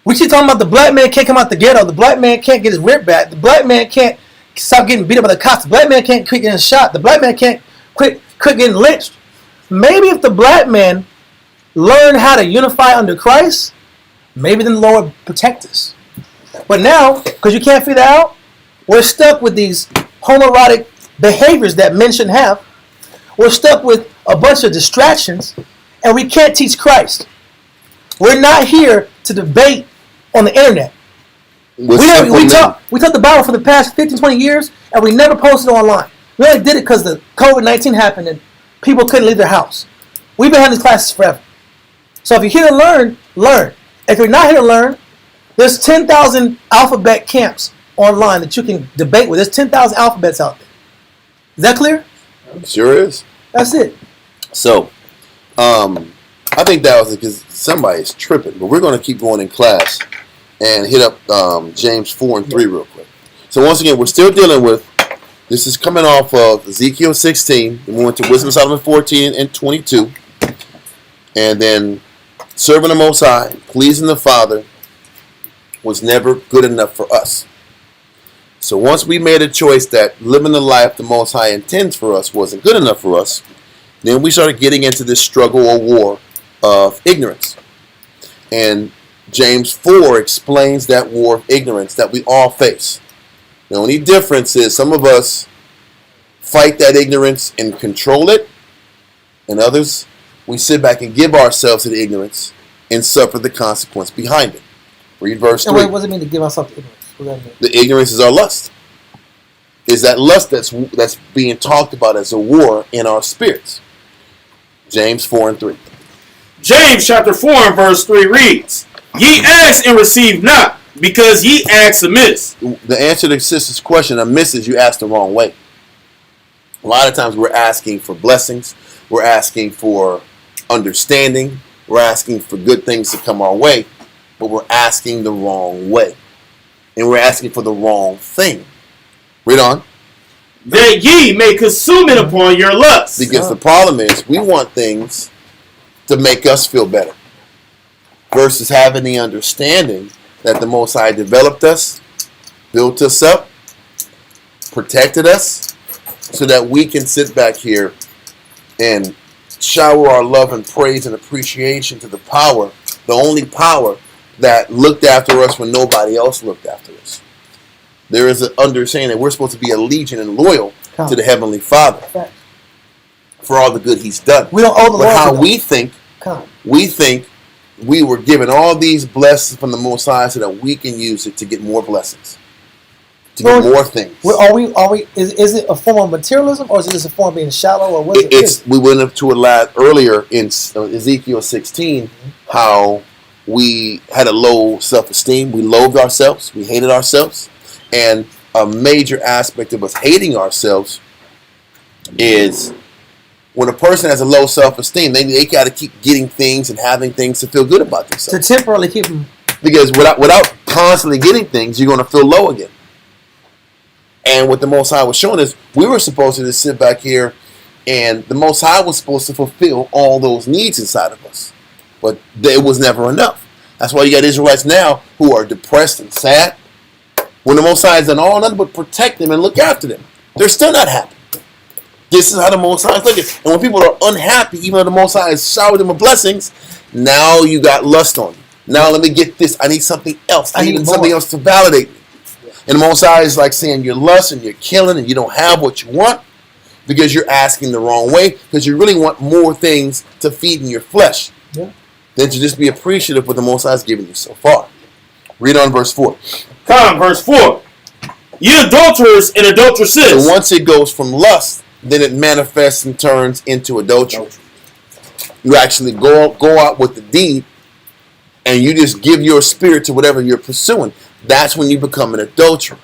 we keep talking about the black man can't come out the ghetto, the black man can't get his rib back, the black man can't stop getting beat up by the cops, the black man can't quit getting shot, the black man can't quit getting lynched. Maybe if the black man learn how to unify under Christ, maybe then the Lord protect us. But now, because you can't figure that out, we're stuck with these homoerotic behaviors that men shouldn't have. We're stuck with a bunch of distractions, and we can't teach Christ. We're not here to debate on the internet. We taught the Bible for the past 15, 20 years, and we never posted it online. We only did it because the COVID-19 happened and people couldn't leave their house. We've been having these classes forever. So if you're here to learn, learn. If you're not here to learn, there's 10,000 alphabet camps online that you can debate with. There's 10,000 alphabets out there. Is that clear? Sure is. That's it. So, I think that was because somebody's tripping, but we're going to keep going in class and hit up James 4 and 3 real quick. So once again, we're still dealing with, this is coming off of Ezekiel 16, and we went to Wisdom of Solomon 14 and 22, and then serving the Most High, pleasing the Father, was never good enough for us. So once we made a choice that living the life the Most High intends for us wasn't good enough for us, then we started getting into this struggle or war of ignorance. And James 4 explains that war of ignorance that we all face. The only difference is some of us fight that ignorance and control it, and others, we sit back and give ourselves to the ignorance and suffer the consequence behind it. Read verse 3. What does it mean to give ourselves to ignorance? What does that mean? The ignorance is our lust. Is that lust that's being talked about as a war in our spirits. James 4 and 3. James chapter 4 and verse 3 reads, Ye ask and receive not, because ye ask amiss. The answer to sister's question, amiss, is you asked the wrong way. A lot of times we're asking for blessings. We're asking for understanding. We're asking for good things to come our way. But we're asking the wrong way. And we're asking for the wrong thing. Read on. That ye may consume it upon your lust. Because the problem is we want things to make us feel better. Versus having the understanding that the Most High developed us, built us up, protected us, so that we can sit back here and shower our love and praise and appreciation to the power, the only power that looked after us when nobody else looked after us. There is an understanding that we're supposed to be allegiant and loyal to the Heavenly Father for all the good He's done. We don't owe the Lord. But how we think we were given all these blessings from the Most High so that we can use it to get more blessings, to get more things. Is it a form of materialism, or is it just a form of being shallow, or what is it? We went up to a lot earlier in Ezekiel 16, how we had a low self-esteem. We loathed ourselves. We hated ourselves. And a major aspect of us hating ourselves is when a person has a low self-esteem, they got to keep getting things and having things to feel good about themselves. To temporarily keep them. Because without constantly getting things, you're going to feel low again. And what the Most High was showing us, we were supposed to just sit back here, and the Most High was supposed to fulfill all those needs inside of us. But it was never enough. That's why you got Israelites now who are depressed and sad. When the Most High has done all nothing but protect them and look after them, they're still not happy. This is how the Most High is looking. And when people are unhappy, even though the Most High has showered them with blessings, now you got lust on you. Now let me get this. I need something else. I need something else to validate me. And the Most High is like saying you're lust and you're killing and you don't have what you want because you're asking the wrong way, because you really want more things to feed in your flesh than to just be appreciative of what the Most High has given you so far. Read on verse 4. Verse 4. Ye adulterers and adulteresses. So once it goes from lust, then it manifests and turns into adultery. You actually go out with the deed, and you just give your spirit to whatever you're pursuing. That's when you become an adulterer.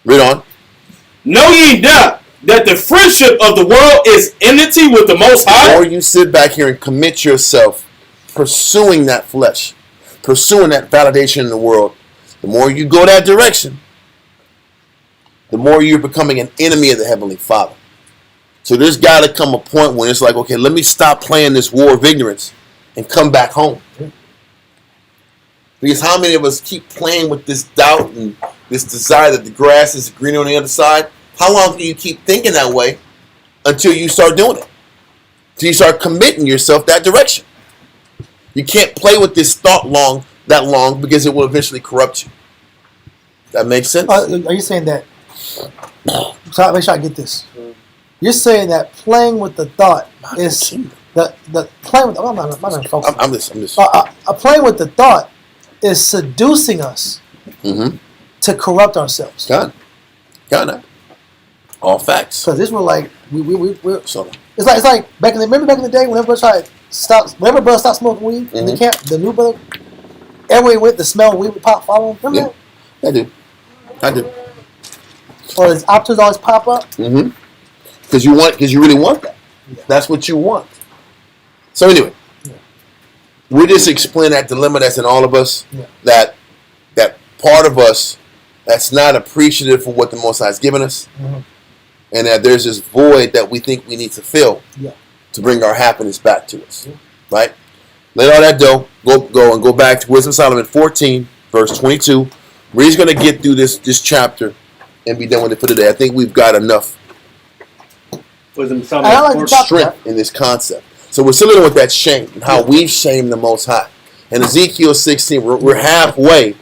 Read on. Know ye not that the friendship of the world is enmity with the Most High? The more you sit back here and commit yourself pursuing that flesh, pursuing that validation in the world, the more you go that direction, the more you're becoming an enemy of the Heavenly Father. So there's got to come a point when it's like, okay, let me stop playing this war of ignorance and come back home. Because how many of us keep playing with this doubt and this desire that the grass is greener on the other side? How long can you keep thinking that way until you start doing it? Until you start committing yourself that direction? You can't play with this thought that long because it will eventually corrupt you. That makes sense? Are you saying that? So make sure I get this. You're saying that playing with the thought is the playing with. I'm not focusing. I'm just. Playing with the thought is seducing us to corrupt ourselves. Got it. All facts. Because this was like we're So, it's like back in the day when everybody tried to stop. Whenever brother stopped smoking weed in the camp, the new brother, everywhere he went, the smell of weed would pop follow him. Remember that? I do. Or his options always pop up. Because you really want that. Yeah. That's what you want. So anyway, we just explain that dilemma that's in all of us. Yeah. That part of us that's not appreciative for what the Most High has given us, and that there's this void that we think we need to fill to bring our happiness back to us. Yeah. Right? Let all that go back to Wisdom of Solomon 14, verse 22. We're just going to get through this chapter and be done with it for today. I think we've got enough strength in this concept. So we're still dealing with that shame and how we've shamed the Most High. In Ezekiel 16, we're halfway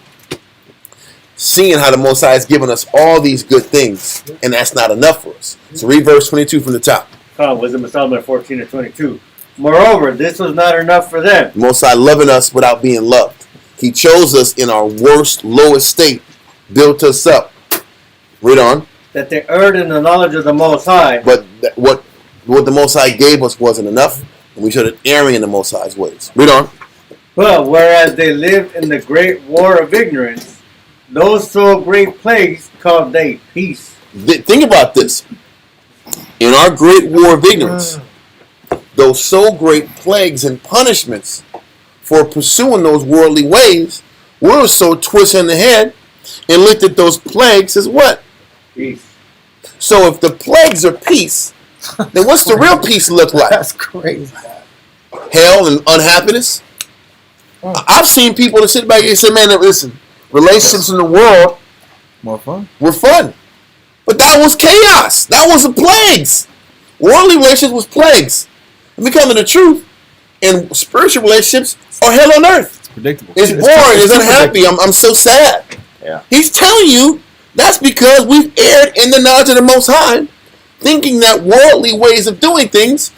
seeing how the Most High has given us all these good things, and that's not enough for us. So read verse 22 from the top. Wisdom of Solomon 14 and 22. Moreover, this was not enough for them. The Most High loving us without being loved. He chose us in our worst, lowest state, built us up. Read on. That they erred in the knowledge of the Most High. But what the Most High gave us wasn't enough, and we started erring in the Most High's ways. Read on. But whereas they lived in the great war of ignorance, those so great plagues called they peace. Think about this. In our great war of ignorance, those so great plagues and punishments for pursuing those worldly ways, we're so twisted in the head and looked at those plagues as what? Peace. So if the plagues are peace, then what's the real peace look like? That's crazy. Hell and unhappiness. I've seen people that sit back and say, man, listen, relationships in the world were fun. But that was chaos. That was the plagues. Worldly relationships was plagues. And becoming the truth, and spiritual relationships are hell on earth. It's predictable. It's boring. It's unhappy. I'm so sad. Yeah. He's telling you that's because we've erred in the knowledge of the Most High, thinking that worldly ways of doing things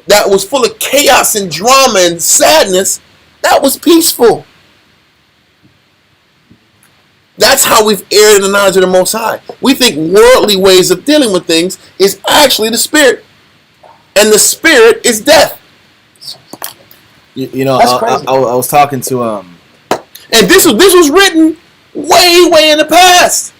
that was full of chaos and drama and sadness, that was peaceful. That's how we've erred in the knowledge of the Most High. We think worldly ways of dealing with things is actually the Spirit. And the Spirit is death. You know, I was talking to and this was written way in the past.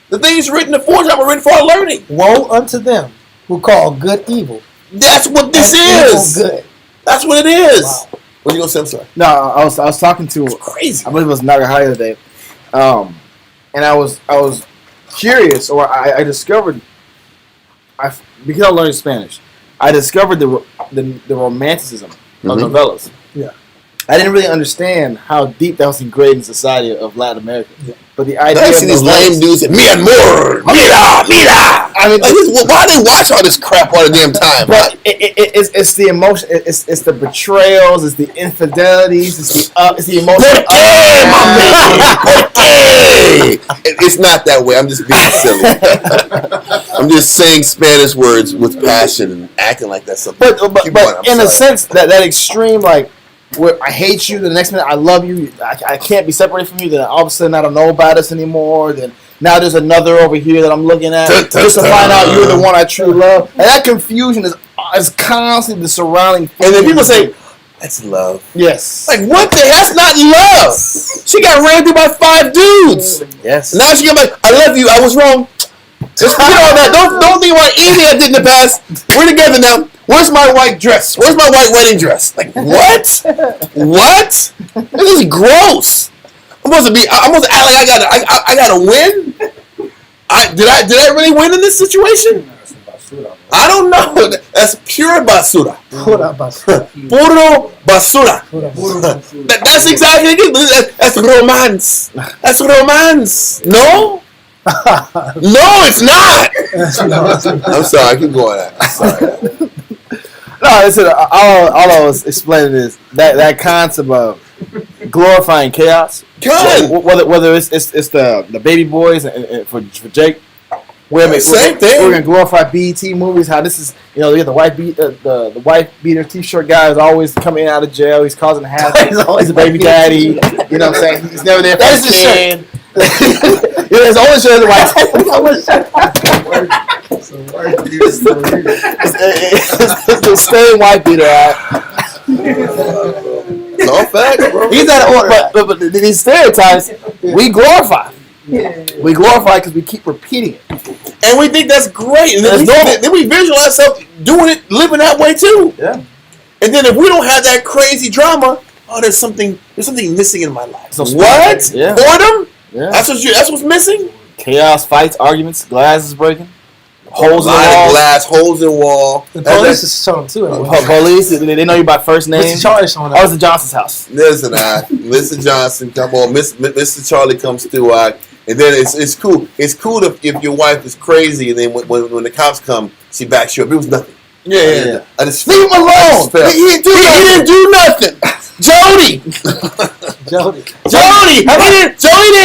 The things written aforetime were written for our learning. Woe unto them who call good evil. That's what this is. Good. That's what it is. Wow. What are you gonna say? I'm sorry. No, I was talking to crazy. I believe it was Nagahaya today, and I was curious, or I discovered, because I learned Spanish, I discovered the romanticism of novellas. Yeah. I didn't really understand how deep that was ingrained in society of Latin America. Yeah. But the idea I see these lame dudes and me and more. Mira. I mean, why they watch all this crap all the damn time? But it's the emotion. It's the betrayals. It's the infidelities. It's the emotion. It's not that way. I'm just being silly. I'm just saying Spanish words with passion and acting like that's something. But in a sense, that extreme, like, where I hate you, the next minute I love you, I can't be separated from you, then all of a sudden I don't know about us anymore, then now there's another over here that I'm looking at, just to find out you're the one I truly love. And that confusion is constantly the surrounding thing. And then people say, that's love. Yes. Like, what the hell? That's not love. She got ran through by 5 dudes. Yes. Now she got like, I love you, I was wrong. Just forget all that. Don't think about anything I did in the past. We're together now. Where's my white dress? Where's my white wedding dress? Like, what? What? This is gross. I'm supposed to act like I gotta win. Did I really win in this situation? I don't know. That's pure basura. Pura basura. Puro basura. That's exactly it. That's romance. That's romance. No? No, it's not. I'm sorry. I keep going. I'm sorry. No, listen, all I was explaining is that concept of glorifying chaos. God. Whether it's the baby boys and for Jake. Same thing. We're gonna glorify BET movies. How this is, you know, the wife beater T-shirt guy is always coming out of jail. He's causing havoc. He's always a baby daddy. You know what I'm saying? He's never there for his kid. His only shirt is the white. It's the same white beater. It's all facts, bro. He's at order, but these stereotypes we glorify. We glorify because we keep repeating it. And we think that's great. And then we visualize ourselves doing it, living that way too. Yeah. And then if we don't have that crazy drama, there's something missing in my life. So what? Yeah. Boredom? Yeah. That's what's missing? Chaos, fights, arguments, glasses breaking, holes in the wall. wall. Glass, holes in the wall. The police is showing too. Police, they know you by first name. Mr. Charlie showing up. I was at Johnson's house. Listen, Mr. Johnson, come on. Mr. Charlie comes through. And then it's cool. It's cool if your wife is crazy, and then when the cops come, she backs you up. It was nothing. Yeah. I just leave him alone. He didn't do nothing. Jody didn't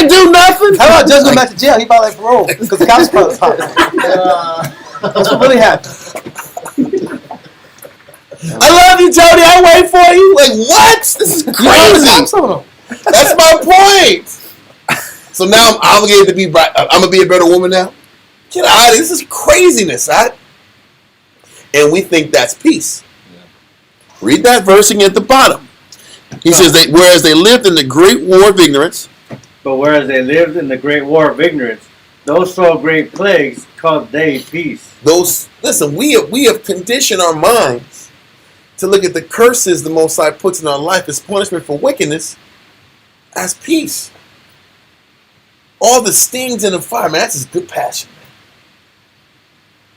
do nothing. How about Judge go back to jail? He probably like parole because the cops probably popped. That's what really happened. I love you, Jody. I wait for you. Like what? This is crazy. That's my point. So now I'm obligated to be right. I'm gonna be a better woman now. Get out of here. This is craziness, right? And we think that's peace. Yeah. Read that verse again at the bottom. He says, whereas they lived in the great war of ignorance. But whereas they lived in the great war of ignorance, those saw great plagues called they peace. Listen, we have conditioned our minds to look at the curses the Most High puts in our life as punishment for wickedness as peace. All the stings in the fire, man, that's just good passion, man.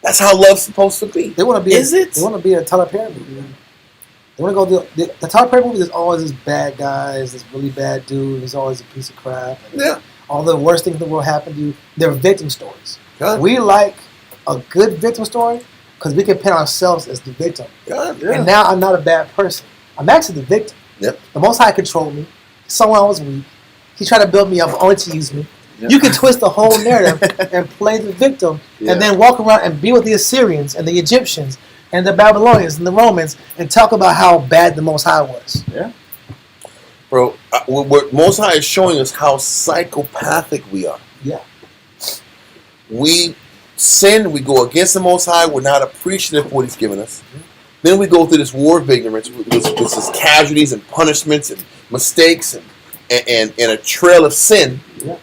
That's how love's supposed to be. They want to be. They want to be a Tyler Perry movie. Man. They want to go. The Tyler Perry movie. There's always this bad guy. There's this really bad dude. He's always a piece of crap. Yeah. All the worst things in the world happen to you. They're victim stories. God. We like a good victim story because we can paint ourselves as the victim. God, yeah. And now I'm not a bad person. I'm actually the victim. Yep. The Most High controlled me. Someone I was weak. He tried to build me up only to use me. Yep. You can twist the whole narrative and play the victim and then walk around and be with the Assyrians and the Egyptians and the Babylonians and the Romans and talk about how bad the Most High was. Yeah. Bro, what Most High is showing us how psychopathic we are. Yeah. We sin, we go against the Most High, we're not appreciative of what He's given us. Mm-hmm. Then we go through this war of ignorance, which is casualties and punishments and mistakes and a trail of sin. Yeah.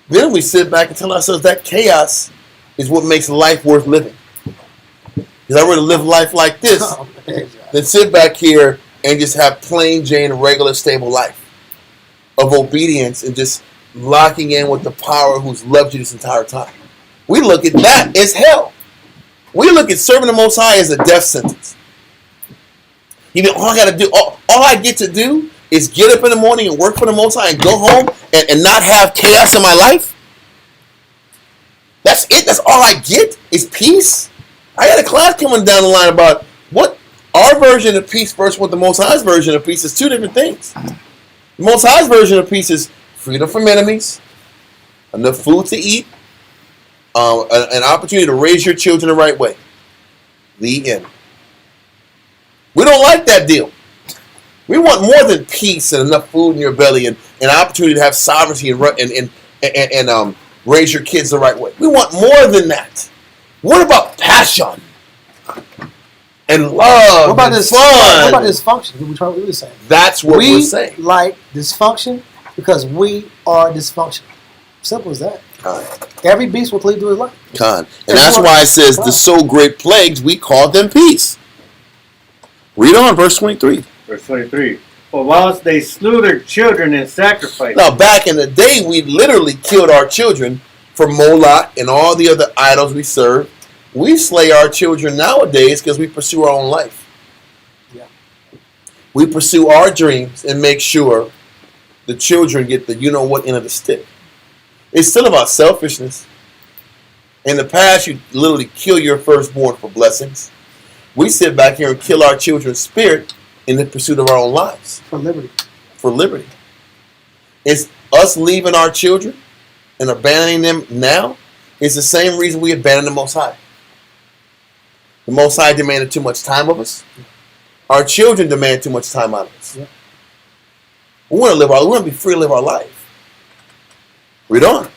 Then we sit back and tell ourselves that chaos is what makes life worth living. Because I'd rather live life like this than sit back here and just have plain Jane, regular, stable life of obedience and just locking in with the power who's loved you this entire time. We look at that as hell. We look at serving the Most High as a death sentence. You know, all I got to do, all I get to do is get up in the morning and work for the Most High and go home and not have chaos in my life? That's it? That's all I get is peace? I got a class coming down the line about what our version of peace versus what the Most High's version of peace is. Two different things. The Most High's version of peace is freedom from enemies, enough food to eat, an opportunity to raise your children the right way. The end. We don't like that deal. We want more than peace and enough food in your belly and an opportunity to have sovereignty and raise your kids the right way. We want more than that. What about passion and love? What about this fun? What about dysfunction? What we really saying? That's what we're saying. We like dysfunction because we are dysfunctional. Simple as that. Every beast will cleave to his life. And that's why it says the so great plagues, we call them peace. Read on, verse 23. Verse 23. For whilst they slew their children in sacrifice. Now, back in the day, we literally killed our children for Moloch and all the other idols we serve. We slay our children nowadays because we pursue our own life. Yeah. We pursue our dreams and make sure the children get the you-know-what end of the stick. It's still about selfishness. In the past, you literally kill your firstborn for blessings. We sit back here and kill our children's spirit in the pursuit of our own lives. For liberty. For liberty. It's us leaving our children and abandoning them now is the same reason we abandon the Most High. The Most High demanded too much time of us. Our children demand too much time out of us. Yeah. We want to be free to live our life. Read on.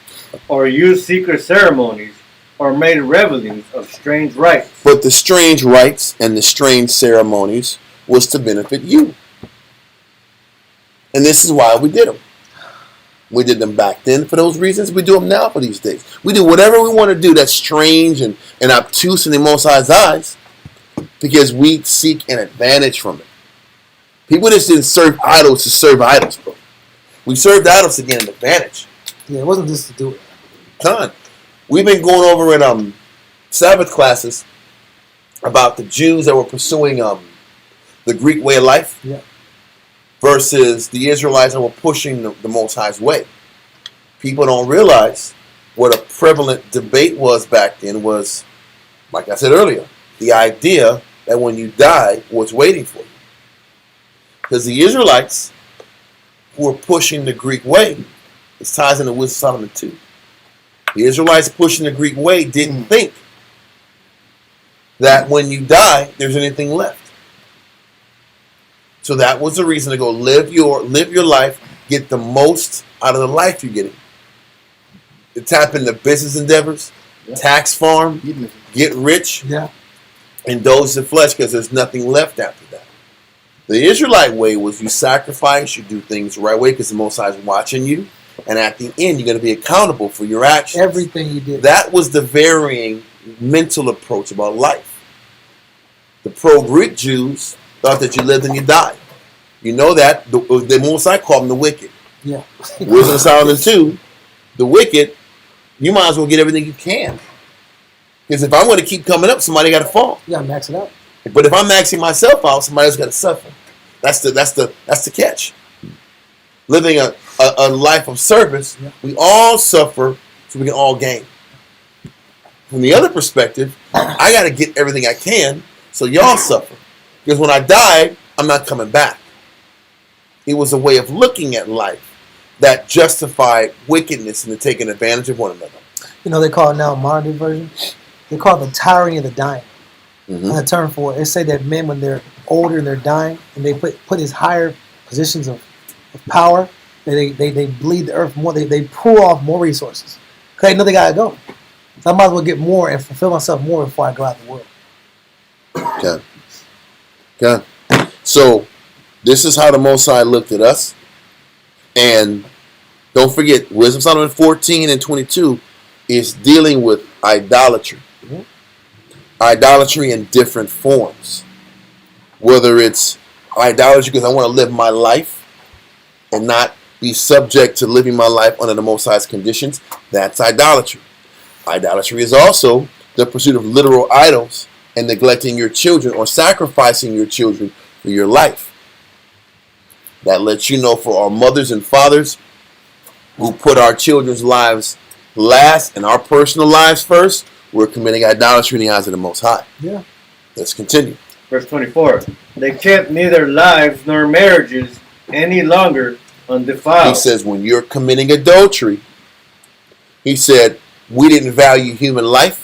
Or use secret ceremonies, or made revelings of strange rites. But the strange rites and the strange ceremonies was to benefit you. And this is why we did them. We did them back then for those reasons. We do them now for these days. We do whatever we want to do that's strange and obtuse in the Most High's eyes because we seek an advantage from it. People just didn't serve idols to serve idols, bro. We served idols to get an advantage. Yeah, it wasn't just to do it. Con. We've been going over in Sabbath classes about the Jews that were pursuing the Greek way of life. Yeah. Versus the Israelites that were pushing the Most High's way. People don't realize what a prevalent debate was back then was, like I said earlier, the idea that when you die, what's waiting for you. Because the Israelites who were pushing the Greek way, this ties into Wisdom of Solomon 2. The Israelites pushing the Greek way didn't think that when you die, there's anything left. So that was the reason to go live your life, get the most out of the life you're getting. To tap into business endeavors, tax farm, get rich, indulge the flesh because there's nothing left after that. The Israelite way was you sacrifice, you do things the right way because the Most High is watching you, and at the end you're going to be accountable for your actions. Everything you did. That was the varying mental approach about life. The pro-Greek Jews thought that you lived and you died. You know that. The Most High called them the wicked. Yeah. Wisdom of Solomon 2, the wicked, you might as well get everything you can. Because if I'm going to keep coming up, somebody got to fall. You got to max it out. But if I'm maxing myself out, somebody else got to suffer. That's the catch. Living a life of service, we all suffer so we can all gain. From the other perspective, I got to get everything I can so y'all suffer. Because when I die, I'm not coming back. It was a way of looking at life that justified wickedness and taking advantage of one another. You know, they call it now, modern day version, they call it the tyranny of the dying. Mm-hmm. And a term for it. They say that men, when they're older and they're dying, and they put these higher positions of power, they bleed the earth more, they pull off more resources. Because they know they got to go. So I might as well get more and fulfill myself more before I go out the world. Okay. So, this is how the Most High looked at us. And don't forget, Wisdom Solomon 14 and 22 is dealing with idolatry. Mm-hmm. Idolatry in different forms. Whether it's idolatry because I want to live my life and not be subject to living my life under the Most High's conditions, that's idolatry. Idolatry is also the pursuit of literal idols and neglecting your children or sacrificing your children for your life. That lets you know for our mothers and fathers who put our children's lives last and our personal lives first, we're committing idolatry in the eyes of the Most High. Yeah. Let's continue. Verse 24. They kept neither lives nor marriages any longer undefiled. He says when you're committing adultery, he said, we didn't value human life.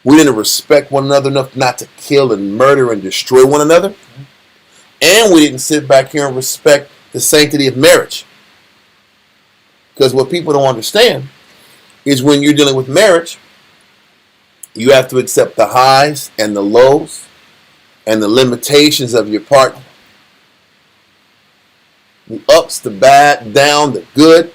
We didn't respect one another enough not to kill and murder and destroy one another. And we didn't sit back here and respect the sanctity of marriage. Because what people don't understand is when you're dealing with marriage, you have to accept the highs and the lows and the limitations of your partner. The ups, the bad, down, the good,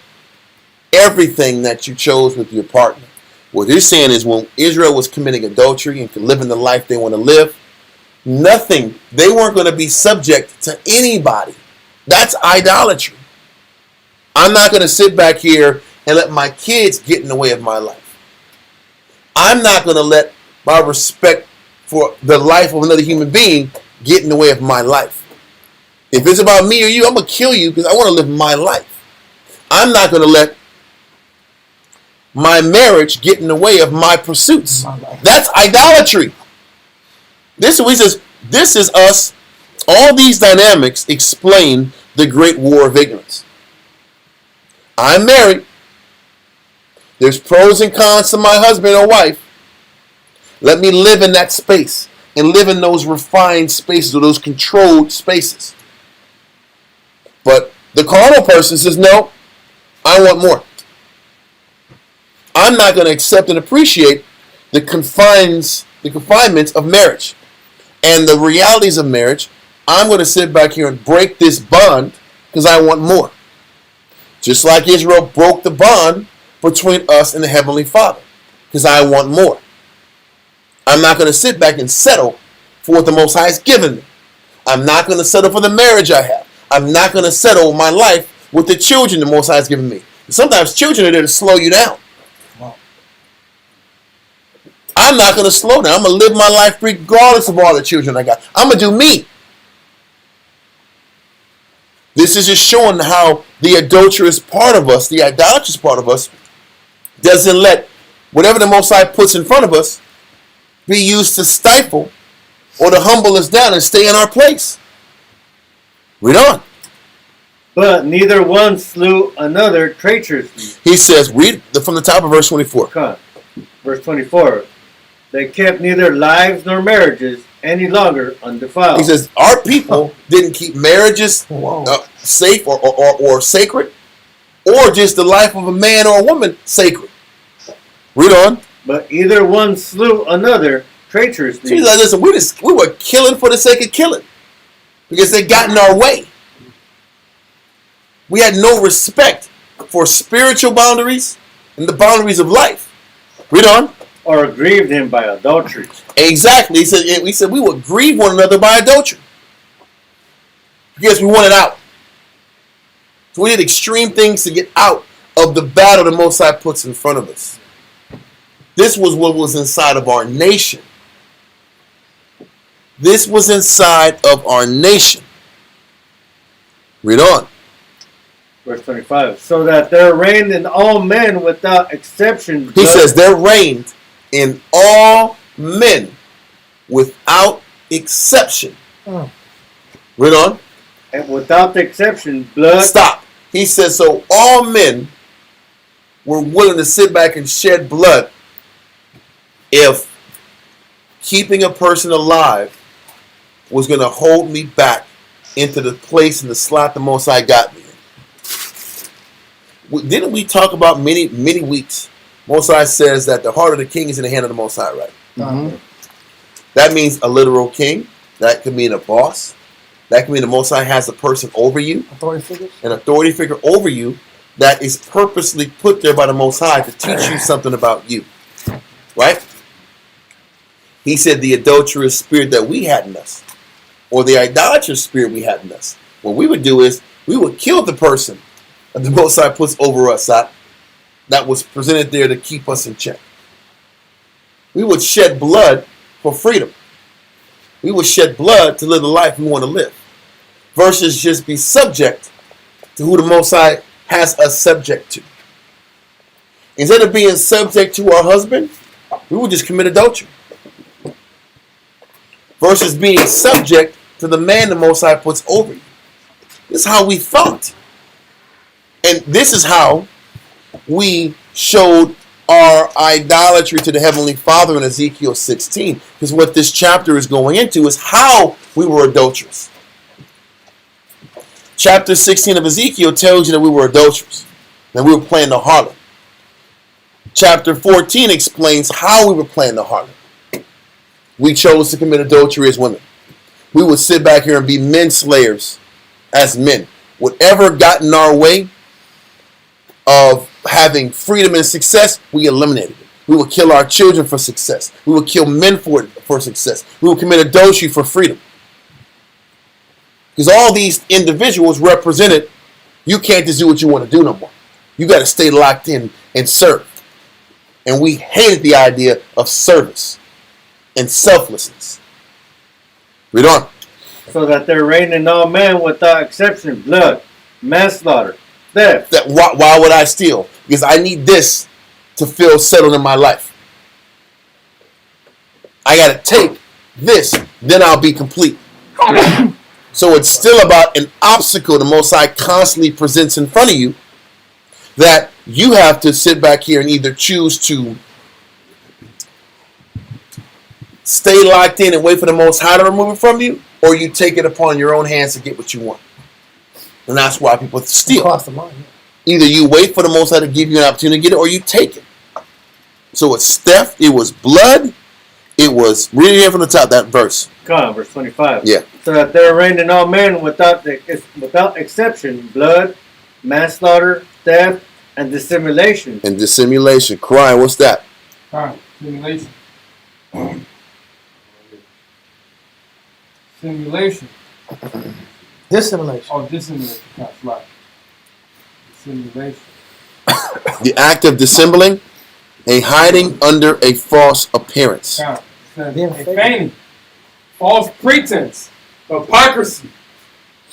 everything that you chose with your partner. What he's saying is when Israel was committing adultery and living the life they want to live, nothing, they weren't going to be subject to anybody. That's idolatry. I'm not going to sit back here and let my kids get in the way of my life. I'm not going to let my respect for the life of another human being get in the way of my life. If it's about me or you, I'm going to kill you because I want to live my life. I'm not going to let my marriage get in the way of my pursuits. That's idolatry. This he says, this is us. All these dynamics explain the great war of ignorance. I'm married. There's pros and cons to my husband or wife. Let me live in that space and live in those refined spaces or those controlled spaces. But the carnal person says, no, I want more. I'm not going to accept and appreciate the confinements of marriage and the realities of marriage. I'm going to sit back here and break this bond because I want more. Just like Israel broke the bond between us and the Heavenly Father because I want more. I'm not going to sit back and settle for what the Most High has given me. I'm not going to settle for the marriage I have. I'm not going to settle my life with the children the Most High has given me. Sometimes children are there to slow you down. I'm not going to slow down. I'm going to live my life regardless of all the children I got. I'm going to do me. This is just showing how the adulterous part of us, the idolatrous part of us, doesn't let whatever the Most High puts in front of us be used to stifle or to humble us down and stay in our place. Read on. But neither one slew another traitorously. He says, read from the top of verse 24. Come on. Verse 24. They kept neither lives nor marriages any longer undefiled. He says, our people didn't keep marriages safe or sacred, or just the life of a man or a woman sacred. Read on. But either one slew another traitorously. She's like, listen, we were killing for the sake of killing because they got in our way. We had no respect for spiritual boundaries and the boundaries of life. Read on. Or grieved him by adultery. Exactly. We said we would grieve one another by adultery because we wanted out. So we did extreme things to get out of the battle the Most High puts in front of us. This was what was inside of our nation. This was inside of our nation. Read on. Verse 25. So that there reigned in all men without exception. He says there reigned in all men without exception. Read on. And without the exception, blood. Stop. He says, so all men were willing to sit back and shed blood if keeping a person alive was going to hold me back into the place and the slot the Most High got me in. Didn't we talk about many weeks? Most High says that the heart of the king is in the hand of the Most High, right? Mm-hmm. That means a literal king. That could mean a boss. That could mean the Most High has a person over you. Authority figures? An authority figure over you that is purposely put there by the Most High to teach you something about you. Right? He said the adulterous spirit that we had in us, or the idolatrous spirit we had in us, what we would do is we would kill the person that the Most High puts over us that was presented there to keep us in check. We would shed blood for freedom. We would shed blood to live the life we want to live, versus just be subject to who the Most High has us subject to. Instead of being subject to our husband, we would just commit adultery. Versus being subject to the man the Most High puts over you. This is how we thought. And this is how we showed our idolatry to the Heavenly Father in Ezekiel 16. Because what this chapter is going into is how we were adulterous. Chapter 16 of Ezekiel tells you that we were adulterous, that we were playing the harlot. Chapter 14 explains how we were playing the harlot. We chose to commit adultery as women. We would sit back here and be men slayers as men. Whatever got in our way of having freedom and success, we eliminated it. We would kill our children for success. We would kill men for success. We would commit adultery for freedom. Because all these individuals represented, you can't just do what you want to do no more. You got to stay locked in and serve. And we hated the idea of service and selflessness. Read on. So that there reigned in all men without exception blood, manslaughter, theft. Why would I steal? Because I need this to feel settled in my life. I got to take this, then I'll be complete. So it's still about an obstacle the Most High constantly presents in front of you that you have to sit back here and either choose to stay locked in and wait for the Most High to remove it from you, or you take it upon your own hands to get what you want. And that's why people steal. Cross the line. Either you wait for the Most High to give you an opportunity to get it, or you take it. So it's theft, it was blood, it was, read it here from the top, that verse. Come on, verse 25. Yeah. So that there reigned in all men without exception blood, manslaughter, theft, and dissimulation. And dissimulation. Crying, what's that? Alright, simulation. Simulation. Dissimulation. Oh, dissimulation. That's right. Simulation. The act of dissembling, a hiding under a false appearance. Now, Being a fake. feigning, false pretense, hypocrisy.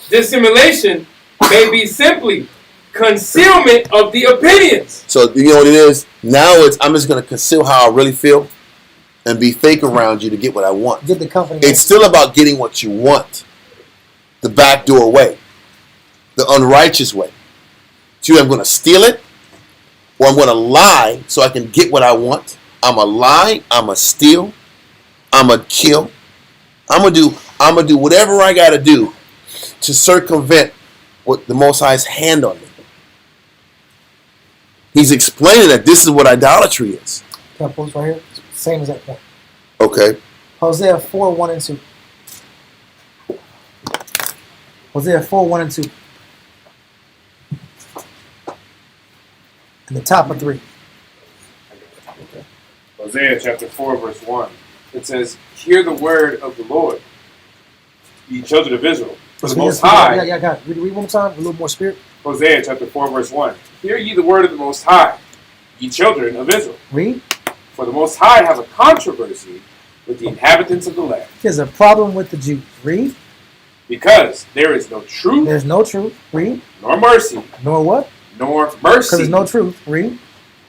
Dissimulation may be simply concealment of the opinions. So you know what it is? Now it's, I'm just going to conceal how I really feel and be fake around you to get what I want. Get the company. It's still about getting what you want. The backdoor way. The unrighteous way. So I'm going to steal it, or I'm going to lie so I can get what I want. I'm a lie, I'm a steal, I'm a kill. I'm gonna do whatever I got to do to circumvent what the Most High's hand on me. He's explaining that this is what idolatry is. Can I post right here? Same as that point. Okay. Hosea 4, 1 and 2. Hosea 4, 1 and 2. And the top of 3. Hosea chapter 4, verse 1. It says, "Hear the word of the Lord, ye children of Israel. For the Most High." Yeah, got it. Read one more time, a little more spirit. Hosea chapter 4, verse 1. "Hear ye the word of the Most High, ye children of Israel. Read. For the Most High have a controversy with the inhabitants of the land, There's a problem with the Jews. Read. because there is no truth, There's no truth. Read. nor mercy, Nor what? nor Because mercy, there's no truth. Read.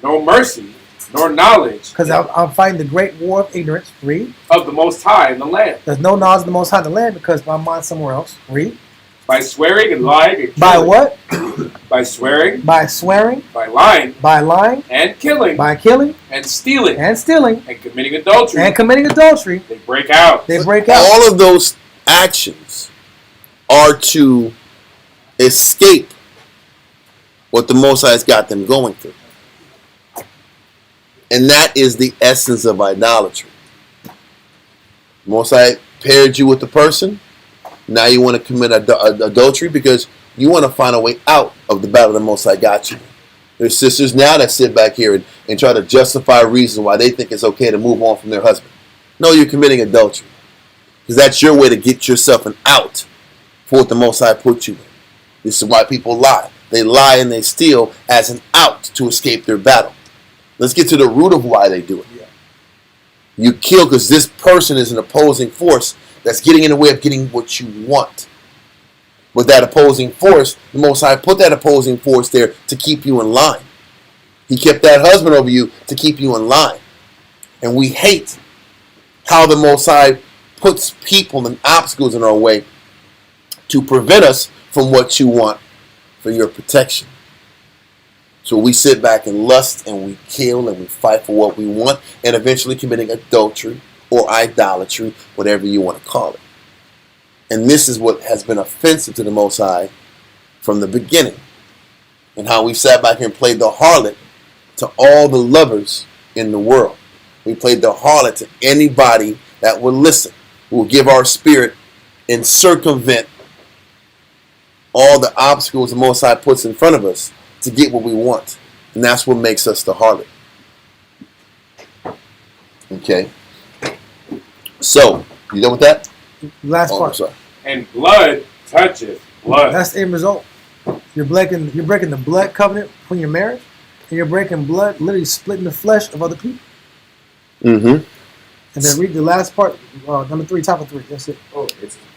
no mercy, nor knowledge Because I'm fighting the great war of ignorance. Read. of the Most High in the land. There's no knowledge of the Most High in the land because my mind's somewhere else. Read. By swearing and lying and killing. By what? By swearing, By swearing, by lying, by lying, and killing, by killing, and stealing, and stealing, and committing adultery. and committing adultery. They break out. They break out. All of those actions are to escape what the Most High's got them going through. And that is the essence of idolatry. Most High paired you with the person. Now you want to commit adultery because you want to find a way out of the battle the Most High got you. There's sisters now that sit back here and try to justify reasons why they think it's okay to move on from their husband. No, you're committing adultery. Because that's your way to get yourself an out for what the Most High put you in. This is why people lie. They lie and they steal as an out to escape their battle. Let's get to the root of why they do it. You kill because this person is an opposing force that's getting in the way of getting what you want. With that opposing force, the Most High put that opposing force there to keep you in line. He kept that husband over you to keep you in line. And we hate how the Most High puts people and obstacles in our way to prevent us from what you want for your protection. So we sit back and lust and we kill and we fight for what we want and eventually committing adultery or idolatry, whatever you want to call it. And this is what has been offensive to the Most High from the beginning. And how we sat back here and played the harlot to all the lovers in the world. We played the harlot to anybody that would listen, who will give our spirit and circumvent all the obstacles the Most High puts in front of us to get what we want. And that's what makes us the harlot. Okay. So, you done with that? Last I'm part. sorry. And blood toucheth blood. That's the end result. You're breaking the blood covenant from your marriage, and you're breaking blood, literally splitting the flesh of other people. Mm-hmm. And then read the last part, number 3, top of 3. That's it. Oh,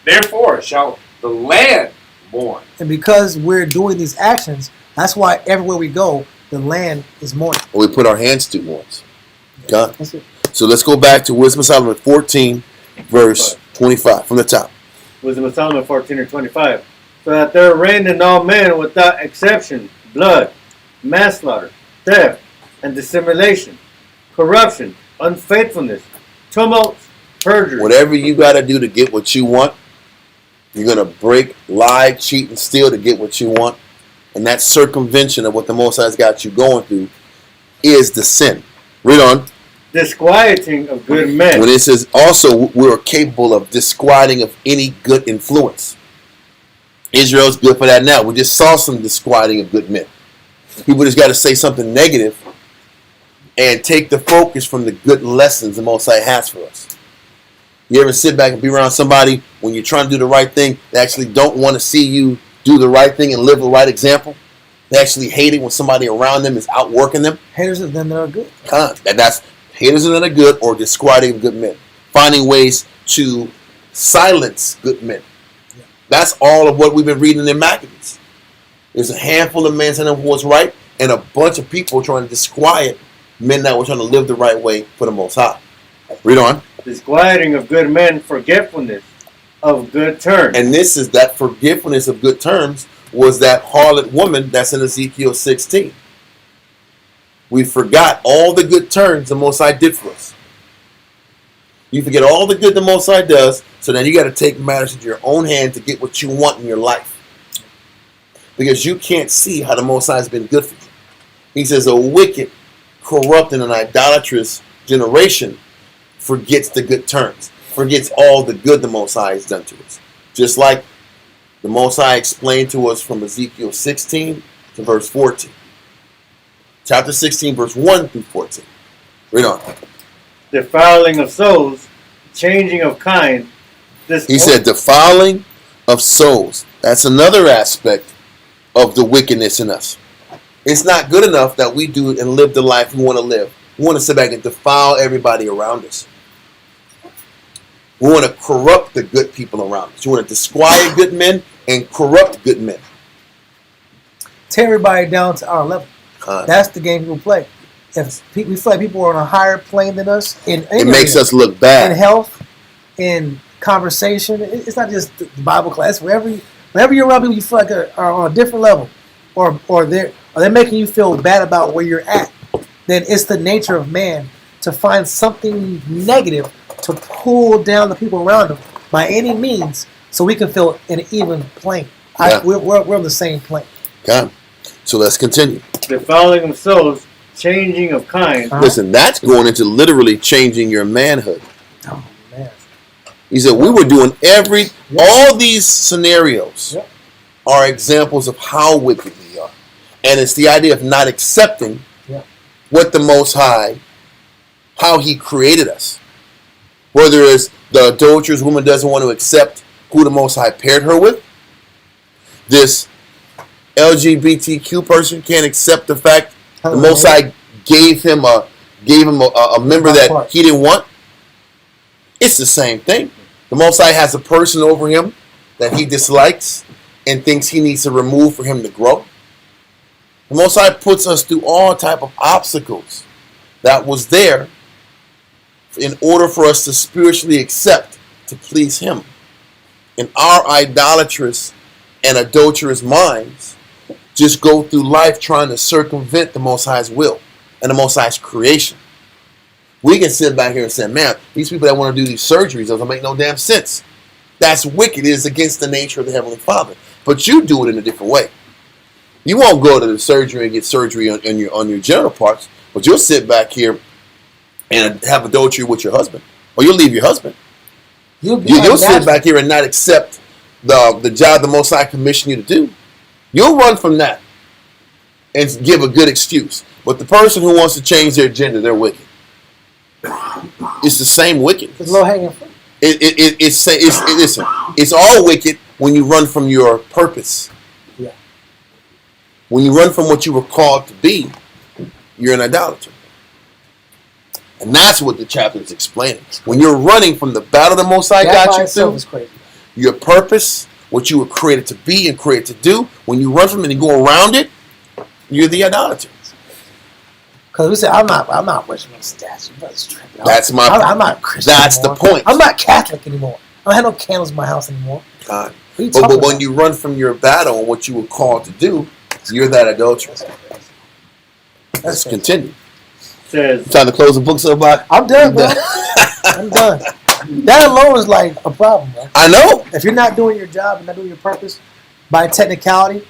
therefore shall the land mourn. And because we're doing these actions, that's why everywhere we go, the land is mourning. We put our hands to once. God. That's it. So let's go back to Wisdom of Solomon 14, verse 25 from the top. Wisdom of Solomon 14 and 25. So that there reign in all men without exception blood, manslaughter, theft, and dissimulation, corruption, unfaithfulness, tumults, perjury. Whatever you got to do to get what you want, you're going to break, lie, cheat, and steal to get what you want. And that circumvention of what the Most High's got you going through is the sin. Read on. Disquieting of good men. When it says also we're capable of disquieting of any good influence. Israel's good for that now. We just saw some disquieting of good men. People just got to say something negative and take the focus from the good lessons the Most High has for us. You ever sit back and be around somebody when you're trying to do the right thing, they actually don't want to see you do the right thing and live the right example? They actually hate it when somebody around them is outworking them. Haters of them that are good. That's haters of them that are good or disquieting of good men. Finding ways to silence good men. Yeah. That's all of what we've been reading in Maccabees. There's a handful of men saying what's right and a bunch of people trying to disquiet men that were trying to live the right way for the Most High. Read on. Disquieting of good men, forgetfulness of good terms. And this is that forgetfulness of good terms was that harlot woman that's in Ezekiel 16. We forgot all the good turns the Most High did for us. You forget all the good the Most High does, so then you got to take matters into your own hand to get what you want in your life. Because you can't see how the Most High has been good for you. He says a wicked, corrupt, and an idolatrous generation forgets the good turns, forgets all the good the Most High has done to us. Just like the Most High explained to us from Ezekiel 16 to verse 14. Chapter 16, verse 1 through 14. Read on. Defiling of souls, changing of kind. He said defiling of souls. That's another aspect of the wickedness in us. It's not good enough that we do and live the life we want to live. We want to sit back and defile everybody around us. We want to corrupt the good people around us. We want to disquiet good men and corrupt good men. Tear everybody down to our level. That's the game we play. If we feel like people are on a higher plane than us, it makes us look bad. In health, in conversation, it's not just the Bible class. Whenever you're around people, you feel like are on a different level, or they're making you feel bad about where you're at. Then it's the nature of man to find something negative to pull down the people around him by any means, so we can feel in an even plane. Yeah. We're on the same plane. Okay. So let's continue. Defiling of souls, changing of kind. Listen, that's going into literally changing your manhood. Oh man. He said we were doing all these scenarios are examples of how wicked we are. And it's the idea of not accepting what the Most High, how He created us. Whether it's the adulterous woman doesn't want to accept who the Most High paired her with. This LGBTQ person can't accept the fact the Most High gave him a member that he didn't want. It's the same thing. The Most High has a person over him that he dislikes and thinks he needs to remove for him to grow. The Most High puts us through all type of obstacles that was there in order for us to spiritually accept, to please Him. And our idolatrous and adulterous minds just go through life trying to circumvent the Most High's will and the Most High's creation. We can sit back here and say, man, these people that want to do these surgeries doesn't make no damn sense. That's wicked. It is against the nature of the Heavenly Father. But you do it in a different way. You won't go to the surgery and get surgery on your genital parts, but you'll sit back here and have adultery with your husband. Or you'll leave your husband. You'll sit back here and not accept the job the Most High commissioned you to do. You'll run from that and give a good excuse. But the person who wants to change their gender, they're wicked. It's the same wickedness. It's low hanging fruit. Listen, it's all wicked when you run from your purpose. Yeah. When you run from what you were called to be, you're an idolater. And that's what the chapter is explaining. When you're running from the battle the Most High got you through, your purpose, what you were created to be and created to do, when you run from it and go around it, you're the idolater. Because we said, I'm not worshiping statue. That's my point. I'm not Christian That's anymore. the point. I'm not Catholic anymore. I don't have no candles in my house anymore. God. What are you But talking when about? you run from your battle and what you were called to do, you're that adulteress. Let's continue. Says, Trying to close the book, somebody? I'm done, bro. I'm done. That alone is like a problem, bro. I know. If you're not doing your job and not doing your purpose, by technicality,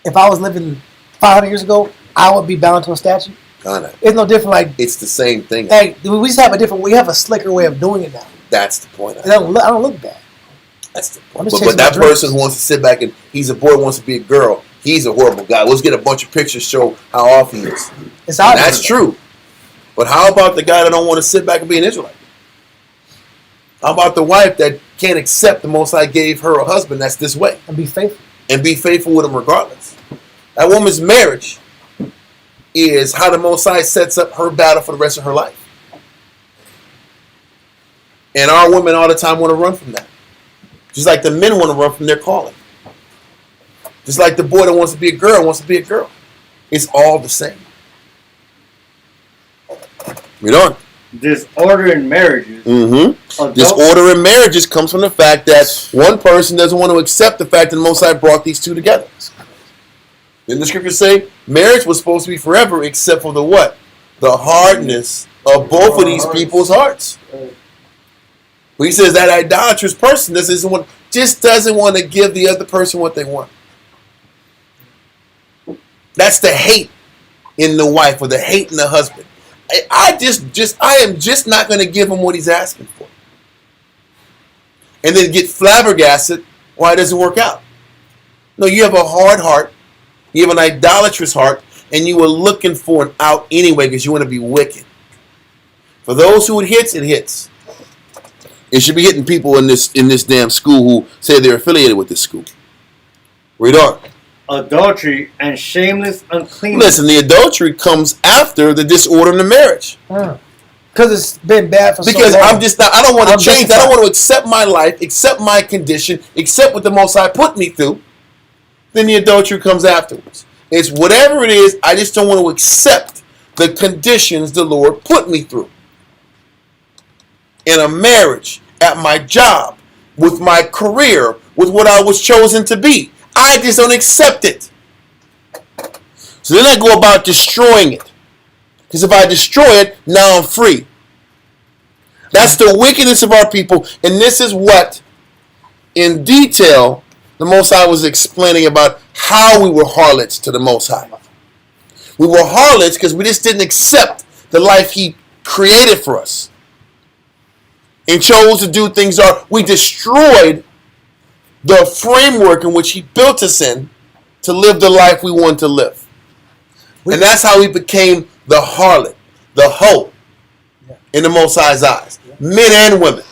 if I was living 500 years ago, I would be bound to a statue. God, It's no different. Like, it's the same thing. hey, we just have a different. We have a slicker way of doing it now. That's the point. I don't look bad. That's the I'm point. just But chasing that my dreams. person who wants to sit back and he's a boy wants to be a girl, he's a horrible guy. Let's get a bunch of pictures show how off he is. It's And obvious. that's true. But how about the guy that don't want to sit back and be an Israelite? How about the wife that can't accept the Most High gave her a husband that's this way And be faithful. and be faithful with him regardless? That woman's marriage is how the Most High sets up her battle for the rest of her life. And our women all the time want to run from that. Just like the men want to run from their calling. Just like the boy that wants to be a girl wants to be a girl. It's all the same. Read on. disorder in marriages. Mm-hmm. Disorder in marriages comes from the fact that one person doesn't want to accept the fact that the Most High brought these two together. Didn't the scriptures say marriage was supposed to be forever except for the what? The hardness of both of these people's hearts. But he says that idolatrous person just doesn't want to give the other person what they want. That's the hate in the wife or the hate in the husband. I am just not going to give him what he's asking for. And then get flabbergasted why it doesn't work out. No, you have a hard heart. You have an idolatrous heart. And you were looking for an out anyway because you want to be wicked. For those who it hits, it hits. It should be hitting people in this damn school who say they're affiliated with this school. Read on. Adultery and shameless uncleanness. Listen, the adultery comes after the disorder in the marriage. Because it's been bad for Because so long. I'm just not, I don't want I'm to change. I don't want to accept my life, accept my condition, accept what the Most High put me through. Then the adultery comes afterwards. It's whatever it is, I just don't want to accept the conditions the Lord put me through. In a marriage, at my job, with my career, with what I was chosen to be. I just don't accept it. So then I go about destroying it. Because if I destroy it, now I'm free. That's the wickedness of our people. And this is what, in detail, the Most High was explaining about how we were harlots to the Most High. We were harlots because we just didn't accept the life He created for us. And chose to do things. We destroyed the framework in which He built us in to live the life we want to live. And that's how we became the harlot, the hoe in the Most High's eyes. Men and women.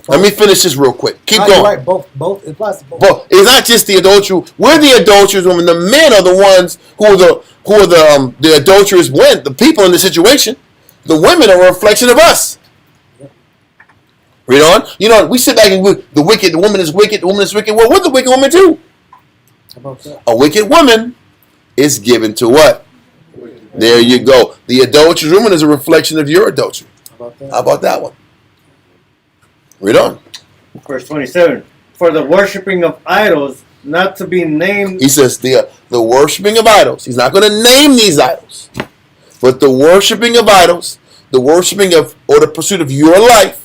Let me finish this real quick. Keep going. Right, both. It applies to both. But it's not just the adultery. We're the adulterous women. The men are the ones who are the adulterous men, the people in the situation. The women are a reflection of us. Read on. You know, we sit back and the woman is wicked, the woman is wicked. Well, what the wicked woman do? How about that? A wicked woman is given to what? There you go. The adulterous woman is a reflection of your adultery. How about that one? Read on. Verse 27. For the worshiping of idols, not to be named. He says the worshiping of idols. He's not going to name these idols. But the worshiping of idols, the worshiping of, or the pursuit of your life,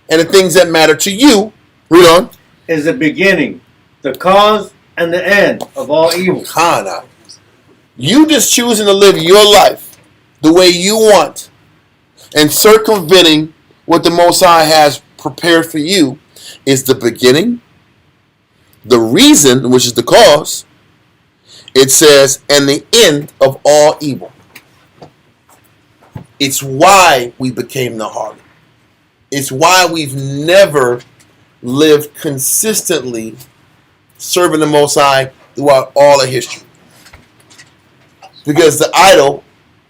and the things that matter to you, read on, is the beginning, the cause, and the end of all evil. Kana. You just choosing to live your life the way you want and circumventing what the Most High has prepared for you is the beginning, the reason, which is the cause. It says, and the end of all evil. It's why we became the harlot. It's why we've never lived consistently serving the Most High throughout all of history. Because the idol,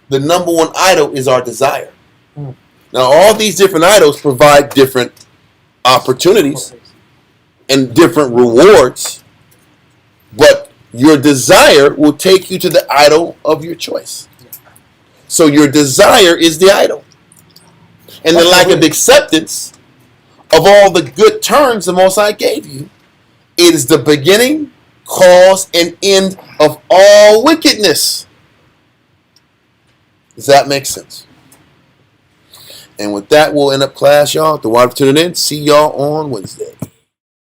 the number one idol is our desire. Now, all these different idols provide different opportunities and different rewards. But your desire will take you to the idol of your choice. So your desire is the idol. And the lack of acceptance of all the good turns the Most High gave you, it is the beginning, cause, and end of all wickedness. Does that make sense? And with that, we'll end up class, y'all. The water tuning in. See y'all on Wednesday.